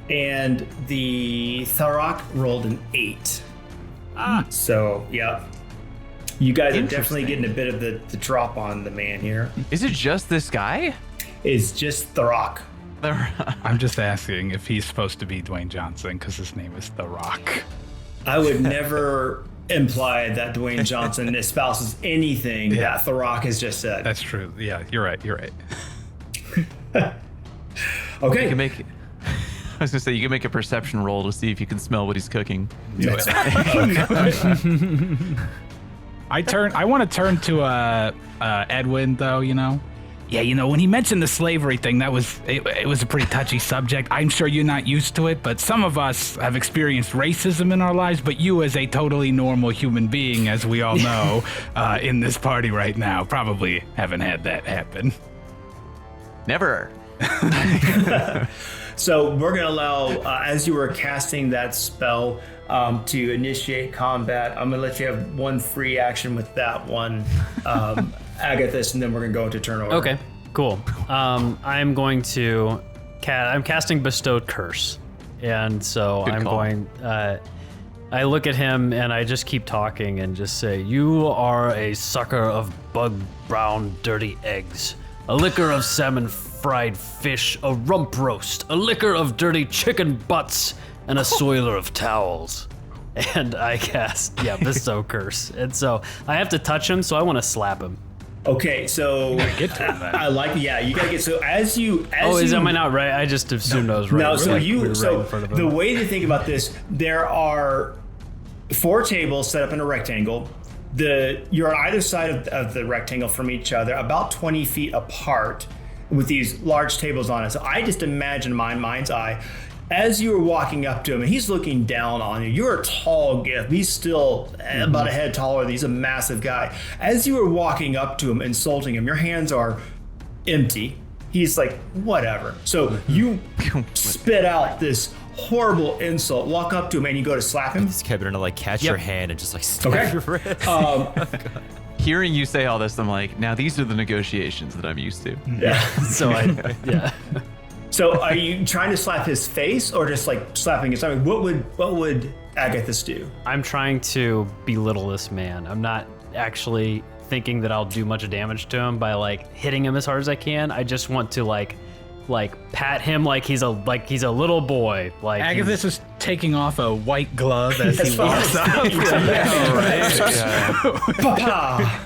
And the Tharok rolled an 8. So, yeah. You guys are definitely Interesting. getting a bit of the drop on the man here. Is it just this guy? It's just Tharok. I'm just asking if he's supposed to be Dwayne Johnson because his name is The Rock. I would never imply that Dwayne Johnson espouses anything that Tharok has just said. That's true. Yeah, you're right. You're right. Okay. You can make. I was gonna say you can make a perception roll to see if you can smell what he's cooking. I want to turn to Edwin though. Yeah, when he mentioned the slavery thing, it was a pretty touchy subject. I'm sure you're not used to it, but some of us have experienced racism in our lives. But you, as a totally normal human being, as we all know, in this party right now, probably haven't had that happen. Never. So we're going to allow, as you were casting that spell to initiate combat, I'm going to let you have one free action with that one, Agathis, and then we're going to go into turn order. Okay, cool. I'm going to I'm casting Bestowed Curse. And so Good I'm call. going, I look at him and I just keep talking and just say, you are a sucker of bug brown dirty eggs, a liquor of salmon fried fish, a rump roast, a liquor of dirty chicken butts, and a soiler of towels. And I cast, Bestow Curse. And so I have to touch him, so I want to slap him. Okay, so Get to him then. I like, you gotta get, so as you, Am I not right? I just assumed I was right. No, We're so like, you, we were right so in front of him. the way to think about this, there are 4 tables set up in a rectangle. You're on either side of the rectangle from each other, about 20 feet apart, with these large tables on it. So I just imagine in my mind's eye, as you were walking up to him, and he's looking down on you. You're a tall gift. He's still about a head taller. He's a massive guy. As you were walking up to him, insulting him, your hands are empty. He's like, whatever. So you spit out this horrible insult, walk up to him, and you go to slap him. This Kevin to like catch your hand and just like snap Okay. your wrist. Hearing you say all this, I'm like, now these are the negotiations that I'm used to. Yeah. So yeah. So are you trying to slap his face or just like slapping his stomach? What would Agathis do? I'm trying to belittle this man. I'm not actually thinking that I'll do much damage to him by like hitting him as hard as I can. I just want to like pat him like he's a little boy. Like Agathis is taking off a white glove as That's he walks fine. up. Pa-pa.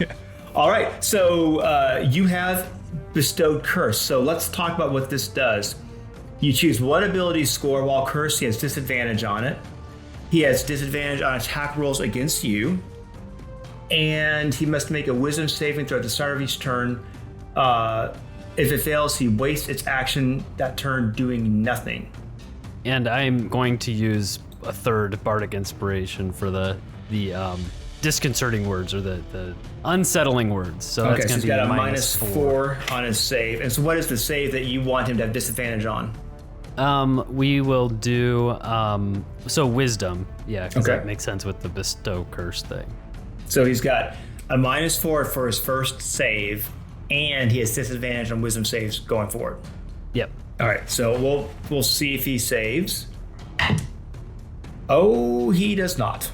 All right, so you have Bestowed Curse. So let's talk about what this does. You choose one ability score while cursed. He has disadvantage on it. He has disadvantage on attack rolls against you. And he must make a wisdom saving throw at the start of each turn. If it fails, he wastes its action that turn doing nothing. And I'm going to use a third bardic inspiration for the disconcerting words or the unsettling words. So Okay, that's so going he's to be got a minus -4 on his save. And so what is the save that you want him to have disadvantage on? We will do so wisdom. Yeah, because Okay. that makes sense with the bestow curse thing. So he's got a -4 for his first save, and he has disadvantage on wisdom saves going forward. Yep. All right, so we'll see if he saves. Oh, he does not.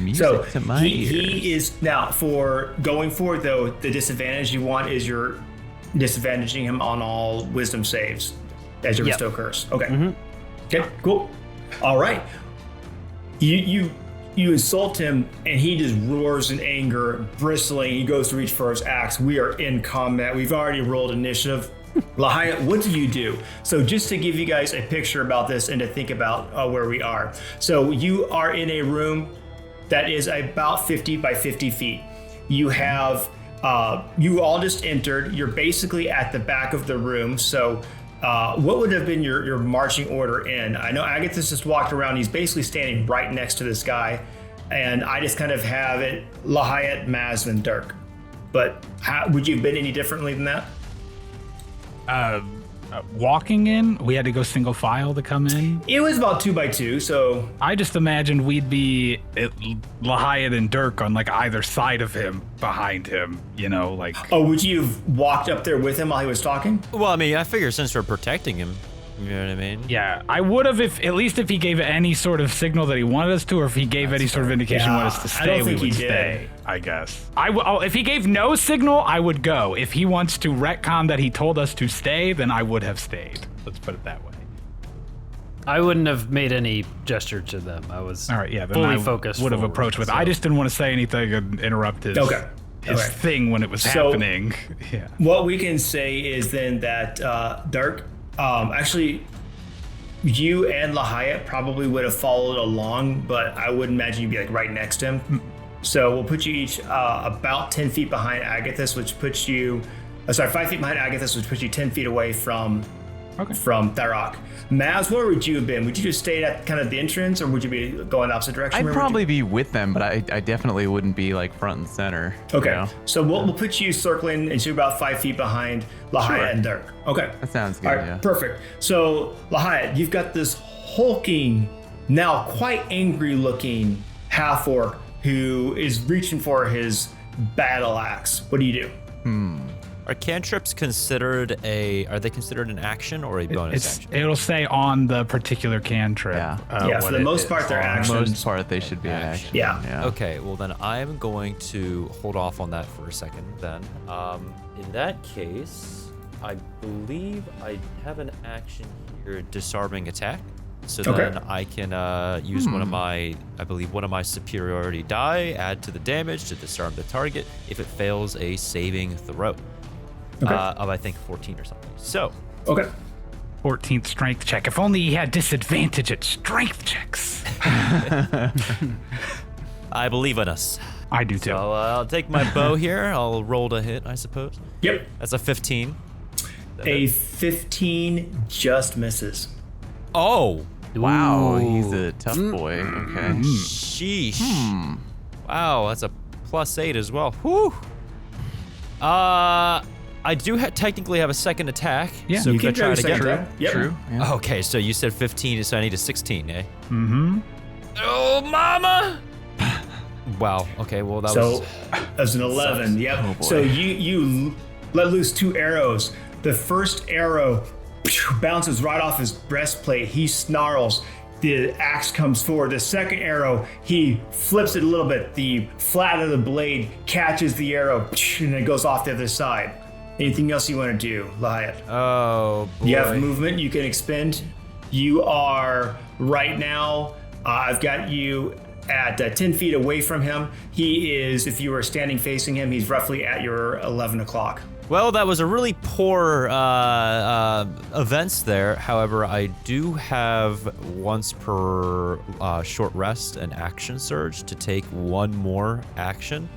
Music So to my ears. he is now for going forward though. The disadvantage you want is you're disadvantaging him on all wisdom saves as your Yep. bestow curse. Okay. Okay. Cool. All right. You insult him and he just roars in anger, bristling. He goes to reach for his axe. We are in combat. We've already rolled initiative. Lahia, what do you do? So just to give you guys a picture about this and to think about where we are. So you are in a room that is about 50 by 50 feet. You have, you all just entered. You're basically at the back of the room. So what would have been your marching order in? I know Agathis just walked around. He's basically standing right next to this guy. And I just kind of have it Lahia, Maz, and Dirk. But would you have been any differently than that? Walking in, we had to go single file to come in. It was about 2 by 2, so I just imagined we'd be Lahayat and Dirk on like either side of him, behind him, you know, like. oh, would you have walked up there with him while he was talking? Well, I mean, I figure since we're protecting him, you know what I mean? Yeah, I would have if at least if he gave any sort of signal that he wanted us to, or if he gave any sort of indication he wanted us to I don't stay, we think he would did. stay. I guess. If he gave no signal, I would go. If he wants to retcon that he told us to stay, then I would have stayed. Let's put it that way. I wouldn't have made any gesture to them. I was All right, yeah, then fully I focused. would have forward, approached with. so- I just didn't want to say anything and interrupt his his thing when it was So- happening. Yeah. What we can say is then that Dirk, actually, you and Lahia probably would have followed along, but I would imagine you'd be like right next to him. So we'll put you each about 10 feet behind Agathis, which puts you, 5 feet behind Agathis, which puts you 10 feet away from Tharok. Maz, where would you have been? Would you just stay at kind of the entrance, or would you be going the opposite direction? I'd Where would you- probably be with them, but I definitely wouldn't be like front and center. Okay, You know? so we'll put you circling, and you're about 5 feet behind Lahia Sure. and Dirk. Okay. That sounds good, All right, yeah. perfect. So, Lahia, you've got this hulking, now quite angry looking half-orc who is reaching for his battle axe. What do you do? Are cantrips considered are they considered an action or a bonus action? It'll say on the particular cantrip. Yeah. Yeah, for what the it most is. part, they're For the actions. most part, they should be action. Yeah. Okay, well then I'm going to hold off on that for a second then. In that case, I believe I have an action here, disarming attack. So Okay. then I can use one of my superiority die, add to the damage to disarm the target if it fails a saving throw. Okay. Of I think 14 or something. So, Okay. 14th strength check. If only he had disadvantage at strength checks. I believe in us. I do too. So I'll take my bow here. I'll roll to hit, I suppose. Yep. That's a 15. A 15 just misses. Oh, Wow, Ooh. he's a tough boy. Okay. sheesh. Wow, that's a +8 as well. Whew. I do technically have a second attack. Yeah, so You can I can try try it to again? Yep. True. Yeah. Okay, so you said 15, so I need a 16, eh? Mm-hmm. Oh, mama! Wow. Okay, well that So was. as an 11, yep. Oh, boy. So you let loose 2 arrows. The first arrow bounces right off his breastplate. He snarls. The axe comes forward. The second arrow, he flips it a little bit. The flat of the blade catches the arrow, and it goes off the other side. Anything else you want to do, Lahia? Oh boy. You have movement you can expend. You are right now, I've got you at 10 feet away from him. He is, if you were standing facing him, he's roughly at your 11 o'clock. Well, that was a really poor events there. However, I do have once per short rest an action surge to take one more action.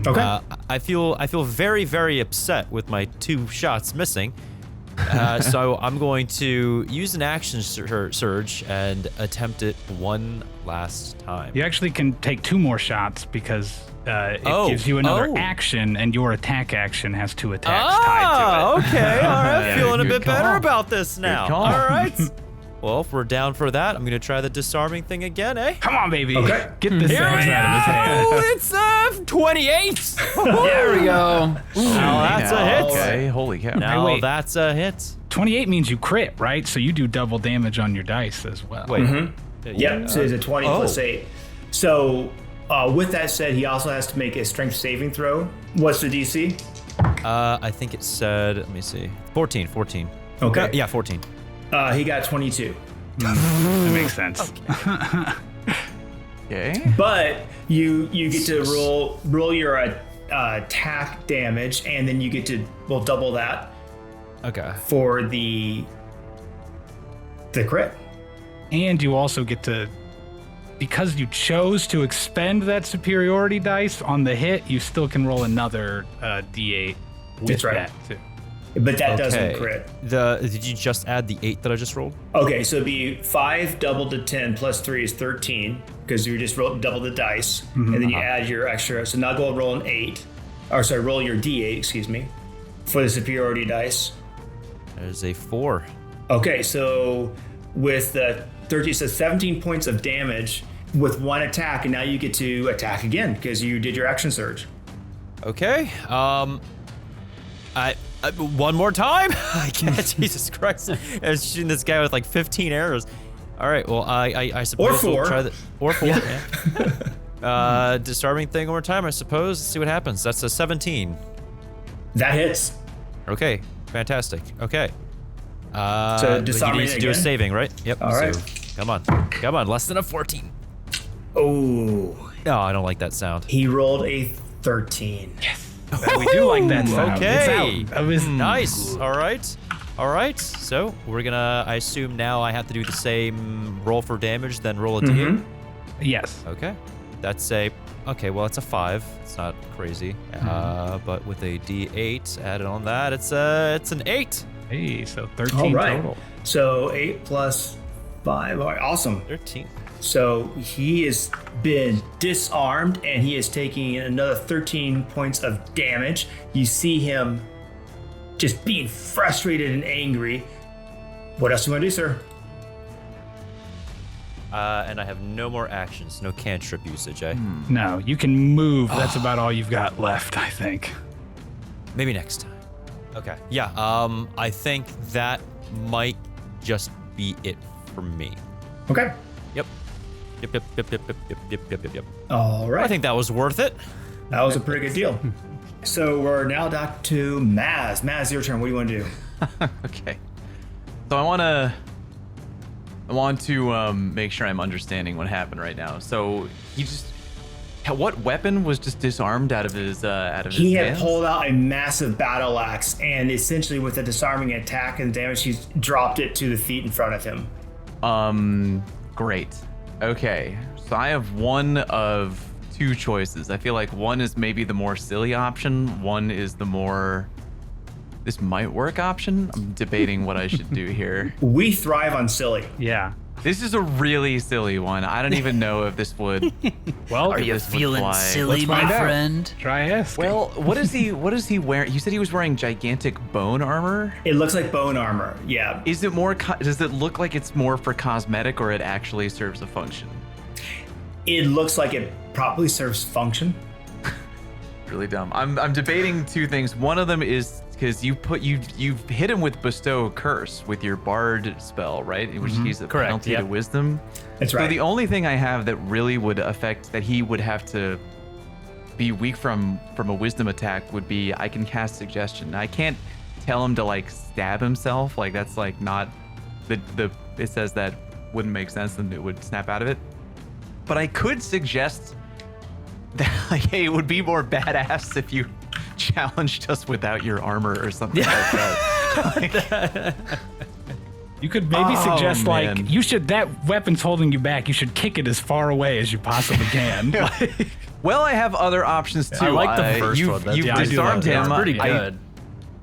Okay. I feel very, very upset with my 2 shots missing. So I'm going to use an action surge and attempt it one last time. You actually can take 2 more shots because it gives you another action, and your attack action has 2 attacks tied to it. Okay. All right. Feeling a Good bit better call. about this now. call. All right. Well, if we're down for that, I'm going to try the disarming thing again, eh? Come on, baby. Okay. Get this Here axe we out of his hand. go. It's 28. There we go. Now that's a hit. Okay, holy cow. Now wait. that's a hit. 28 means you crit, right? So you do double damage on your dice as well. Wait. Yep. So it's a 20 plus 8. So with that said, he also has to make a strength saving throw. What's the DC? I think it said, let me see. 14. Okay. Yeah, 14. He got 22. That makes sense. Okay. But you get to roll your attack damage, and then you get to double that Okay. for the crit. And you also get to, because you chose to expend that superiority dice on the hit, you still can roll another D8 with That's right. that too. But that Okay. doesn't crit. Did you just add the 8 that I just rolled? Okay, so it'd be 5 doubled to 10 plus 3 is 13 because you just double the dice, and then you add your extra. So now go roll an 8, or sorry, roll your D8, excuse me, for the superiority dice. There's a 4. Okay, so with the 13, so 17 points of damage with 1 attack, and now you get to attack again because you did your action surge. Okay. I one more time. I can't. Jesus Christ! I was shooting this guy with like 15 arrows. All right. Well, I suppose we'll 4. try the or 4. Yeah. Disarming thing one more time. I suppose. Let's see what happens. That's a 17. That hits. Okay. Fantastic. Okay. So he disarming needs to it do a again? saving, right? Yep. All right. So, come on. Less than a 14. Oh, No, I don't like that sound. he rolled a 13. We do like that sound. Okay. It's out of his Nice. All right. So we're gonna. I assume now I have to do the same roll for damage, then roll a d8. Yes. Okay. That's a. Okay. Well, it's a 5. It's not crazy. But with a d8 added on that, it's an 8. Hey, so 13 All right. total. So 8 plus 5. All right, awesome. 13. So he has been disarmed, and he is taking another 13 points of damage. You see him just being frustrated and angry. What else do you want to do, sir? And I have no more actions, no cantrip usage, eh? No, you can move. That's about all you've got left, I think. Maybe next time. Okay. Yeah. I think that might just be it for me. Okay. Yep. Yep. All right. I think that was worth it. that was a pretty good deal. So we're now down to Maz. Maz, your turn. What do you want to do? Okay. So I want to make sure I'm understanding what happened right now. So what weapon was just disarmed out of his He had hands? pulled out a massive battle axe, and essentially with a disarming attack and damage, he's dropped it to the feet in front of him. Great. Okay. So I have one of 2 choices. I feel like one is maybe the more silly option. One is the more this might work option. I'm debating what I should do here. We thrive on silly. Yeah. This is a really silly one. I don't even know if this would. Well, Are you this would feeling fly. silly, Let's my find out. friend? try asking. Well, what is he wearing? You said he was wearing gigantic bone armor. It looks like bone armor. Yeah. Is it more? Does it look like it's more for cosmetic, or it actually serves a function? It looks like it probably serves function. Really dumb. I'm debating 2 things. One of them is because you've hit him with bestow curse with your bard spell, right? Which is a Correct, penalty yep. to wisdom. That's So right. the only thing I have that really would affect that he would have to be weak from a wisdom attack would be I can cast suggestion. I can't tell him to like stab himself. Like that's like not the it says that wouldn't make sense and it would snap out of it. But I could suggest that like, hey, it would be more badass if you challenged us without your armor or something like that. you could maybe Oh, suggest man. like you should that weapon's holding you back. You should kick it as far away as you possibly can. Well, I have other options too. I like the first you've, one. That's- You've yeah, I do disarmed like that. him. It's pretty good.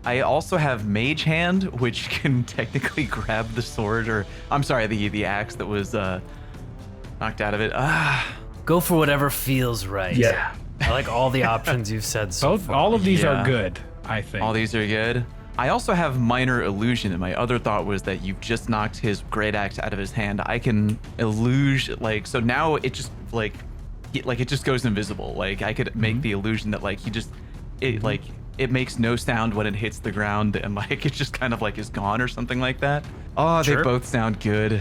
I also have Mage Hand, which can technically grab the sword, or I'm sorry, the axe that was knocked out of it. Go for whatever feels right. Yeah. I like all the options you've said so far. All of these Yeah. are good, I think. All these are good. I also have Minor Illusion, and my other thought was that you've just knocked his great axe out of his hand. I can illusion, like, so now it just it just goes invisible. Like I could make the illusion that like it makes no sound when it hits the ground, and like it just kind of like is gone or something like that. Oh, Sure. they both sound good.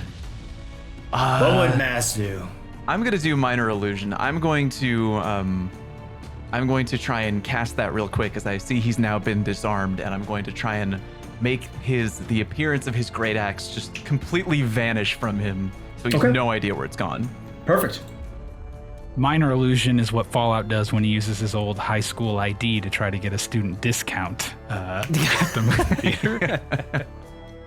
What would Mass do? I'm gonna do Minor Illusion. I'm going to try and cast that real quick, as I see he's now been disarmed, and I'm going to try and make the appearance of his great axe just completely vanish from him, so he's Okay. no idea where it's gone. Perfect. Minor Illusion is what Fallout does when he uses his old high school ID to try to get a student discount at the movie theater.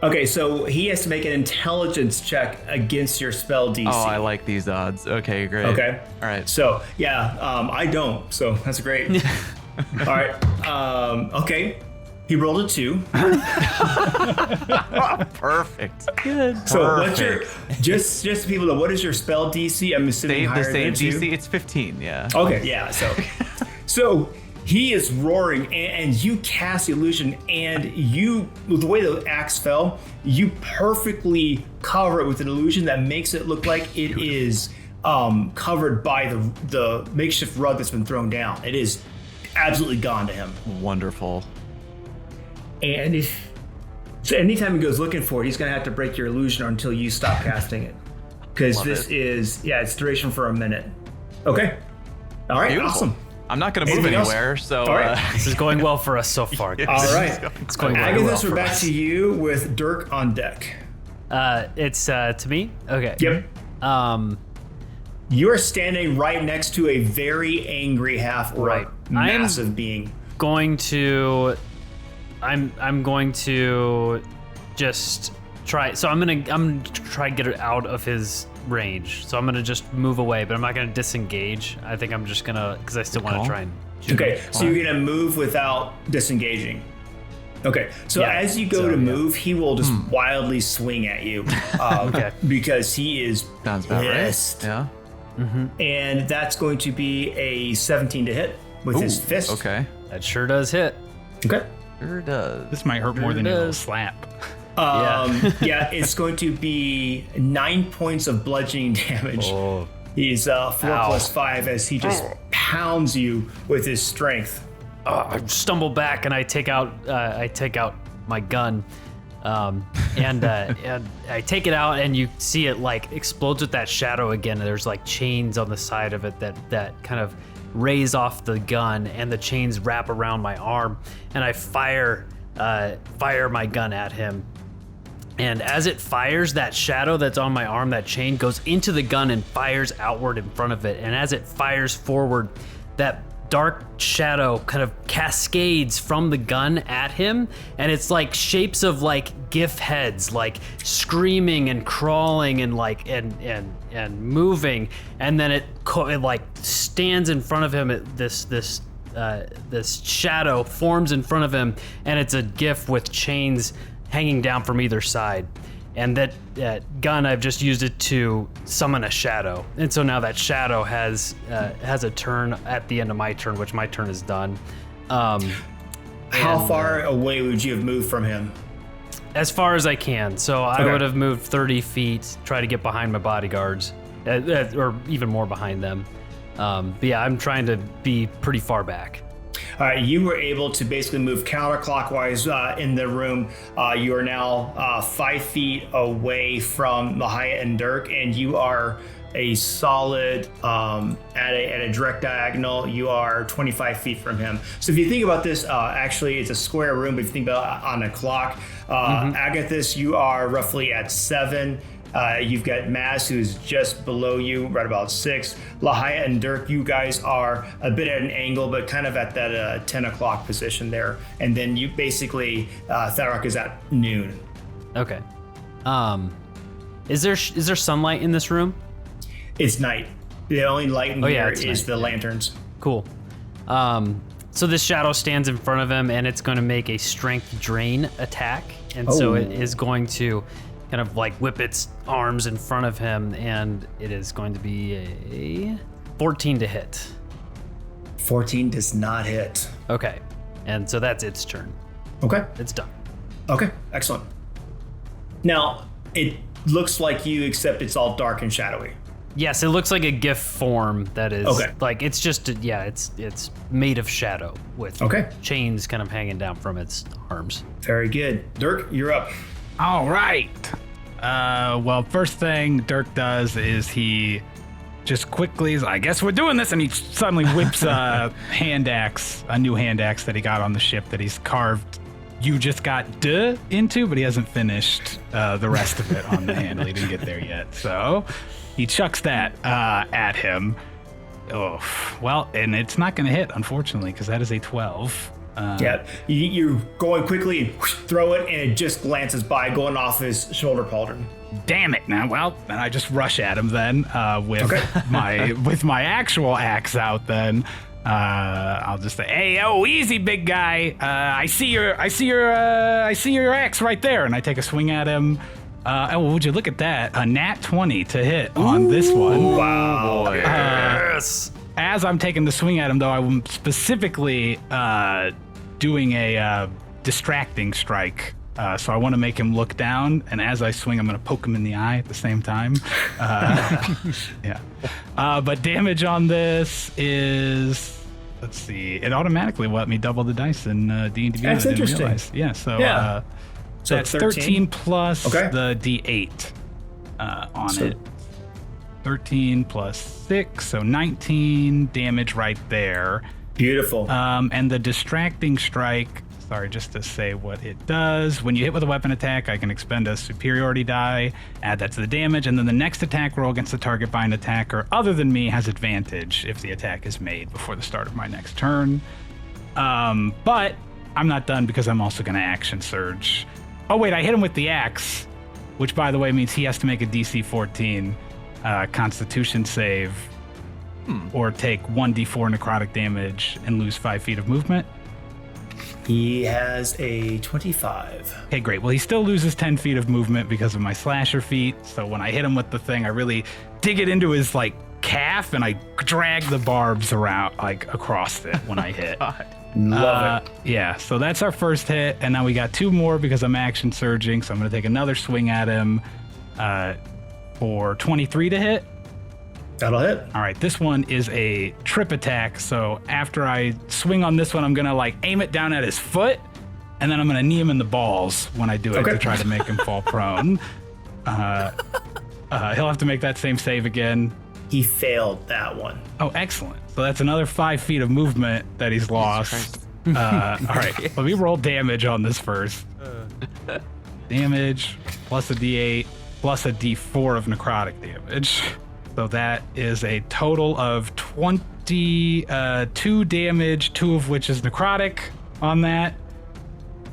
Okay, so he has to make an intelligence check against your spell DC. Oh, I like these odds. Okay, great. Okay. All right. So yeah, I don't. So that's great. All right. Okay. He rolled a 2. Perfect. So what's your just people know, what is your spell DC? I'm assuming The higher same than 2? DC, it's 15, yeah. Okay, yeah. So he is roaring, and you cast the illusion, and you, with the way the axe fell, you perfectly cover it with an illusion that makes it look like it is covered by the makeshift rug that's been thrown down. It is absolutely gone to him. Wonderful. And so anytime he goes looking for it, he's gonna have to break your illusion until you stop casting it. Because Love this it. is, it's duration for a minute. Okay. All right, Beautiful. awesome. I'm not going to move Anything else? anywhere, so All right. This is going well for us so far. guys. All right. It's going very well Agathis, we're for back us. to you with Dirk on deck. It's to me? Okay. Yep. You are standing right next to a very angry half-orc, Right. massive being. going to I'm going to just try. So I'm gonna try to get it out of his range. So I'm gonna just move away, but I'm not gonna disengage. I think I'm just gonna, because I still want to call. try and shoot Okay, him. so you're gonna move without disengaging. Okay, so Yeah, as you go so, to yeah. move, he will just wildly swing at you. Okay. Because he is sounds about pissed. right. Yeah. And that's going to be a 17 to hit with his Ooh, fist. Okay. That sure does hit. Okay. Sure does. This might hurt more than your little does. slap. Yeah, it's going to be 9 points of bludgeoning damage. Oh. He's 4 Ow. plus 5 as he just pounds you with his strength. I stumble back and I take out my gun, and I take it out, and you see it like explodes with that shadow again. And there's like chains on the side of it that kind of raise off the gun, and the chains wrap around my arm, and I fire my gun at him. And as it fires, that shadow that's on my arm, that chain, goes into the gun and fires outward in front of it. And as it fires forward, that dark shadow kind of cascades from the gun at him, and it's like shapes of like GIF heads, like screaming and crawling and like and moving, and then it like stands in front of him. This shadow forms in front of him, and it's a GIF with chains hanging down from either side. And that gun, I've just used it to summon a shadow, and so now that shadow has a turn at the end of my turn, which my turn is done. How far away would you have moved from him? As far as I can. So I Okay. would have moved 30 feet, try to get behind my bodyguards, or even more behind them. But yeah, I'm trying to be pretty far back. All right, you were able to basically move counterclockwise in the room. You are now 5 feet away from Mahaya and Dirk, and you are a solid at a direct diagonal. You are 25 feet from him. So if you think about this, actually it's a square room, but if you think about it on a clock, Agathis, you are roughly at 7. You've got Maz, who's just below you, right about 6. Lahaya and Dirk, you guys are a bit at an angle, but kind of at that 10 o'clock position there. And then you basically, Tharok is at noon. Okay. Is there sunlight in this room? It's night. The only light in here it's is night, the lanterns. Cool. So this shadow stands in front of him, and it's going to make a strength drain attack. And so it is going to kind of like whip its arms in front of him, and it is going to be a 14 to hit. 14 does not hit. Okay. And so that's its turn. Okay. It's done. Okay, excellent. Now, it looks like you, except it's all dark and shadowy. Yes, it looks like a GIF form that is like it's just it's made of shadow with chains kind of hanging down from its arms. Very good. Dirk, you're up. All right. Well, first thing Dirk does is he just quickly is, I guess we're doing this, and he suddenly whips a hand axe, a new hand axe that he got on the ship that he's carved. You just got into, but he hasn't finished the rest of it on the handle. He didn't get there yet, so he chucks that at him. Oh, well, and it's not going to hit, unfortunately, because that is a 12. Yeah, you're going quickly and whoosh, throw it, and it just glances by, going off his shoulder pauldron. Damn it! Now, well, then I just rush at him then with my actual axe out. Then I'll just say, "Hey, oh, easy, big guy! I see your axe right there," and I take a swing at him. Oh, would you look at that? A nat 20 to hit on this one. Wow! Yes. As I'm taking the swing at him, though, I'm specifically doing a distracting strike. So I want to make him look down, and as I swing, I'm going to poke him in the eye at the same time. Yeah. But damage on this is, let's see, it automatically let me double the dice in D&D. That's interesting. Realize. Yeah, so, so that's 13 plus the D8 on it. 13 plus 6, so 19 damage right there. Beautiful. And the distracting strike, sorry, just to say what it does. When you hit with a weapon attack, I can expend a superiority die, add that to the damage, and then the next attack roll against the target by an attacker other than me has advantage if the attack is made before the start of my next turn. But I'm not done because I'm also going to action surge. Oh, wait, I hit him with the axe, which, by the way, means he has to make a DC 14 Constitution save or take 1d4 necrotic damage and lose 5 feet of movement. He has a 25. Okay, great. Well, he still loses 10 feet of movement because of my slasher feat. So when I hit him with the thing, I really dig it into his calf, and I drag the barbs around across it when I hit. Love it. Yeah, so that's our first hit, and now we got 2 more because I'm action surging. So I'm going to take another swing at him for 23 to hit. That'll hit. All right, this one is a trip attack. So after I swing on this one, I'm gonna aim it down at his foot, and then I'm gonna knee him in the balls when I do it to try to make him fall prone. He'll have to make that same save again. He failed that one. Oh, excellent. So that's another 5 feet of movement that he's lost. All right, let me roll damage on this first. Damage plus a D8 plus a D4 of necrotic damage. So that is a total of 22 damage, 2 of which is necrotic on that.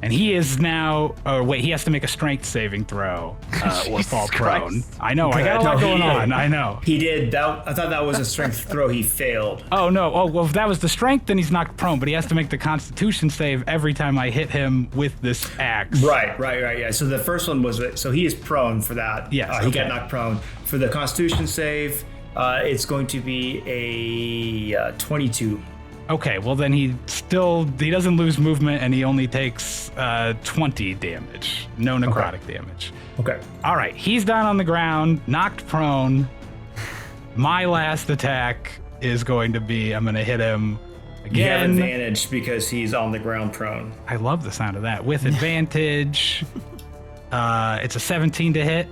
And he is now, he has to make a strength saving throw or fall prone. I know, I got a lot going on, I know. He did. I thought that was a strength throw. He failed. Oh, no. Oh, well, if that was the strength, then he's knocked prone, but he has to make the Constitution save every time I hit him with this axe. Right, yeah. So the first one was, so he is prone for that. Yes, he got knocked prone. For the Constitution save, it's going to be a 22. Okay, well then he doesn't lose movement, and he only takes 20 damage. No necrotic damage. Okay. All right, he's down on the ground, knocked prone. My last attack is going to be, I'm going to hit him again. You have advantage because he's on the ground prone. I love the sound of that. With advantage, it's a 17 to hit.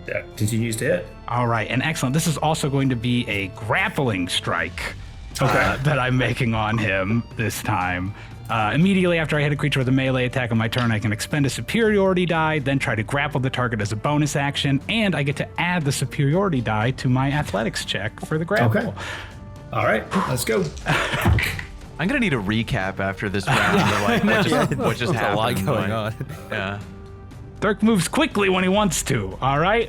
Yeah, continues to hit. All right, and excellent. This is also going to be a grappling strike. That I'm making on him this time. Immediately after I hit a creature with a melee attack on my turn, I can expend a superiority die, then try to grapple the target as a bonus action, and I get to add the superiority die to my athletics check for the grapple. Okay. All right, let's go. I'm gonna need a recap after this round. What just happened? A lot going on. Yeah. Dirk moves quickly when he wants to. All right.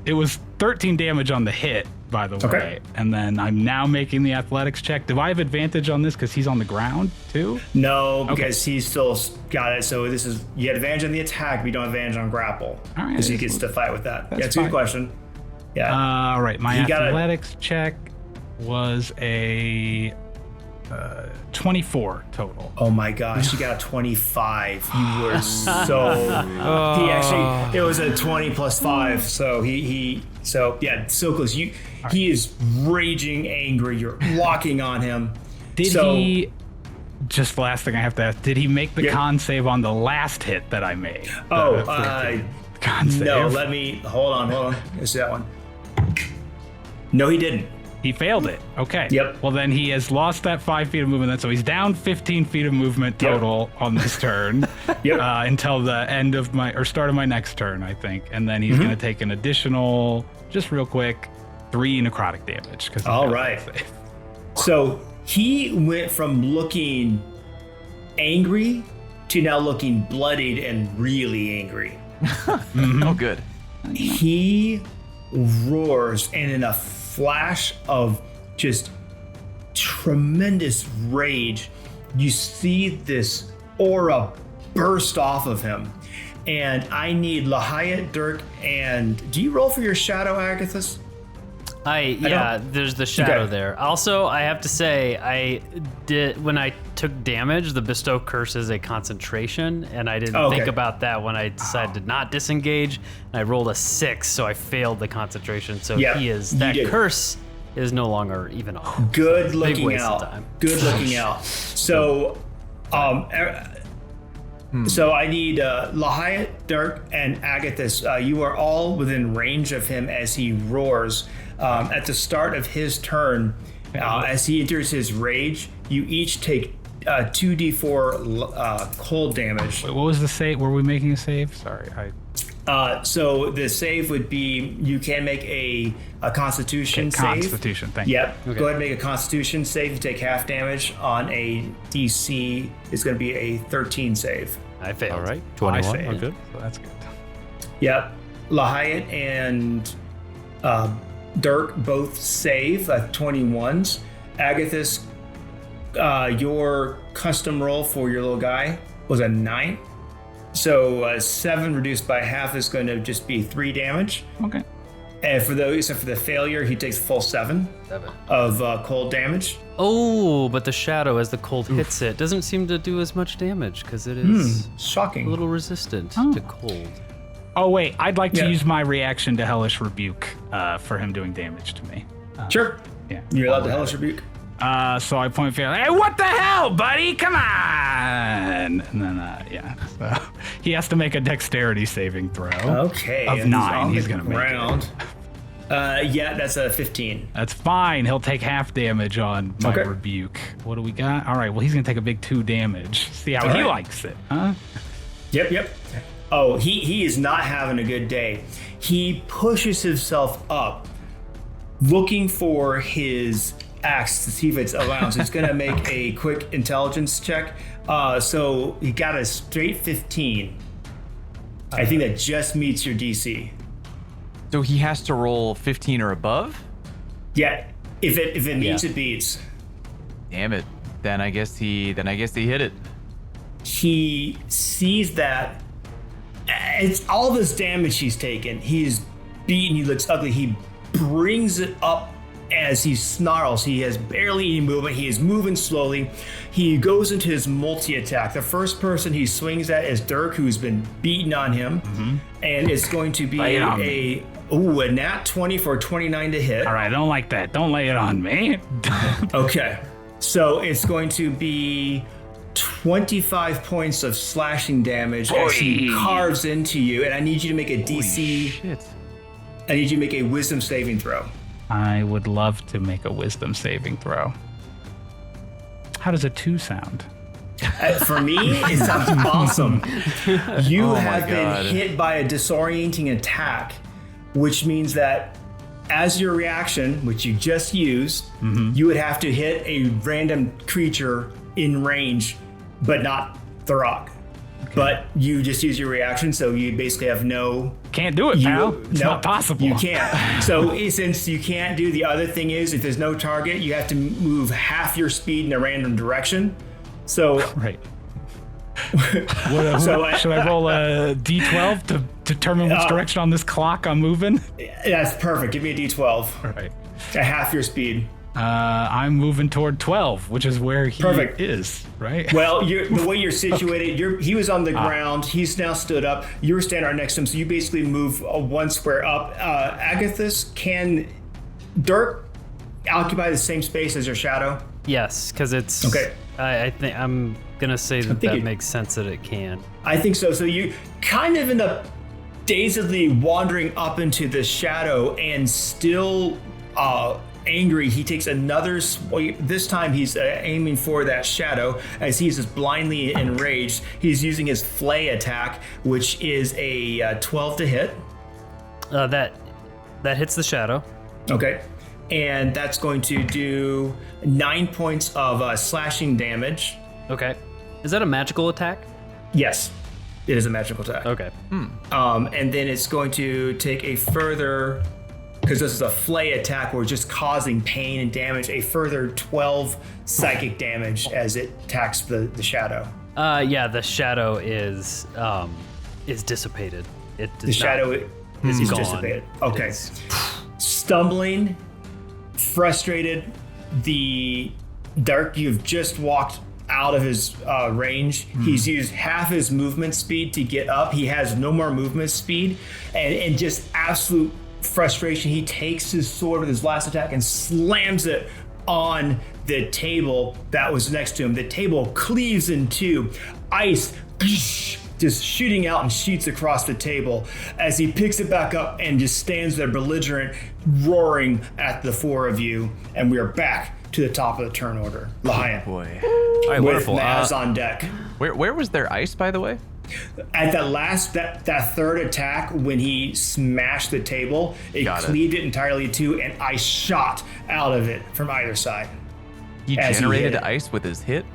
It was 13 damage on the hit, by the way. And then I'm now making the athletics check. Do I have advantage on this because he's on the ground too? No, because he's still got it. So you had advantage on the attack, but you don't have advantage on grapple. All right. Because he gets to fight with that. Yeah, it's a good question. Yeah. All right. My athletics check was a 24 total. Oh my gosh, you got a 25. You were it was a 20 plus 5. So so close. He is raging angry. You're walking on him. Just the last thing I have to ask, did he make the con save on the last hit that I made? Con save? No, hold on. Let's see that one. No, he didn't. He failed it. Okay. Yep. Well, then he has lost that 5 feet of movement. So he's down 15 feet of movement total on this turn until the end of start of my next turn, I think. And then he's going to take an additional, just real quick, 3 necrotic damage. All right. So he went from looking angry to now looking bloodied and really angry. Oh, good. He roars, and in a flash of just tremendous rage, you see this aura burst off of him. And I need Lahayat, Dirk, and do you roll for your shadow, Agathis? There's the shadow there. Also, I have to say, when I took damage, the bestow curse is a concentration, and I didn't think about that when I decided to not disengage. And I rolled a 6, so I failed the concentration. So curse is no longer even on. Good looking out. Good looking out. So, So I need Lahayat, Dirk, and Agathis. You are all within range of him as he roars. At the start of his turn, as he enters his rage, you each take 2d4 cold damage. Wait, what was the save? Were we making a save? Sorry. So the save would be, you can make a Constitution save. Constitution, thank you. Yep. Okay. Go ahead and make a Constitution save. You take half damage on a DC. It's going to be a 13 save. I failed. All right. 21. I Good. So that's good. Yep. Lahayat and Dirk both save 21s. Agathis, your custom roll for your little guy was a 9. So 7 reduced by half is going to just be 3 damage. Okay. And for the failure, he takes full 7 of cold damage. Oh, but the shadow, as the cold hits it, doesn't seem to do as much damage because it is shocking. A little resistant to cold. Oh, wait. I'd like to use my reaction to Hellish Rebuke for him doing damage to me. Sure. Yeah. You're allowed to Hellish Rebuke. So I point finger, hey, what the hell, buddy? Come on! And then, so he has to make a dexterity saving throw. Okay. Of 9. He's gonna make it. That's a 15. That's fine. He'll take half damage on my rebuke. What do we got? All right. Well, he's gonna take a big 2 damage. See how he likes it, huh? Yep. Oh, he is not having a good day. He pushes himself up, looking for his axe to see if it's allowed. So he's going to make a quick intelligence check. So he got a straight 15. I think that just meets your DC. So he has to roll 15 or above? Yeah, if it meets, it beats. Damn it. Then I guess he hit it. He sees that it's all this damage he's taken. He's beaten. He looks ugly. He brings it up as he snarls. He has barely any movement. He is moving slowly. He goes into his multi-attack. The first person he swings at is Dirk, who's been beaten on him. And it's going to be a nat 20 for a 29 to hit. All right, I don't like that. Don't lay it on me. Okay. So it's going to be 25 points of slashing damage as he carves into you. And I need you to make a DC. I need you to make a wisdom saving throw. I would love to make a wisdom saving throw. How does a 2 sound? For me, it sounds awesome. You have been hit by a disorienting attack, which means that as your reaction, which you just used, you would have to hit a random creature in range, but not Tharok. Okay. But you just use your reaction, so you basically have no Can't do it, pal. It's not possible. You can't. So since you can't do, the other thing is, if there's no target, you have to move half your speed in a random direction. So Right. Should I roll a d12 to determine which direction on this clock I'm moving? that's perfect. Give me a D12. All right. At half your speed. I'm moving toward 12, which is where he Perfect. is, right? Well, the way you're situated, he was on the ground. He's now stood up. You're standing right next to him, so you basically move one square up. Agathis, can Dirk occupy the same space as your shadow? Yes, because it's Okay. I think I'm gonna say that think that it- makes sense that it can. I think so. So you kind of end up dazedly wandering up into the shadow and still angry. He takes another swipe. This time he's aiming for that shadow as he's just blindly enraged. He's using his flay attack, which is a 12 to hit. That hits the shadow. Okay. And that's going to do 9 points of slashing damage. Okay. Is that a magical attack? Yes, it is a magical attack. Okay. And then it's going to take a further, because this is a flay attack, we're just causing pain and damage, a further 12 psychic damage as it attacks the shadow. Yeah, the shadow is dissipated. The shadow is gone. dissipated. Okay. It's- Stumbling, frustrated, the Dark, you've just walked out of his range. He's used half his movement speed to get up. He has no more movement speed, and just absolute frustration, he takes his sword with his last attack and slams it on the table that was next to him. The table cleaves in two. Ice just shooting out and shoots across the table as he picks it back up and just stands there belligerent, roaring at the four of you. And we are back to the top of the turn order. Lahayan, Boy. All right, with wonderful. Maz on deck. Where was there ice, by the way? At that third attack, when he smashed the table, it Got it. cleaved it entirely in two, and ice shot out of it from either side. He As he generated hit it. ice with his hit?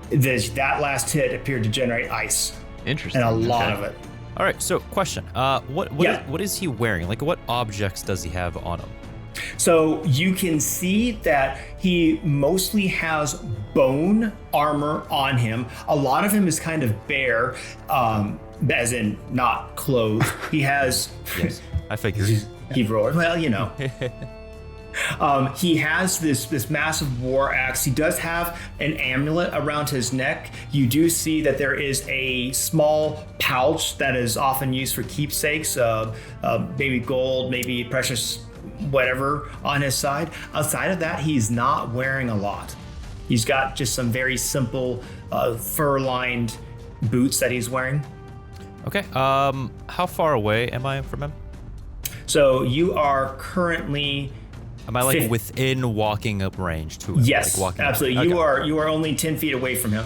That last hit appeared to generate ice, Interesting. and a lot Okay. of it. All right, so question. What is he wearing? Like, what objects does he have on him? So you can see that he mostly has bone armor on him. A lot of him is kind of bare, as in not clothed. He has. Yes, I figured. He roared. Well, you know. He has this massive war axe. He does have an amulet around his neck. You do see that there is a small pouch that is often used for keepsakes, maybe gold, maybe precious whatever on his side. Outside of that, he's not wearing a lot. He's got just some very simple fur-lined boots that he's wearing. Okay. How far away am I from him? So you are currently. Am I like Fif- within walking up range to him? Yes, like walking absolutely. Okay. You are only 10 feet away from him.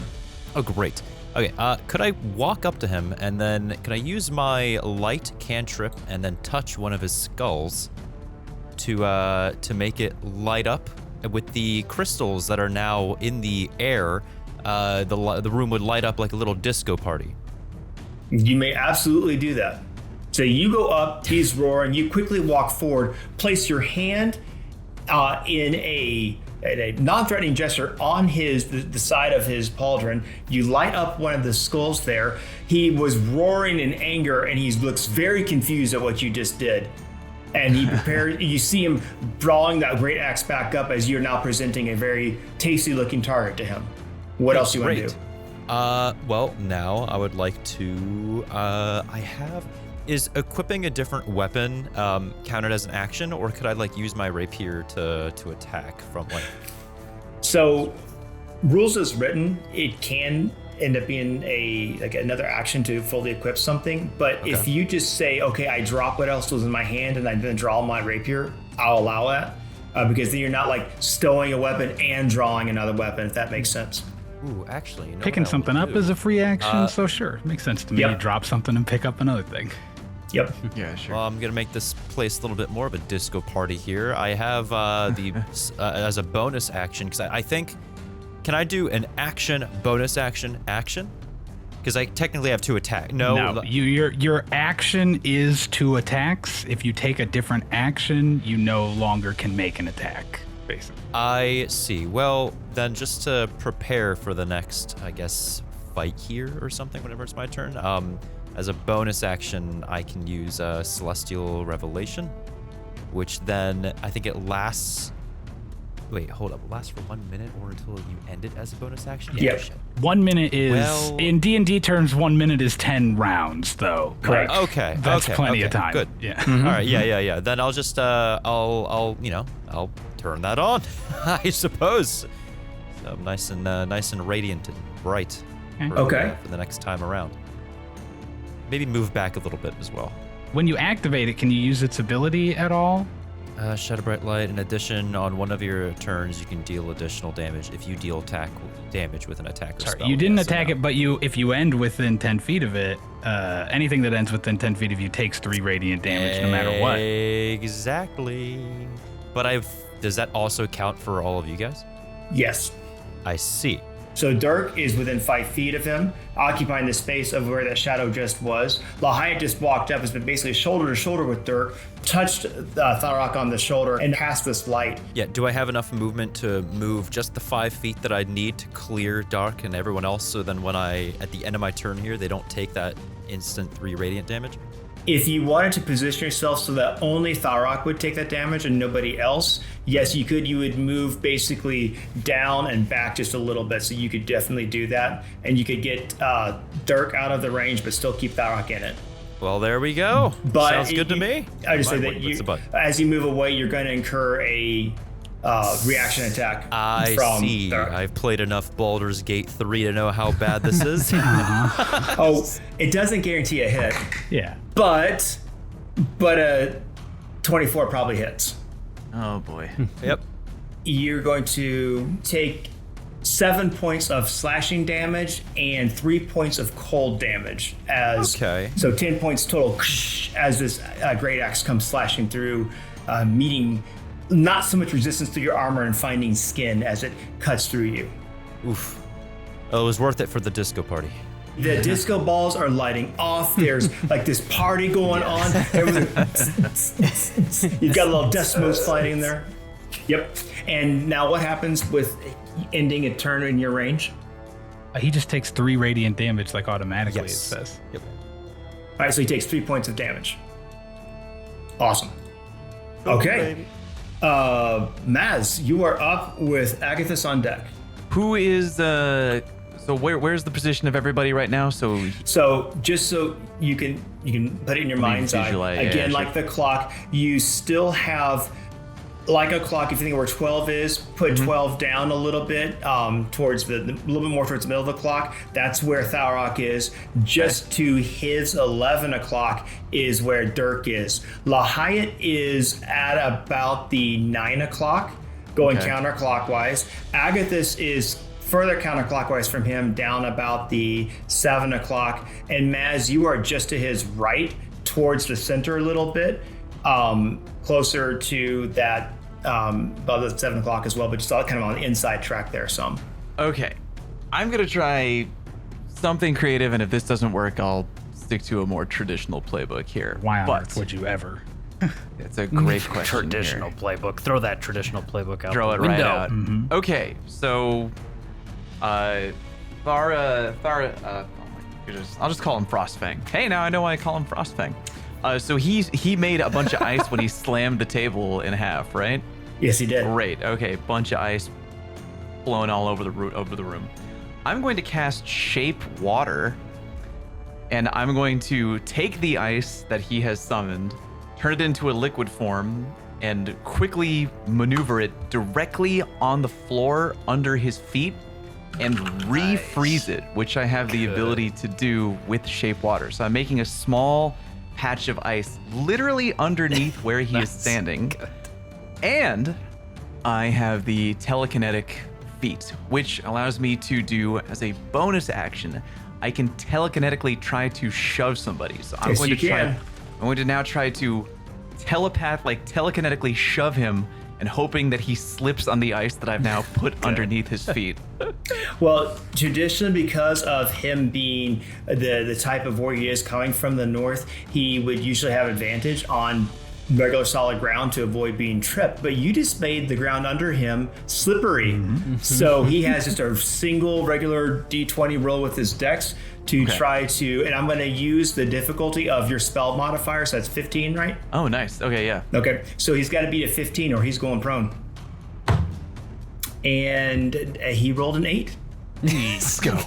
Oh, great. Okay, could I walk up to him and then can I use my light cantrip and then touch one of his skulls to make it light up with the crystals that are now in the air? The room would light up like a little disco party. You may absolutely do that. So you go up, he's roaring, you quickly walk forward, place your hand in a non-threatening gesture on the side of his pauldron. You light up one of the skulls there. He was roaring in anger and he looks very confused at what you just did. And he prepared. You see him drawing that great axe back up as you're now presenting a very tasty looking target to him. What else do you want to Great. do? Well, now I would like to. Is equipping a different weapon counted as an action, or could I like use my rapier to attack from like? So, rules as written, it can end up being another action to fully equip something. But if you just say, okay, I drop what else was in my hand and I then draw my rapier, I'll allow that because then you're not like stowing a weapon and drawing another weapon, if that makes sense. Ooh, actually, you know Picking what I will something up do? is a free action, so sure, makes sense to me. Yep. You drop something and pick up another thing. Yep. Yeah, sure. Well, I'm gonna make this place a little bit more of a disco party here. I have as a bonus action because I think, can I do an action bonus action? Because I technically have 2 attack. No. Your action is 2 attacks. If you take a different action, you no longer can make an attack, basically. I see. Well, then just to prepare for the next, I guess, fight here or something whenever it's my turn, as a bonus action, I can use Celestial Revelation, which then I think it lasts... Wait, hold up. It lasts for 1 minute or until you end it as a bonus action? Yep. Shit. 1 minute is... Well- in D&D terms, 1 minute is 10 rounds, though. Correct. Like, Okay. That's okay, plenty okay, of time. Good. Yeah. All right. Yeah. Then I'll just I'll turn that on, I suppose. So nice and radiant and bright. Okay. For the next time around. Maybe move back a little bit as well. When you activate it, can you use its ability at all? Shadow Bright Light. In addition, on one of your turns, you can deal additional damage if you deal damage with an attack or Sorry, spell. you didn't Yes, attack no. it, but if you end within 10 feet of it, anything that ends within 10 feet of you takes 3 radiant damage no matter what. Exactly. But does that also count for all of you guys? Yes. I see. So Dirk is within 5 feet of him, occupying the space of where that shadow just was. Lahayat just walked up, has been basically shoulder to shoulder with Dirk, touched Tharok on the shoulder, and cast this light. Yeah, do I have enough movement to move just the 5 feet that I'd need to clear Dark and everyone else, so then when at the end of my turn here, they don't take that instant 3 radiant damage? If you wanted to position yourself so that only Tharok would take that damage and nobody else, yes, you could. You would move basically down and back just a little bit, so you could definitely do that. And you could get Dirk out of the range, but still keep Tharok in it. Well, there we go. But Sounds good to me. I just say What's the that but? as you move away, you're going to incur a reaction attack I from see. Tharok. I've played enough Baldur's Gate 3 to know how bad this is. Oh, it doesn't guarantee a hit, Yeah. but a 24 probably hits. Oh boy. Yep. You're going to take 7 points of slashing damage and 3 points of cold damage. Okay. So 10 points total as this great axe comes slashing through, meeting not so much resistance to your armor and finding skin as it cuts through you. Oof. Oh, it was worth it for the disco party. The disco balls are lighting off. There's like this party going on. You've got a little dust motes flying in there. Yep. And now what happens with ending a turn in your range? He just takes 3 radiant damage like automatically, Yes. it says. Yep. All right, so he takes 3 points of damage. Awesome. Okay. Maz, you are up with Agathis on deck. Who is so where's the position of everybody right now? So So just so you can put it in your mind's eye, visualize, yeah, again, sure. like the clock, you still have like a clock. If you think where 12 is, put 12 down a little bit towards a little bit more towards the middle of the clock. That's where Tharok is. Just to his 11 o'clock is where Dirk is. Lahayat is at about the 9 o'clock, going Okay. counterclockwise. Agathis is further counterclockwise from him, down about the 7 o'clock. And Maz, you are just to his right, towards the center a little bit, closer to that, about the 7 o'clock as well, but just all kind of on the inside track there some. okay, I'm gonna try something creative, and if this doesn't work, I'll stick to a more traditional playbook here. Why on but earth would you ever? it's a great question. Traditional here. playbook. Throw that traditional playbook out Throw the it right window. out. Okay, so oh my goodness, I'll just call him Frostfang. Hey, now I know why I call him Frostfang. So he made a bunch of ice when he slammed the table in half, right? Yes, he did. Great. Okay, bunch of ice blowing all over the room. I'm going to cast Shape Water, and I'm going to take the ice that he has summoned, turn it into a liquid form, and quickly maneuver it directly on the floor under his feet and refreeze it, which I have the ability to do with Shape Water. So I'm making a small patch of ice literally underneath where he is standing. And I have the telekinetic feat, which allows me to do as a bonus action. I can telekinetically try to shove somebody. So I'm Yes, going you to try. can. I'm going to now try to telekinetically shove him and hoping that he slips on the ice that I've now put underneath his feet. Well, traditionally, because of him being the type of warrior he is coming from the north, he would usually have advantage on regular solid ground to avoid being tripped, but you just made the ground under him slippery. So he has just a single regular D20 roll with his dex to try to, and I'm going to use the difficulty of your spell modifier, so that's 15, right? Oh, nice. Okay, yeah. Okay, so he's got to beat a 15 or he's going prone. And he rolled an 8. Let's go.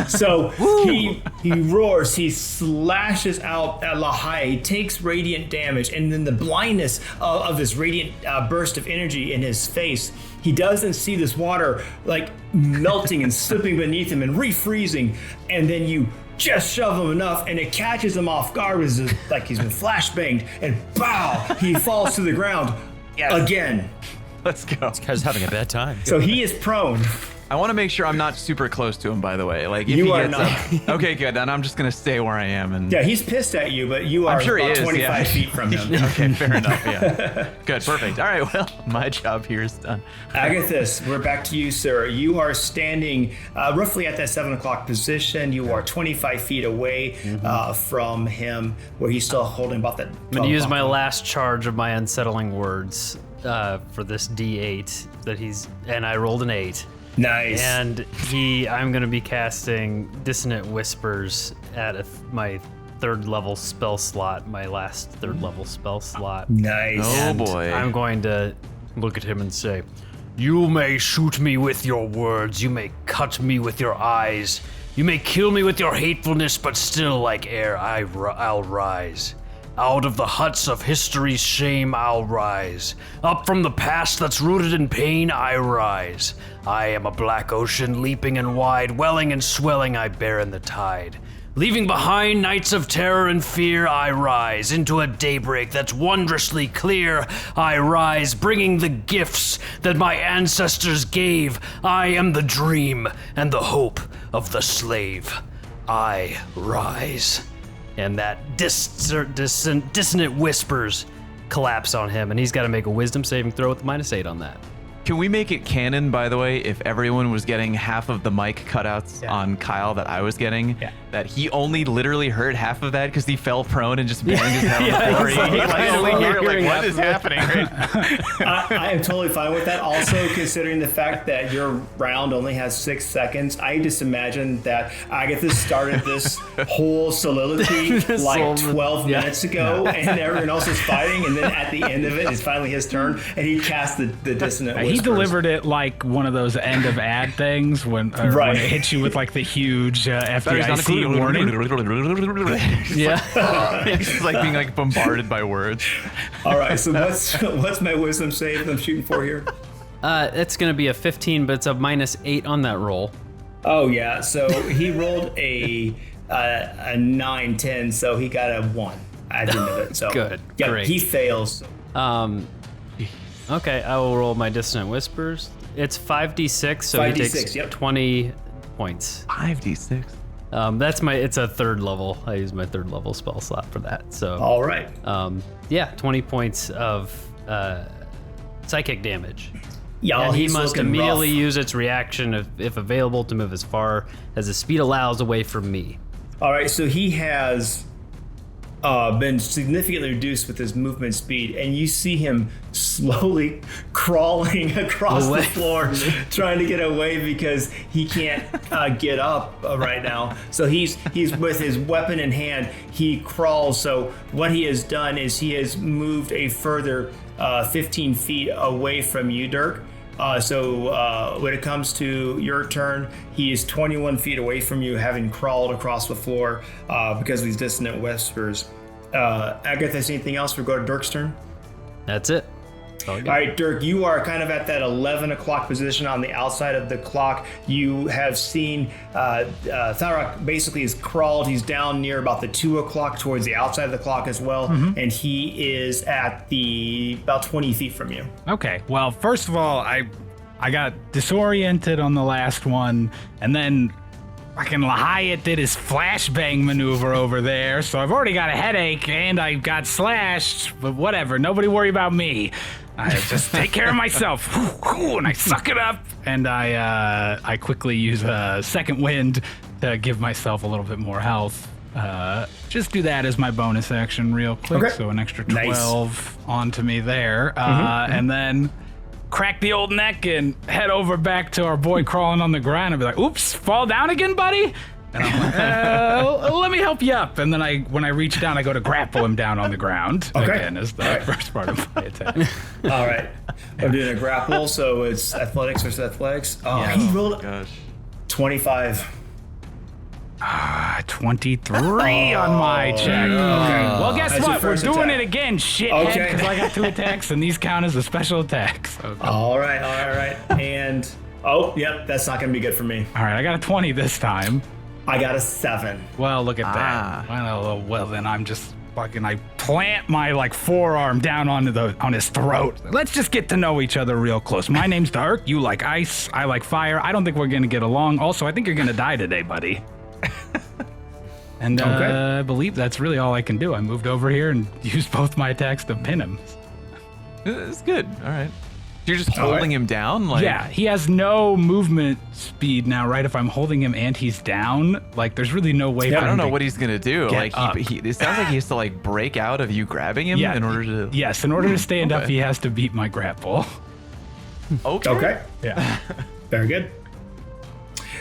So he roars, he slashes out at Lahai, he takes radiant damage, and then the blindness of this radiant burst of energy in his face, he doesn't see this water like melting and slipping beneath him and refreezing, and then you just shove him enough and it catches him off guard, with like he's been flashbanged, and bow, he falls to the ground again. Let's go. This guy's having a bad time. So he is prone. I want to make sure I'm not super close to him, by the way. Like, if You he are gets not. up, okay, good. Then I'm just gonna stay where I am. And Yeah, he's pissed at you, but you are I'm sure he about is, 25 feet from him. Okay, fair enough. Yeah. Good, perfect. All right, well, my job here is done. Agathis, we're back to you, sir. You are standing roughly at that 7 o'clock position. You are 25 feet away from him, where he's still holding about that. I'm gonna use my last charge of my unsettling words for this D8 and I rolled an 8. Nice. And I'm gonna be casting Dissonant Whispers at my 3rd level spell slot, my last 3rd level spell slot. Nice. Oh, And boy. I'm going to look at him and say, "You may shoot me with your words, you may cut me with your eyes, you may kill me with your hatefulness, but still like air I'll rise. Out of the huts of history's shame I'll rise. Up from the past that's rooted in pain I rise. I am a black ocean leaping and wide, welling and swelling I bear in the tide. Leaving behind nights of terror and fear I rise. Into a daybreak that's wondrously clear I rise, bringing the gifts that my ancestors gave. I am the dream and the hope of the slave. I rise." And that dissonant whispers collapse on him, and he's got to make a wisdom saving throw with -8 on that. Can we make it canon, by the way, if everyone was getting half of the mic cutouts on Kyle that I was getting, that he only literally heard half of that because he fell prone and just banged his head on the floor? He like only heard like, what is happening? I am totally fine with that. Also, considering the fact that your round only has 6 seconds, I just imagine that Agathis started this whole soliloquy like 12 minutes ago, and everyone else is fighting, and then at the end of it, it's finally his turn, and he cast the dissonant whispers. He delivered it like one of those end of ad things when it hits you with like the huge FDIC warning. Yeah. It's like being like bombarded by words. All right, so what's my wisdom save I'm shooting for here? It's going to be a 15, but it's a -8 on that roll. Oh yeah, so he rolled a 9, 10, so he got a 1 at the end of it. So Good, yeah, great. he fails. Okay, I will roll my Dissonant Whispers. It's 5d6, so he 5d6, takes yep. 20 points. 5d6. It's a 3rd level. I use my 3rd level spell slot for that. So, All right. 20 points of psychic damage. Yeah, And he he's must looking immediately rough. use its reaction, if available, to move as far as his speed allows away from me. All right, so he has been significantly reduced with his movement speed, and you see him slowly crawling across the floor, trying to get away because he can't get up right now. So he's with his weapon in hand. He crawls. So what he has done is he has moved a further 15 feet away from you, Dirk. So when it comes to your turn, he is 21 feet away from you, having crawled across the floor because of these dissonant whispers. Agathis, anything else? We'll go to Dirk's turn. That's it. All right, Dirk, you are kind of at that 11 o'clock position on the outside of the clock. You have seen Tharok basically has crawled. He's down near about the 2 o'clock towards the outside of the clock as well. And he is at about 20 feet from you. Okay, well, first of all, I got disoriented on the last one, and then fucking Lahayat did his flashbang maneuver over there, so I've already got a headache, and I got slashed, but whatever, nobody worry about me. I just take care of myself, and I suck it up, and I quickly use a second wind to give myself a little bit more health. Just do that as my bonus action real quick, Okay. so an extra Nice. 12 onto me there, and then crack the old neck and head over back to our boy crawling on the ground and be like, oops, fall down again, buddy? And I'm like, let me help you up. And then when I reach down, I go to grapple him down on the ground. Okay. Again, as the first part of my attack. All right. I'm doing a grapple, so it's athletics versus athletics. Oh, Yeah. he rolled Gosh. 25. 23 on my check. Well, guess That's your what? We're first doing attack. it again, shithead, Okay. because I got 2 attacks, and these count as a special attack. So, All right. And, yep, that's not going to be good for me. all right, I got a 20 this time. I got a 7. Well, look at that. Well, then I'm just fucking. I plant my forearm down on his throat. Let's just get to know each other real close. My name's Tharok. You like ice. I like fire. I don't think we're gonna get along. Also, I think you're gonna die today, buddy. And Okay. I believe that's really all I can do. I moved over here and used both my attacks to pin him. It's good. All right. You're just All holding right. him down? Like, Yeah, he has no movement speed now, right? If I'm holding him and he's down, there's really no way. Yeah, for I don't him know to what he's going to do. get up. It sounds like he has to, break out of you grabbing him in order to... Yes, in order to stand up, Okay. he has to beat my grapple. Okay. Okay. Yeah. Very good.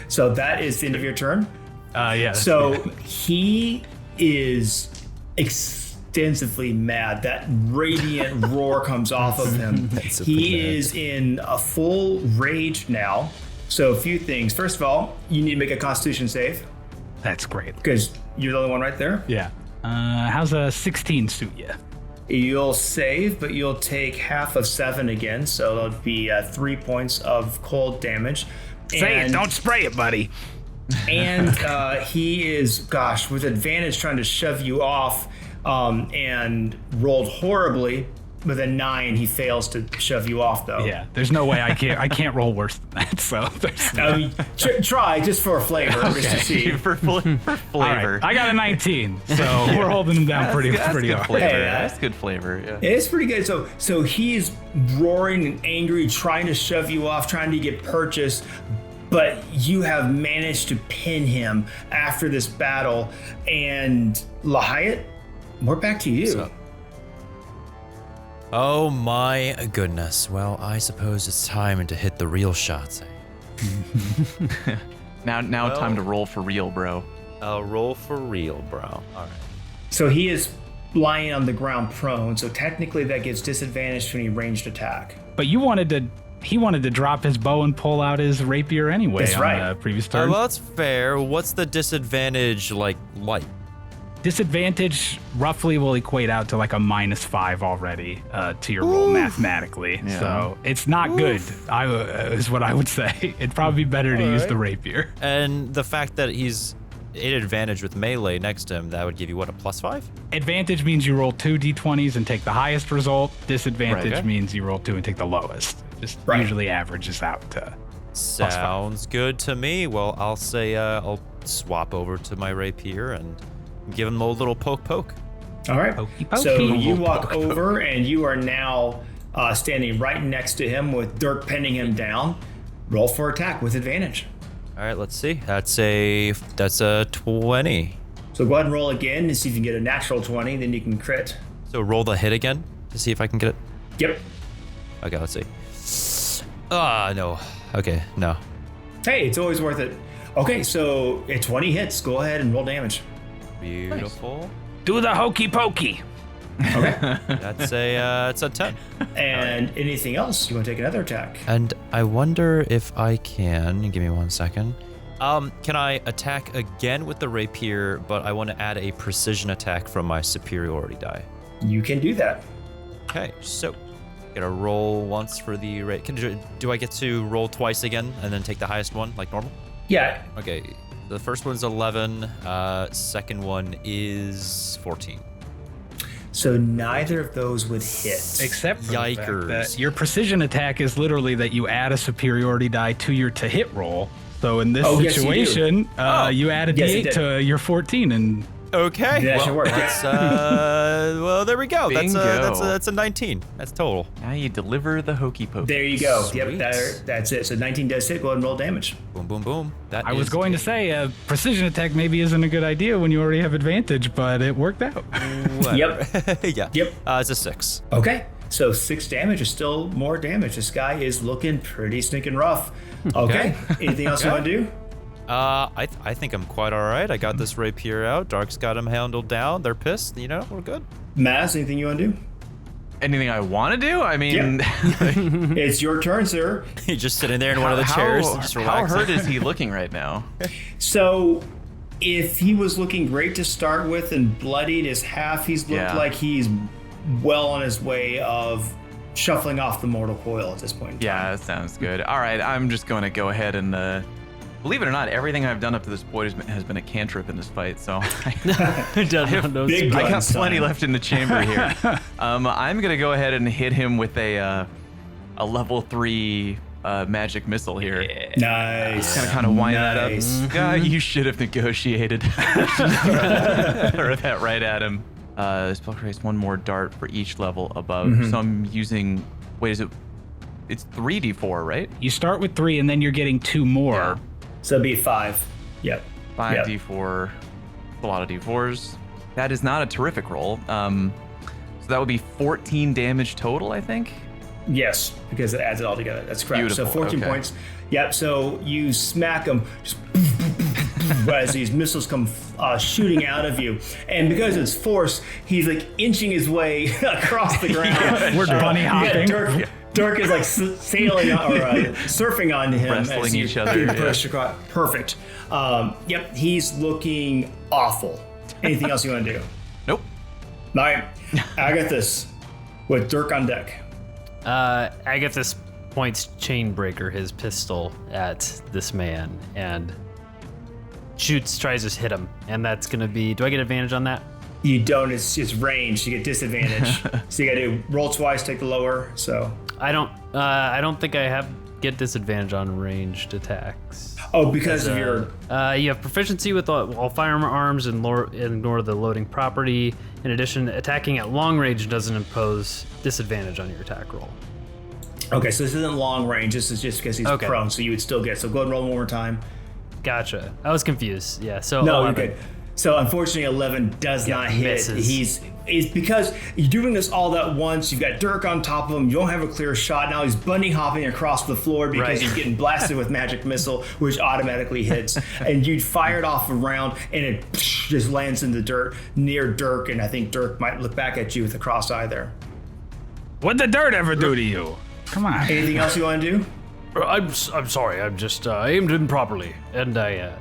So that is the end of your turn. Yeah. So he is extensively mad. That radiant roar comes off of him. He is in a full rage now. So a few things. First of all, you need to make a Constitution save That's great. because you're the only one right there. Yeah. How's a 16 suit you? You'll save, but you'll take half of 7 again. So that'll be 3 points of cold damage. Say it, don't spray it, buddy. And he is, with advantage trying to shove you off and rolled horribly. With a 9, he fails to shove you off, though. Yeah, there's no way I can't roll worse than that. So there's I mean, try just for flavor, just to see. for flavor. all right. I got a 19, so we're holding him down pretty That's good hard. flavor. Hey, That's good flavor. Yeah. It's pretty good. So he's roaring and angry, trying to shove you off, trying to get purchase, but you have managed to pin him after this battle. And Lahayat, we're back to you. So- Oh my goodness. Well, I suppose it's time to hit the real shots. Now time to roll for real, bro. I'll roll for real, bro. All right. So he is lying on the ground prone. So technically that gives disadvantage to any ranged attack. But he wanted to drop his bow and pull out his rapier anyway. That's on right. the previous turn. Well, that's fair. What's the disadvantage like? Disadvantage roughly will equate out to a -5 already to your roll mathematically. Yeah. So it's not good. Is what I would say. It'd probably be better to use the rapier. And the fact that he's at advantage with melee next to him, that would give you what, a +5? Advantage means you roll 2 d20s and take the highest result. Disadvantage Right. means you roll 2 and take the lowest. Just Right. usually averages out to. Sounds good to me. Well, I'll say I'll swap over to my rapier and give him a little poke. All right. Pokey pokey. So you walk over and you are now standing right next to him with Dirk pinning him down. Roll for attack with advantage. All right, let's see. That's a 20. So go ahead and roll again and see if you can get a natural 20, then you can crit. So roll the hit again to see if I can get it. Yep. Okay, let's see. No. Okay, no. Hey, it's always worth it. Okay, so at 20 hits, go ahead and roll damage. Beautiful. Do the hokey pokey. Okay. That's it's a 10. And anything else? You want to take another attack? And I wonder if I can, give me 1 second. Can I attack again with the rapier, but I want to add a precision attack from my superiority die? You can do that. Okay, so gotta roll once for the do I get to roll twice again and then take the highest one like normal? Yeah. Okay, the first one's 11, second one is 14. So neither of those would hit. Except for the fact Yikers. that your precision attack is literally that you add a superiority die to your to hit roll. So in this Oh, yes, you do. situation, you add a Yes, you d8 to your 14 and Okay. That should work. That's, well, there we go. Bingo. That's a 19. That's total. Now you deliver the hokey pokey. There you go. Sweet. Yep, that's it. So 19 does hit. Go ahead and roll damage. Boom, boom, boom. That I was is going to say precision attack maybe isn't a good idea when you already have advantage, but it worked out. Yep. yeah. Yep. It's a 6. Okay. So 6 damage is still more damage. This guy is looking pretty stinking rough. Okay. Anything else you want to do? I think I'm quite all right. I got this rapier out. Dark's got him handled down. They're pissed. You know, we're good. Maz, anything you want to do? Anything I want to do? I mean, It's your turn, sir. He's just sitting there in one of the chairs, just how relaxing. hurt is he looking right now? So if he was looking great to start with and bloodied his half, he's looked like he's well on his way of shuffling off the mortal coil at this point in time. Yeah, that sounds good. All right, I'm just going to go ahead and believe it or not, everything I've done up to this point has been a cantrip in this fight. So Big I got guns plenty time. left in the chamber here. I'm gonna go ahead and hit him with a level 3 magic missile here. Nice. Kind of wind Nice. that up. God, you should have negotiated. Throw that right at him. Spell creates 1 more dart for each level above. So I'm using. Wait, is it? It's 3d4, right? You start with 3, and then you're getting 2 more. Yeah. So it'd be 5. Yep. 5d4. A lot of d4s. That is not a terrific roll. So that would be 14 damage total, I think. Yes, because it adds it all together. That's correct. Beautiful, So 14 okay. points. Yep. So you smack him just as these missiles come shooting out of you, and because it's force, he's like inching his way across the ground. We're bunny hopping. Dirk is like sailing or surfing onto him. Wrestling as you each other, get pushed across. Perfect. Yep. He's looking awful. Anything else you want to do? Nope. All right. I got this. With Dirk on deck. Agathis points Chainbreaker, his pistol, at this man and tries to hit him. And that's going to be... Do I get advantage on that? You don't. It's ranged. You get disadvantage. So you got to roll twice, take the lower. So. I don't think I get disadvantage on ranged attacks. Oh, because of your. You have proficiency with all firearms and ignore the loading property. In addition, attacking at long range doesn't impose disadvantage on your attack roll. Okay, so this isn't long range. This is just because he's prone, so you would still get. So go ahead and roll one more time. Gotcha. I was confused. Yeah. So No, 11. you're good. So unfortunately, 11 does not hit. misses. It's because you're doing this all at once. You've got Dirk on top of him. You don't have a clear shot. Now he's bunny hopping across the floor because Right. he's getting blasted with magic missile, which automatically hits. And you fired off a round, and it just lands in the dirt near Dirk. And I think Dirk might look back at you with a cross eye there. What'd the dirt ever do to you? Come on. Anything else you want to do? I'm sorry. I'm just aimed improperly, and I.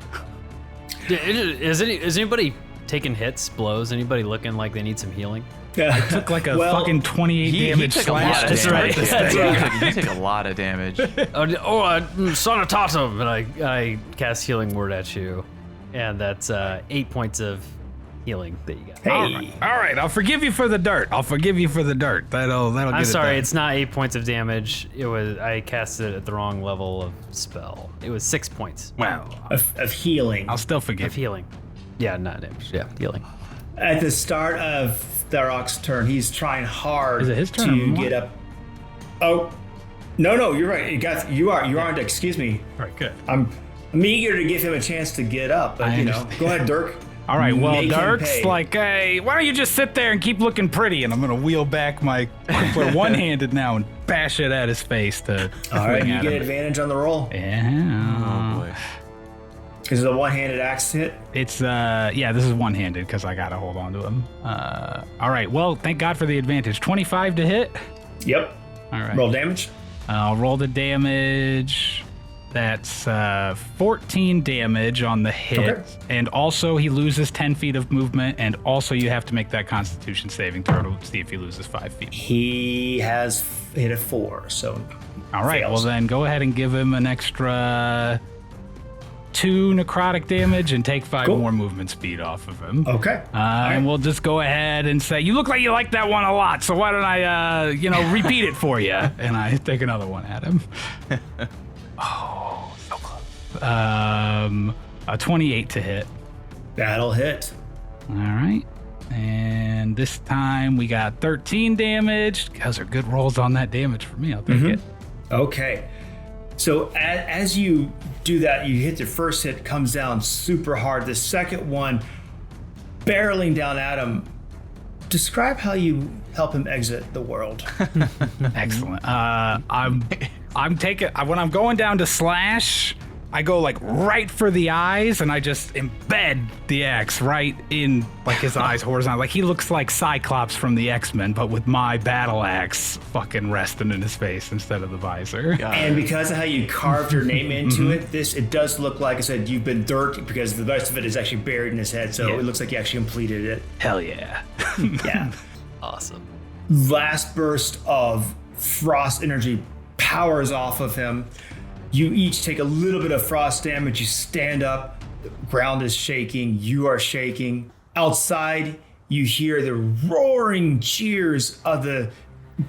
Is anybody taking hits, blows? Anybody looking like they need some healing? Took like a fucking 28 He damage took a lot slash of to start damage. this That's thing. right. You take a lot of damage. Sonatatum, and I cast healing word at you, and that's 8 points of healing that you got. Hey. All right, I'll forgive you for the dirt. That'll get I'm it sorry, done. it's not 8 points of damage. I cast it at the wrong level of spell. It was 6 points Wow. Of healing. I'll still of forgive you. healing. Yeah, not damage. Yeah, healing. At the start of Tharok's turn, he's trying hard Is it his turn or to mine? get up. Oh, no, you're right. You are on deck. Excuse me. All right, good. I'm eager to give him a chance to get up, but I you know, understand. go ahead, Dirk. All right, well, Make him Dark's pay. like, hey, why don't you just sit there and keep looking pretty? And I'm going to wheel back my put one-handed now and bash it at his face to All right, swing you at get him. advantage on the roll. Yeah. Boy. Is it a one-handed axe hit? It's, this is one-handed because I got to hold on to him. All right, well, thank God for the advantage. 25 to hit. Yep. All right. Roll damage. I'll roll the damage. That's 14 damage on the hit. Okay. And also he loses 10 feet of movement, and also you have to make that Constitution saving throw to see if he loses 5 feet. He has hit a 4, so. All right, fails. well then go ahead and give him an extra 2 necrotic damage and take 5 Cool. more movement speed off of him. Okay. And we'll just go ahead and say, you look like you like that one a lot, so why don't I, repeat it for you? And I take another one at him. Oh, so close. A 28 to hit. That'll hit. All right. And this time we got 13 damage. Those are good rolls on that damage for me. I'll take it. Okay. So as you do that, you hit the first hit, comes down super hard. The second one, barreling down at him. Describe how you help him exit the world. Excellent. I'm taking, when I'm going down to slash, I go like right for the eyes and I just embed the axe right in like his eyes horizontal. Like he looks like Cyclops from the X-Men, but with my battle axe fucking resting in his face instead of the visor. And because of how you carved your name into it, it does look like I said you've been dirt because the rest of it is actually buried in his head. So it looks like you actually completed it. Hell yeah. Yeah. Awesome. Last burst of frost energy powers off of him. You each take a little bit of frost damage. You stand up. The ground is shaking. You are shaking. Outside, you hear the roaring cheers of the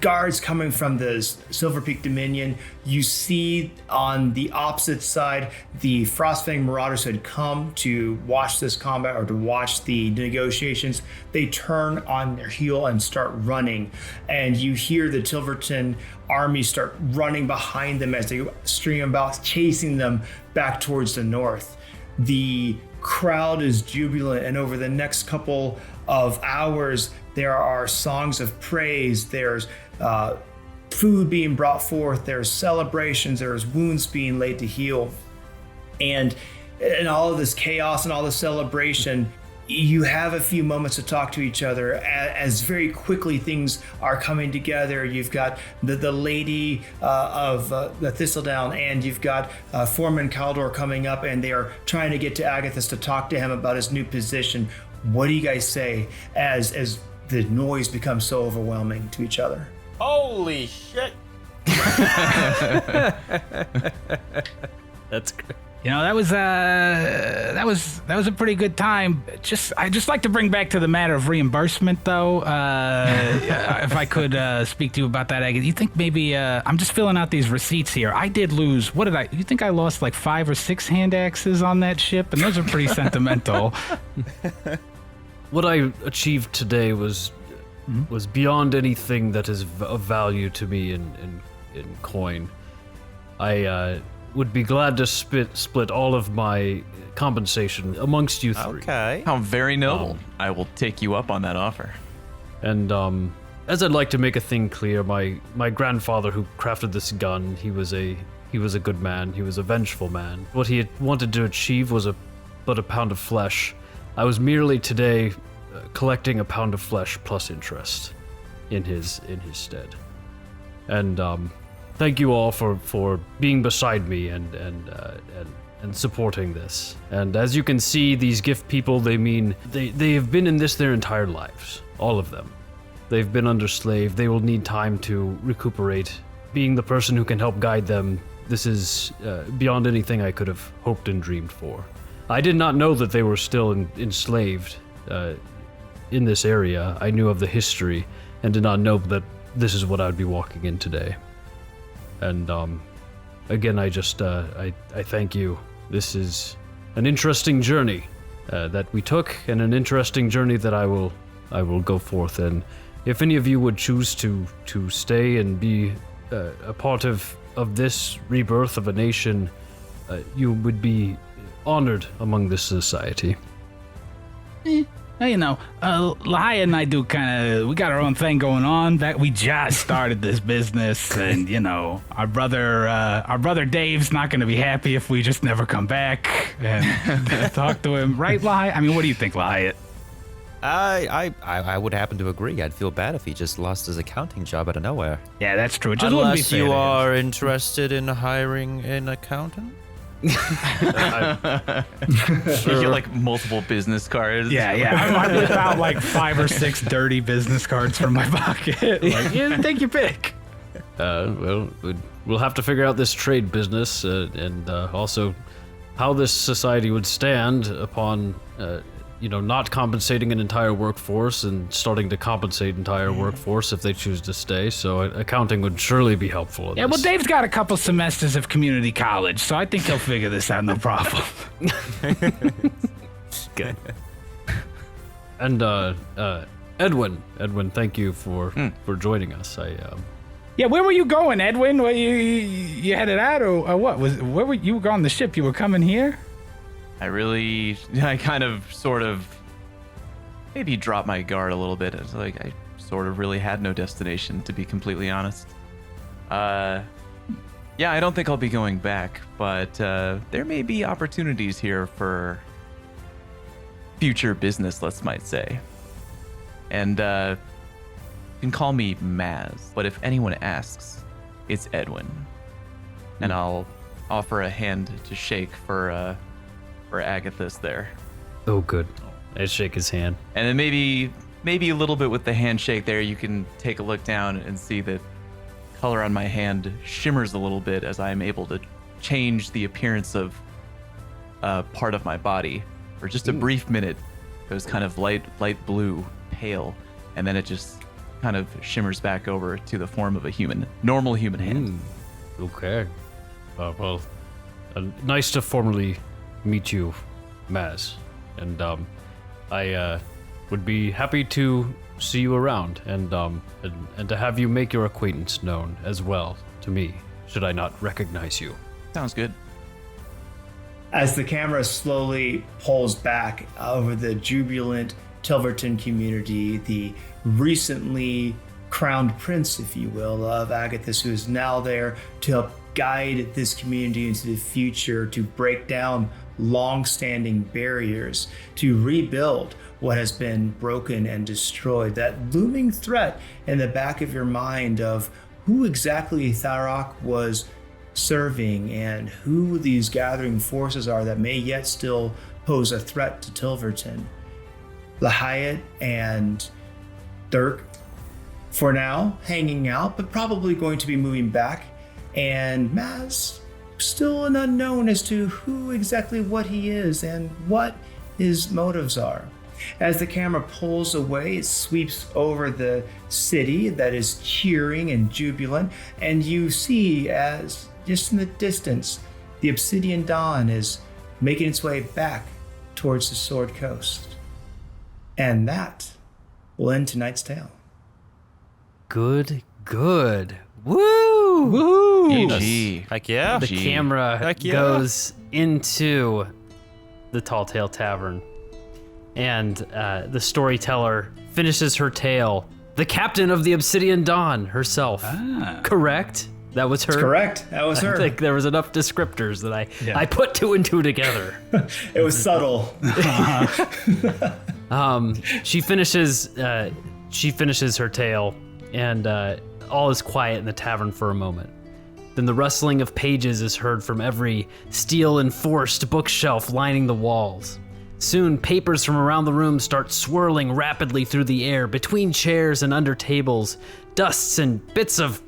guards coming from the Silver Peak Dominion. You see on the opposite side, the Frostfang Marauders had come to watch this combat or to watch the negotiations. They turn on their heel and start running. And you hear the Tilverton army start running behind them as they stream about, chasing them back towards the north. The crowd is jubilant, and over the next couple of hours, there are songs of praise. There's food being brought forth. There's celebrations. There's wounds being laid to heal. And in all of this chaos and all the celebration, you have a few moments to talk to each other as very quickly things are coming together. You've got the lady of the Thistledown, and you've got Foreman Caldor coming up, and they are trying to get to Agathis to talk to him about his new position. What do you guys say as the noise becomes so overwhelming to each other? Holy shit! That's great. You know, that was a pretty good time. I just like to bring back to the matter of reimbursement, though. If I could speak to you about that, Agatha. You think maybe I'm just filling out these receipts here. I did lose. What did I? You think I lost like 5 or 6 hand axes on that ship, and those are pretty sentimental. What I achieved today was beyond anything that is of value to me in coin. I would be glad to split all of my compensation amongst you three. Okay. How very noble. I will take you up on that offer. And as I'd like to make a thing clear, my grandfather who crafted this gun, he was a good man. He was a vengeful man. What he had wanted to achieve was but a pound of flesh. I was merely today collecting a pound of flesh plus interest in his stead. And thank you all for being beside me and supporting this. And as you can see, these gift people, they have been in this their entire lives, all of them. They've been under slave. They will need time to recuperate. Being the person who can help guide them, this is beyond anything I could have hoped and dreamed for. I did not know that they were still enslaved in this area. I knew of the history and did not know that this is what I would be walking in today. And again, I thank you. This is an interesting journey that we took, and an interesting journey that I will go forth. And if any of you would choose to stay and be a part of this rebirth of a nation, you would be honored among this society. You know, Lahia and I we got our own thing going on. We just started this business, and you know, our brother Dave's not going to be happy if we just never come back and talk to him, right, Lahia? I mean, what do you think, Lahia? I would happen to agree. I'd feel bad if he just lost his accounting job out of nowhere. Yeah, that's true. It just wouldn't be Unless fair you to him. are interested in hiring an accountant. You get like multiple business cards. Yeah. I whip out like 5 or 6 dirty business cards from my pocket. Like, yeah, take your pick. Well, we'll have to figure out this trade business and also how this society would stand upon, not compensating an entire workforce and starting to compensate entire workforce if they choose to stay. So accounting would surely be helpful in Yeah, well, this. Dave's got a couple semesters of community college, so I think he'll figure this out, no problem. Good. Edwin, thank you for joining us. Yeah, where were you going, Edwin? Were you headed out or what? Where were you on the ship? You were coming here? I kind of sort of maybe dropped my guard a little bit. It's like I sort of really had no destination, to be completely honest. Yeah, I don't think I'll be going back, but there may be opportunities here for future business, let's might say. And you can call me Maz, but if anyone asks, it's Edwin. And I'll offer a hand to shake for Agathis there. Oh, good. I shake his hand. And then maybe a little bit with the handshake there, you can take a look down and see that color on my hand shimmers a little bit as I'm able to change the appearance of part of my body. For just a brief minute, it was kind of light blue, pale, and then it just kind of shimmers back over to the form of a normal human hand. Okay. Well, nice to formally meet you, Maz. And I would be happy to see you around and to have you make your acquaintance known as well to me, should I not recognize you. Sounds good. As the camera slowly pulls back over the jubilant Tilverton community, the recently crowned prince, if you will, of Agathis, who is now there to help guide this community into the future, to break down long-standing barriers, to rebuild what has been broken and destroyed. That looming threat in the back of your mind of who exactly Tharok was serving and who these gathering forces are that may yet still pose a threat to Tilverton. Lahayat and Dirk, for now, hanging out, but probably going to be moving back. And Maz, still an unknown as to who exactly what he is and what his motives are. As the camera pulls away, it sweeps over the city that is cheering and jubilant, and you see as just in the distance, the Obsidian Dawn is making its way back towards the Sword Coast. And that will end tonight's tale. Good. Woo! GG. Heck yeah. The camera Heck yeah. goes into the Tall Tale Tavern, and the storyteller finishes her tale. The captain of the Obsidian Dawn herself. Correct? That was her? That's correct. That was her. I think there was enough descriptors that I put two and two together. It was subtle. She finishes her tale, and all is quiet in the tavern for a moment. Then the rustling of pages is heard from every steel-enforced bookshelf lining the walls. Soon, papers from around the room start swirling rapidly through the air, between chairs and under tables. Dusts and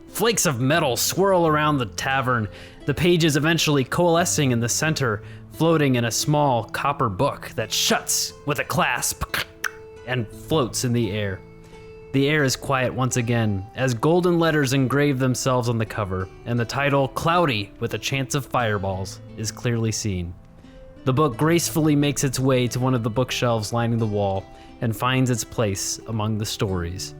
flakes of metal swirl around the tavern, the pages eventually coalescing in the center, floating in a small copper book that shuts with a clasp and floats in the air. The air is quiet once again, as golden letters engrave themselves on the cover, and the title, Cloudy with a Chance of Fireballs, is clearly seen. The book gracefully makes its way to one of the bookshelves lining the wall and finds its place among the stories.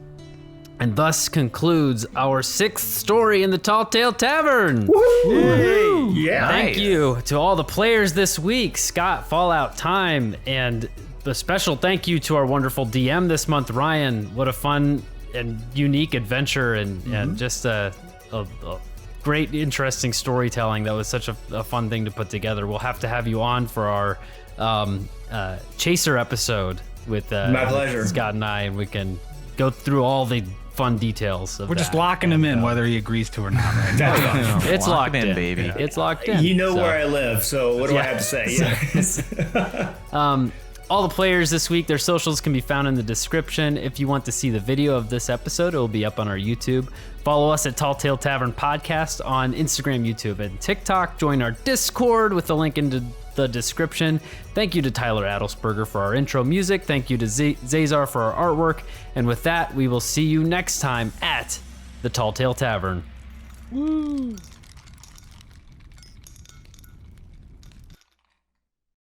And thus concludes our 6th story in the Tall Tale Tavern. Woo! Yeah. Thank you to all the players this week, Scott, Fallout, Time, and a special thank you to our wonderful DM this month, Ryan. What a fun and unique adventure, and just a great, interesting storytelling. That was such a fun thing to put together. We'll have to have you on for our Chaser episode with My pleasure. Scott and I, and we can go through all the fun details of We're just locking him in, whether he agrees to or not. Right? It's Lock locked him in, in, baby. It's locked in. You know So, where I live, so what do I have to say? Yes. all the players this week, their socials can be found in the description. If you want to see the video of this episode, it will be up on our YouTube. Follow us at Tall Tale Tavern Podcast on Instagram, YouTube, and TikTok. Join our Discord with the link in the description. Thank you to Tyler Adelsberger for our intro music. Thank you to Zazar for our artwork. And with that, we will see you next time at the Tall Tale Tavern. Woo!